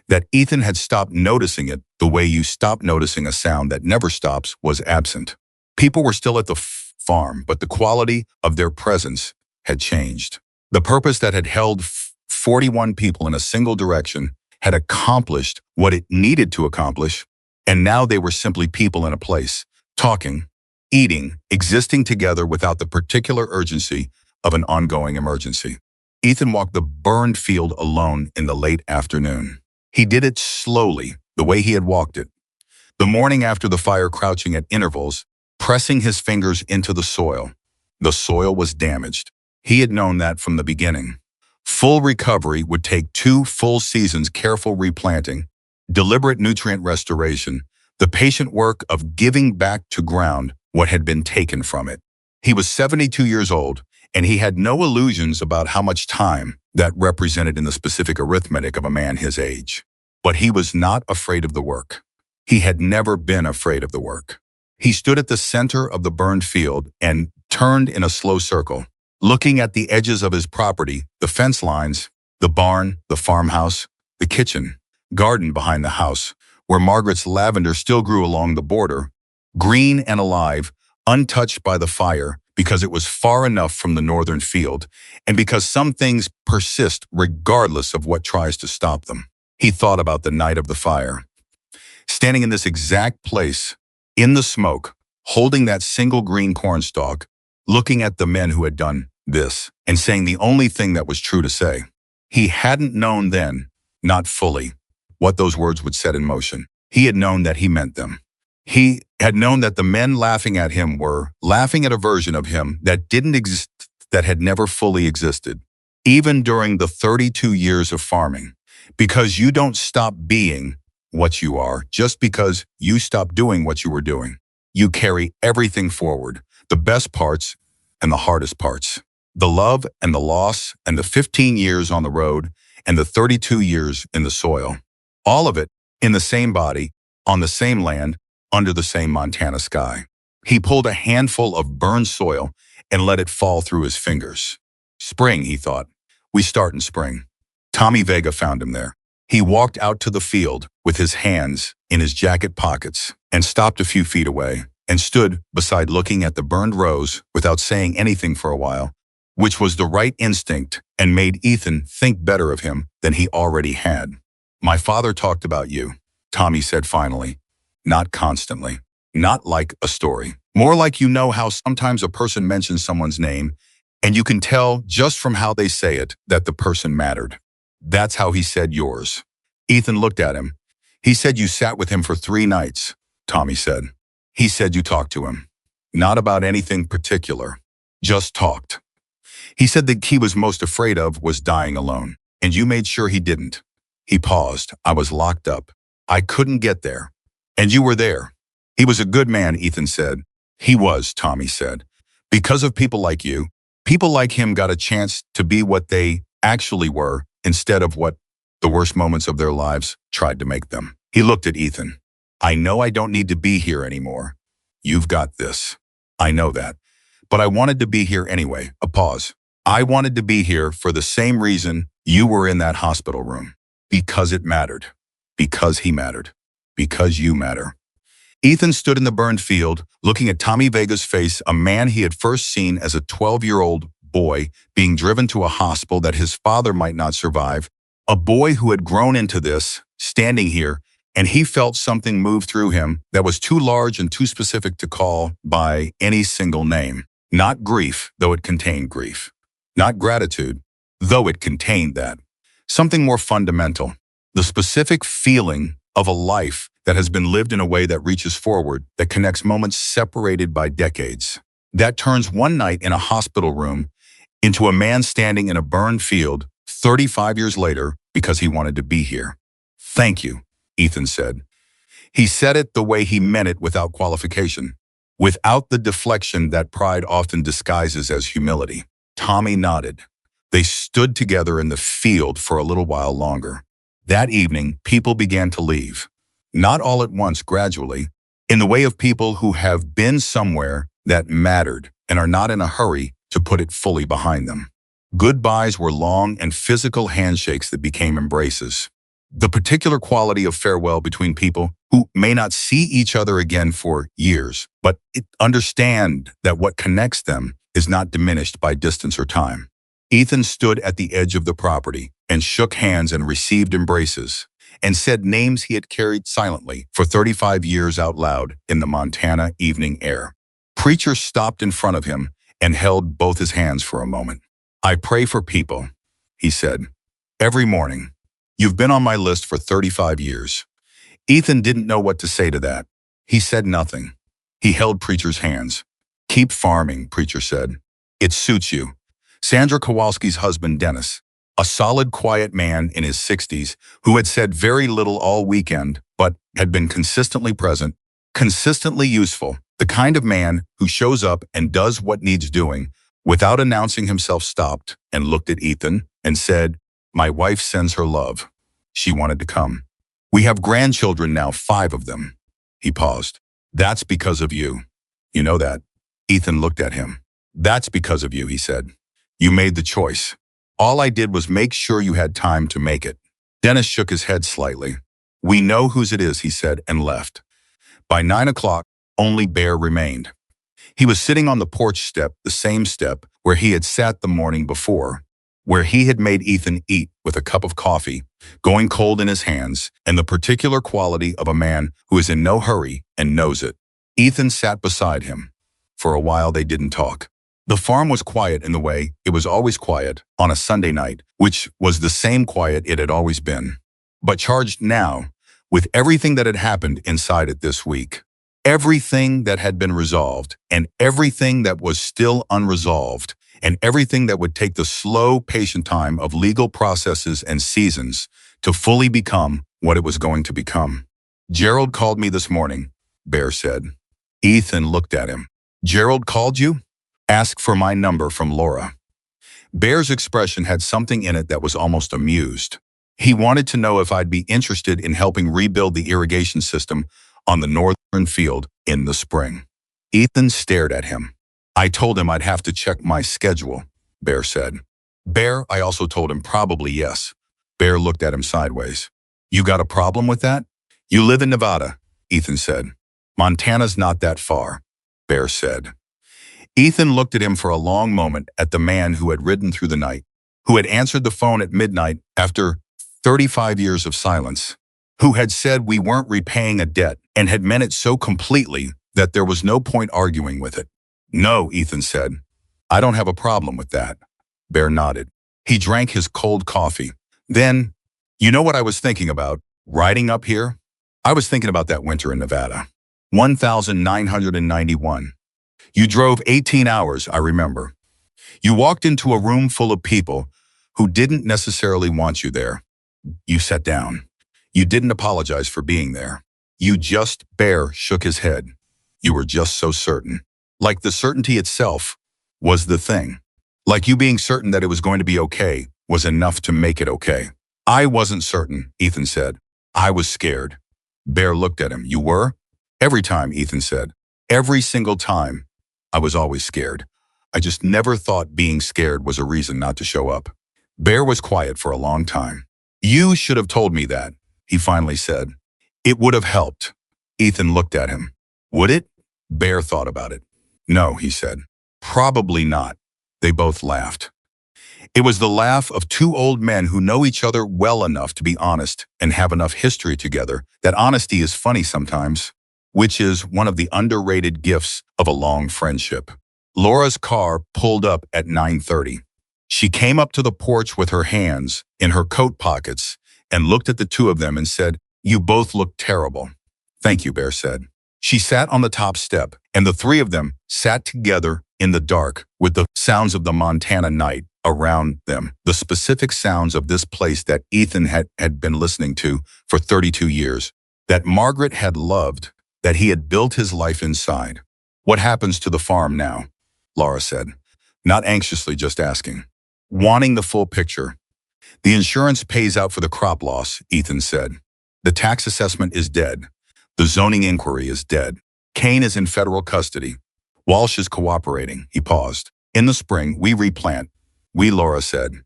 A: that Ethan had stopped noticing it the way you stop noticing a sound that never stops, was absent. People were still at the farm, but the quality of their presence had changed. The purpose that had held 41 people in a single direction had accomplished what it needed to accomplish, and now they were simply people in a place, talking, eating, existing together without the particular urgency of an ongoing emergency. Ethan walked the burned field alone in the late afternoon. He did it slowly, the way he had walked it. The morning after the fire, crouching at intervals, pressing his fingers into the soil. The soil was damaged. He had known that from the beginning. Full recovery would take 2 full seasons, careful replanting, deliberate nutrient restoration, the patient work of giving back to ground what had been taken from it. He was 72 years old, and he had no illusions about how much time that represented in the specific arithmetic of a man his age. But he was not afraid of the work. He had never been afraid of the work. He stood at the center of the burned field and turned in a slow circle, looking at the edges of his property, the fence lines, the barn, the farmhouse, the kitchen, garden behind the house, where Margaret's lavender still grew along the border, green and alive, untouched by the fire because it was far enough from the northern field, and because some things persist regardless of what tries to stop them. He thought about the night of the fire. Standing in this exact place, in the smoke, holding that single green cornstalk, looking at the men who had done this, and saying the only thing that was true to say. He hadn't known then, not fully, what those words would set in motion. He had known that he meant them. He had known that the men laughing at him were laughing at a version of him that didn't exist, that had never fully existed, even during the 32 years of farming. Because you don't stop being what you are just because you stop doing what you were doing. You carry everything forward, the best parts and the hardest parts, the love and the loss and the 15 years on the road and the 32 years in the soil. All of it in the same body, on the same land, under the same Montana sky. He pulled a handful of burned soil and let it fall through his fingers. Spring, he thought. We start in spring. Tommy Vega found him there. He walked out to the field with his hands in his jacket pockets and stopped a few feet away and stood beside, looking at the burned rows without saying anything for a while, which was the right instinct and made Ethan think better of him than he already had. My father talked about you, Tommy said finally. Not constantly, not like a story. More like, you know how sometimes a person mentions someone's name and you can tell just from how they say it that the person mattered. That's how he said yours. Ethan looked at him. He said you sat with him for 3 nights, Tommy said. He said you talked to him. Not about anything particular. Just talked. He said that he was most afraid of was dying alone, and you made sure he didn't. He paused. I was locked up. I couldn't get there. And you were there. He was a good man, Ethan said. He was, Tommy said. Because of people like you, people like him got a chance to be what they actually were instead of what the worst moments of their lives tried to make them. He looked at Ethan. I know I don't need to be here anymore. You've got this. I know that. But I wanted to be here anyway. A pause. I wanted to be here for the same reason you were in that hospital room. Because it mattered. Because he mattered. Because you matter. Ethan stood in the burned field, looking at Tommy Vega's face, a man he had first seen as a 12-year-old boy being driven to a hospital that his father might not survive, a boy who had grown into this, standing here, and he felt something move through him that was too large and too specific to call by any single name. Not grief, though it contained grief. Not gratitude, though it contained that. Something more fundamental. The specific feeling of a life that has been lived in a way that reaches forward, that connects moments separated by decades, that turns one night in a hospital room into a man standing in a burned field 35 years later because he wanted to be here. Thank you, Ethan said. He said it the way he meant it without qualification, without the deflection that pride often disguises as humility. Tommy nodded. They stood together in the field for a little while longer. That evening, people began to leave. Not all at once, gradually, in the way of people who have been somewhere that mattered and are not in a hurry to put it fully behind them. Goodbyes were long and physical handshakes that became embraces. The particular quality of farewell between people who may not see each other again for years, but understand that what connects them is not diminished by distance or time. Ethan stood at the edge of the property and shook hands and received embraces, and said names he had carried silently for 35 years out loud in the Montana evening air. Preacher stopped in front of him and held both his hands for a moment. I pray for people, he said. Every morning. You've been on my list for 35 years. Ethan didn't know what to say to that. He said nothing. He held Preacher's hands. Keep farming, Preacher said. It suits you. Sandra Kowalski's husband, Dennis, a solid, quiet man in his 60s who had said very little all weekend, but had been consistently present, consistently useful, the kind of man who shows up and does what needs doing without announcing himself, stopped and looked at Ethan and said, my wife sends her love. She wanted to come. We have grandchildren now, 5 of them. He paused. That's because of you. You know that. Ethan looked at him. That's because of you, he said. You made the choice. All I did was make sure you had time to make it. Dennis shook his head slightly. We know whose it is, he said, and left. By 9 o'clock, only Bear remained. He was sitting on the porch step, the same step where he had sat the morning before, where he had made Ethan eat with a cup of coffee, going cold in his hands, and the particular quality of a man who is in no hurry and knows it. Ethan sat beside him. For a while they didn't talk. The farm was quiet in the way it was always quiet on a Sunday night, which was the same quiet it had always been, but charged now with everything that had happened inside it this week. Everything that had been resolved, and everything that was still unresolved, and everything that would take the slow, patient time of legal processes and seasons to fully become what it was going to become. Gerald called me this morning, Bear said. Ethan looked at him. Gerald called you? Ask for my number from Laura. Bear's expression had something in it that was almost amused. He wanted to know if I'd be interested in helping rebuild the irrigation system on the northern field in the spring. Ethan stared at him. I told him I'd have to check my schedule, Bear said. Bear, I also told him probably yes. Bear looked at him sideways. You got a problem with that? You live in Nevada, Ethan said. Montana's not that far, Bear said. Ethan looked at him for a long moment, at the man who had ridden through the night, who had answered the phone at midnight after 35 years of silence, who had said we weren't repaying a debt and had meant it so completely that there was no point arguing with it. No, Ethan said. I don't have a problem with that. Bear nodded. He drank his cold coffee. Then, you know what I was thinking about? Riding up here? I was thinking about that winter in Nevada. 1991. You drove 18 hours, I remember. You walked into a room full of people who didn't necessarily want you there. You sat down. You didn't apologize for being there. You just, Bear shook his head. You were just so certain. Like the certainty itself was the thing. Like you being certain that it was going to be okay was enough to make it okay. I wasn't certain, Ethan said. I was scared. Bear looked at him. You were? Every time, Ethan said. Every single time. I was always scared. I just never thought being scared was a reason not to show up. Bear was quiet for a long time. You should have told me that, he finally said. It would have helped. Ethan looked at him. Would it? Bear thought about it. No, he said. Probably not. They both laughed. It was the laugh of two old men who know each other well enough to be honest and have enough history together that honesty is funny sometimes, which is one of the underrated gifts of a long friendship. Laura's car pulled up at 9:30. She came up to the porch with her hands in her coat pockets and looked at the two of them and said, "You both look terrible." "Thank you," Bear said. She sat on the top step, and the three of them sat together in the dark with the sounds of the Montana night around them, the specific sounds of this place that Ethan had been listening to for 32 years, that Margaret had loved, that he had built his life inside. "What happens to the farm now?" Laura said, not anxiously, just asking, wanting the full picture. "The insurance pays out for the crop loss," Ethan said. "The tax assessment is dead. The zoning inquiry is dead. Kane is in federal custody. Walsh is cooperating." He paused. "In the spring, we replant." "We," Laura said.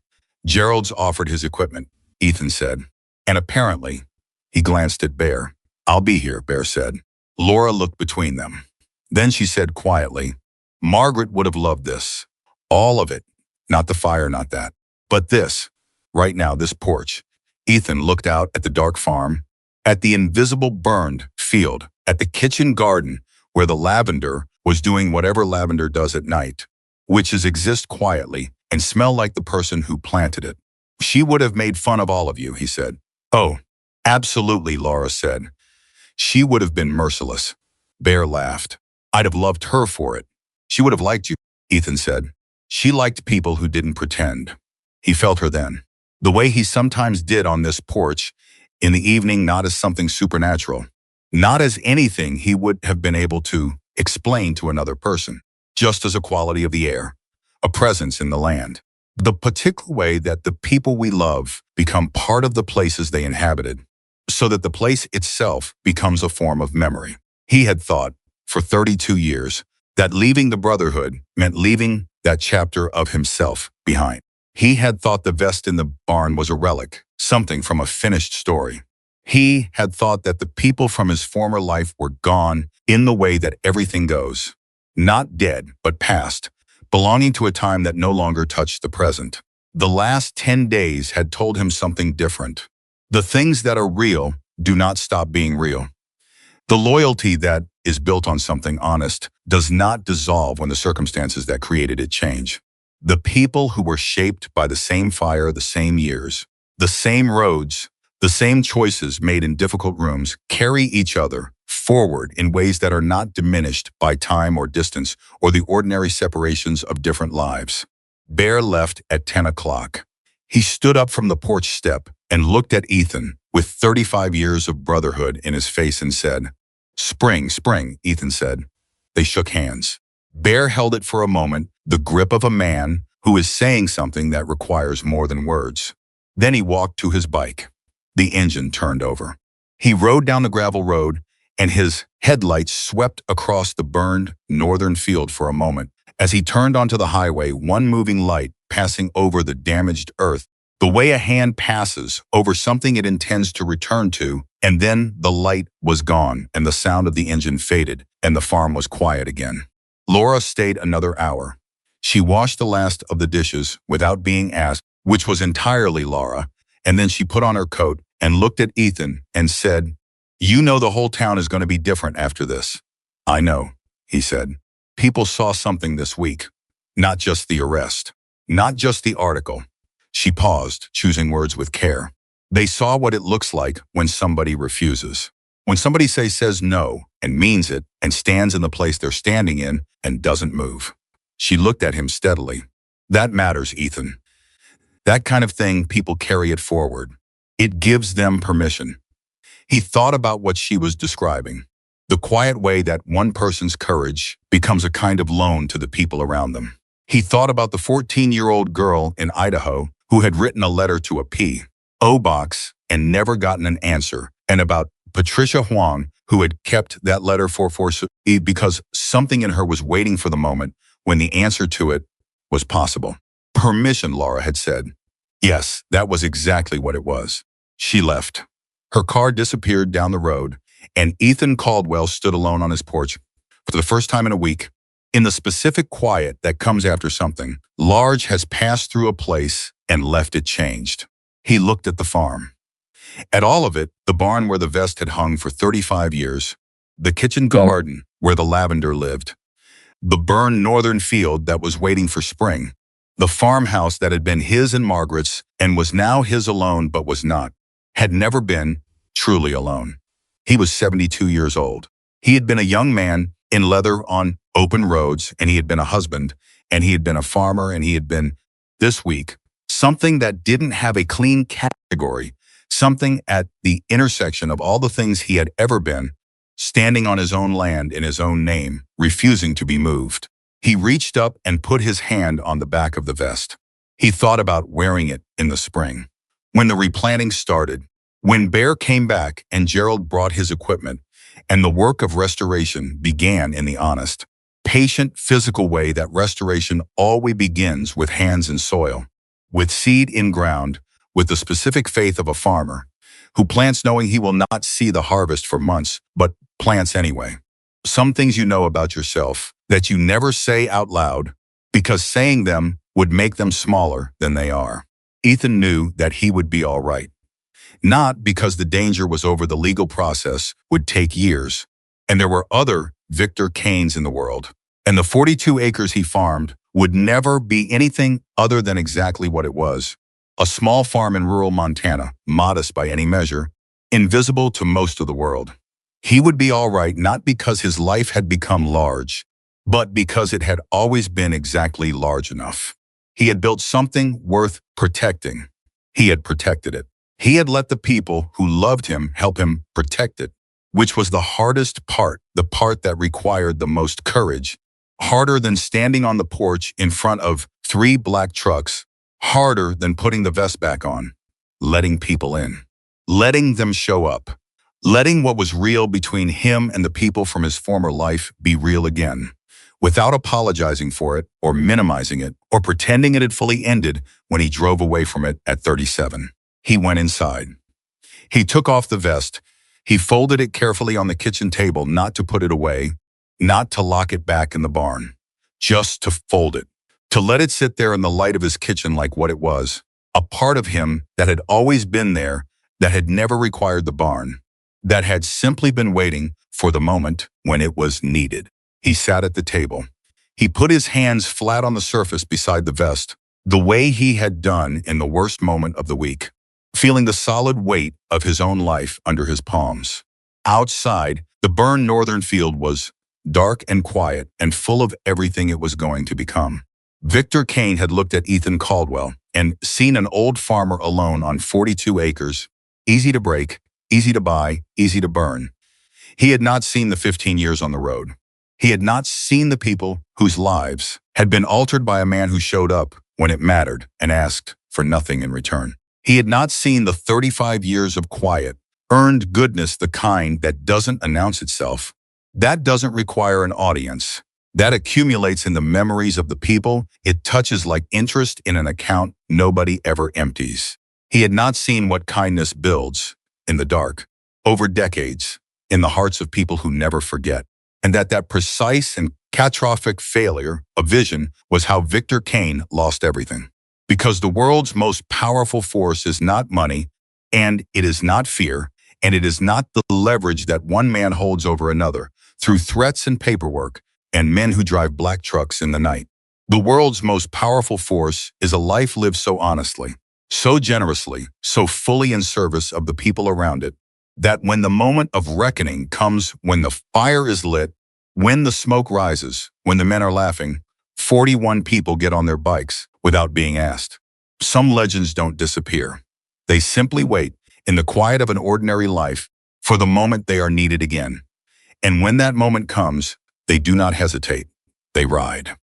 A: "Gerald's offered his equipment," Ethan said. "And apparently," he glanced at Bear. "I'll be here," Bear said. Laura looked between them. Then she said quietly, "Margaret would have loved this. All of it. Not the fire, not that. But this. Right now, this porch." Ethan looked out at the dark farm, at the invisible burned field, at the kitchen garden where the lavender was doing whatever lavender does at night, which is exist quietly and smell like the person who planted it. "She would have made fun of all of you," he said. "Oh, absolutely," Laura said. "She would have been merciless." Bear laughed. "I'd have loved her for it." "She would have liked you," Ethan said. "She liked people who didn't pretend." He felt her then, the way he sometimes did on this porch in the evening, not as something supernatural, not as anything he would have been able to explain to another person, just as a quality of the air, a presence in the land, the particular way that the people we love become part of the places they inhabited, so that the place itself becomes a form of memory. He had thought, for 32 years, that leaving the brotherhood meant leaving that chapter of himself behind. He had thought the vest in the barn was a relic, something from a finished story. He had thought that the people from his former life were gone in the way that everything goes, not dead, but past, belonging to a time that no longer touched the present. The last 10 days had told him something different. The things that are real do not stop being real. The loyalty that is built on something honest does not dissolve when the circumstances that created it change. The people who were shaped by the same fire, the same years, the same roads, the same choices made in difficult rooms carry each other forward in ways that are not diminished by time or distance or the ordinary separations of different lives. Bear left at 10 o'clock. He stood up from the porch step and looked at Ethan with 35 years of brotherhood in his face and said, "Spring, spring," Ethan said. They shook hands. Bear held it for a moment, the grip of a man who is saying something that requires more than words. Then he walked to his bike. The engine turned over. He rode down the gravel road, and his headlights swept across the burned northern field for a moment. As he turned onto the highway, one moving light passing over the damaged earth, the way a hand passes over something it intends to return to, and then the light was gone, and the sound of the engine faded, and the farm was quiet again. Laura stayed another hour. She washed the last of the dishes without being asked, which was entirely Laura, and then she put on her coat and looked at Ethan and said, "You know the whole town is going to be different after this." "I know," he said. "People saw something this week. Not just the arrest. Not just the article." She paused, choosing words with care. "They saw what it looks like when somebody refuses. When somebody says no and means it and stands in the place they're standing in and doesn't move." She looked at him steadily. "That matters, Ethan. That kind of thing, people carry it forward. It gives them permission." He thought about what she was describing, the quiet way that one person's courage becomes a kind of loan to the people around them. He thought about the 14-year-old girl in Idaho who had written a letter to a P.O. box and never gotten an answer, and about Patricia Huang, who had kept that letter because something in her was waiting for the moment when the answer to it was possible. Permission, Laura had said. Yes, that was exactly what it was. She left. Her car disappeared down the road, and Ethan Caldwell stood alone on his porch for the first time in a week. In the specific quiet that comes after something large has passed through a place and left it changed. He looked at the farm. At all of it, the barn where the vest had hung for 35 years, the kitchen garden where the lavender lived, the burned northern field that was waiting for spring, the farmhouse that had been his and Margaret's and was now his alone but was not, had never been truly alone. He was 72 years old. He had been a young man in leather on open roads, and he had been a husband, and he had been a farmer, and he had been, this week, something that didn't have a clean category, something at the intersection of all the things he had ever been, standing on his own land in his own name, refusing to be moved. He reached up and put his hand on the back of the vest. He thought about wearing it in the spring. When the replanting started, when Bear came back and Gerald brought his equipment, and the work of restoration began in the honest, patient, physical way that restoration always begins with hands in soil, with seed in ground, with the specific faith of a farmer who plants knowing he will not see the harvest for months, but plants anyway. Some things you know about yourself that you never say out loud because saying them would make them smaller than they are. Ethan knew that he would be all right. Not because the danger was over. The legal process would take years, and there were other Victor Kanes in the world, and the 42 acres he farmed would never be anything other than exactly what it was. A small farm in rural Montana, modest by any measure, invisible to most of the world. He would be all right not because his life had become large, but because it had always been exactly large enough. He had built something worth protecting. He had protected it. He had let the people who loved him help him protect it, which was the hardest part, the part that required the most courage, harder than standing on the porch in front of 3 black trucks, harder than putting the vest back on, letting people in, letting them show up, letting what was real between him and the people from his former life be real again, without apologizing for it or minimizing it or pretending it had fully ended when he drove away from it at 37. He went inside. He took off the vest. He folded it carefully on the kitchen table, not to put it away, not to lock it back in the barn, just to fold it, to let it sit there in the light of his kitchen like what it was, a part of him that had always been there, that had never required the barn, that had simply been waiting for the moment when it was needed. He sat at the table. He put his hands flat on the surface beside the vest, the way he had done in the worst moment of the week, feeling the solid weight of his own life under his palms. Outside, the burned northern field was dark and quiet and full of everything it was going to become. Victor Kane had looked at Ethan Caldwell and seen an old farmer alone on 42 acres, easy to break, easy to buy, easy to burn. He had not seen the 15 years on the road. He had not seen the people whose lives had been altered by a man who showed up when it mattered and asked for nothing in return. He had not seen the 35 years of quiet, earned goodness, the kind that doesn't announce itself, that doesn't require an audience, that accumulates in the memories of the people it touches like interest in an account nobody ever empties. He had not seen what kindness builds in the dark, over decades, in the hearts of people who never forget, and that precise and catastrophic failure of vision was how Victor Kane lost everything. Because the world's most powerful force is not money, and it is not fear, and it is not the leverage that one man holds over another through threats and paperwork and men who drive black trucks in the night. The world's most powerful force is a life lived so honestly, so generously, so fully in service of the people around it, that when the moment of reckoning comes, when the fire is lit, when the smoke rises, when the men are laughing, 41 people get on their bikes without being asked. Some legends don't disappear. They simply wait in the quiet of an ordinary life for the moment they are needed again. And when that moment comes, they do not hesitate. They ride.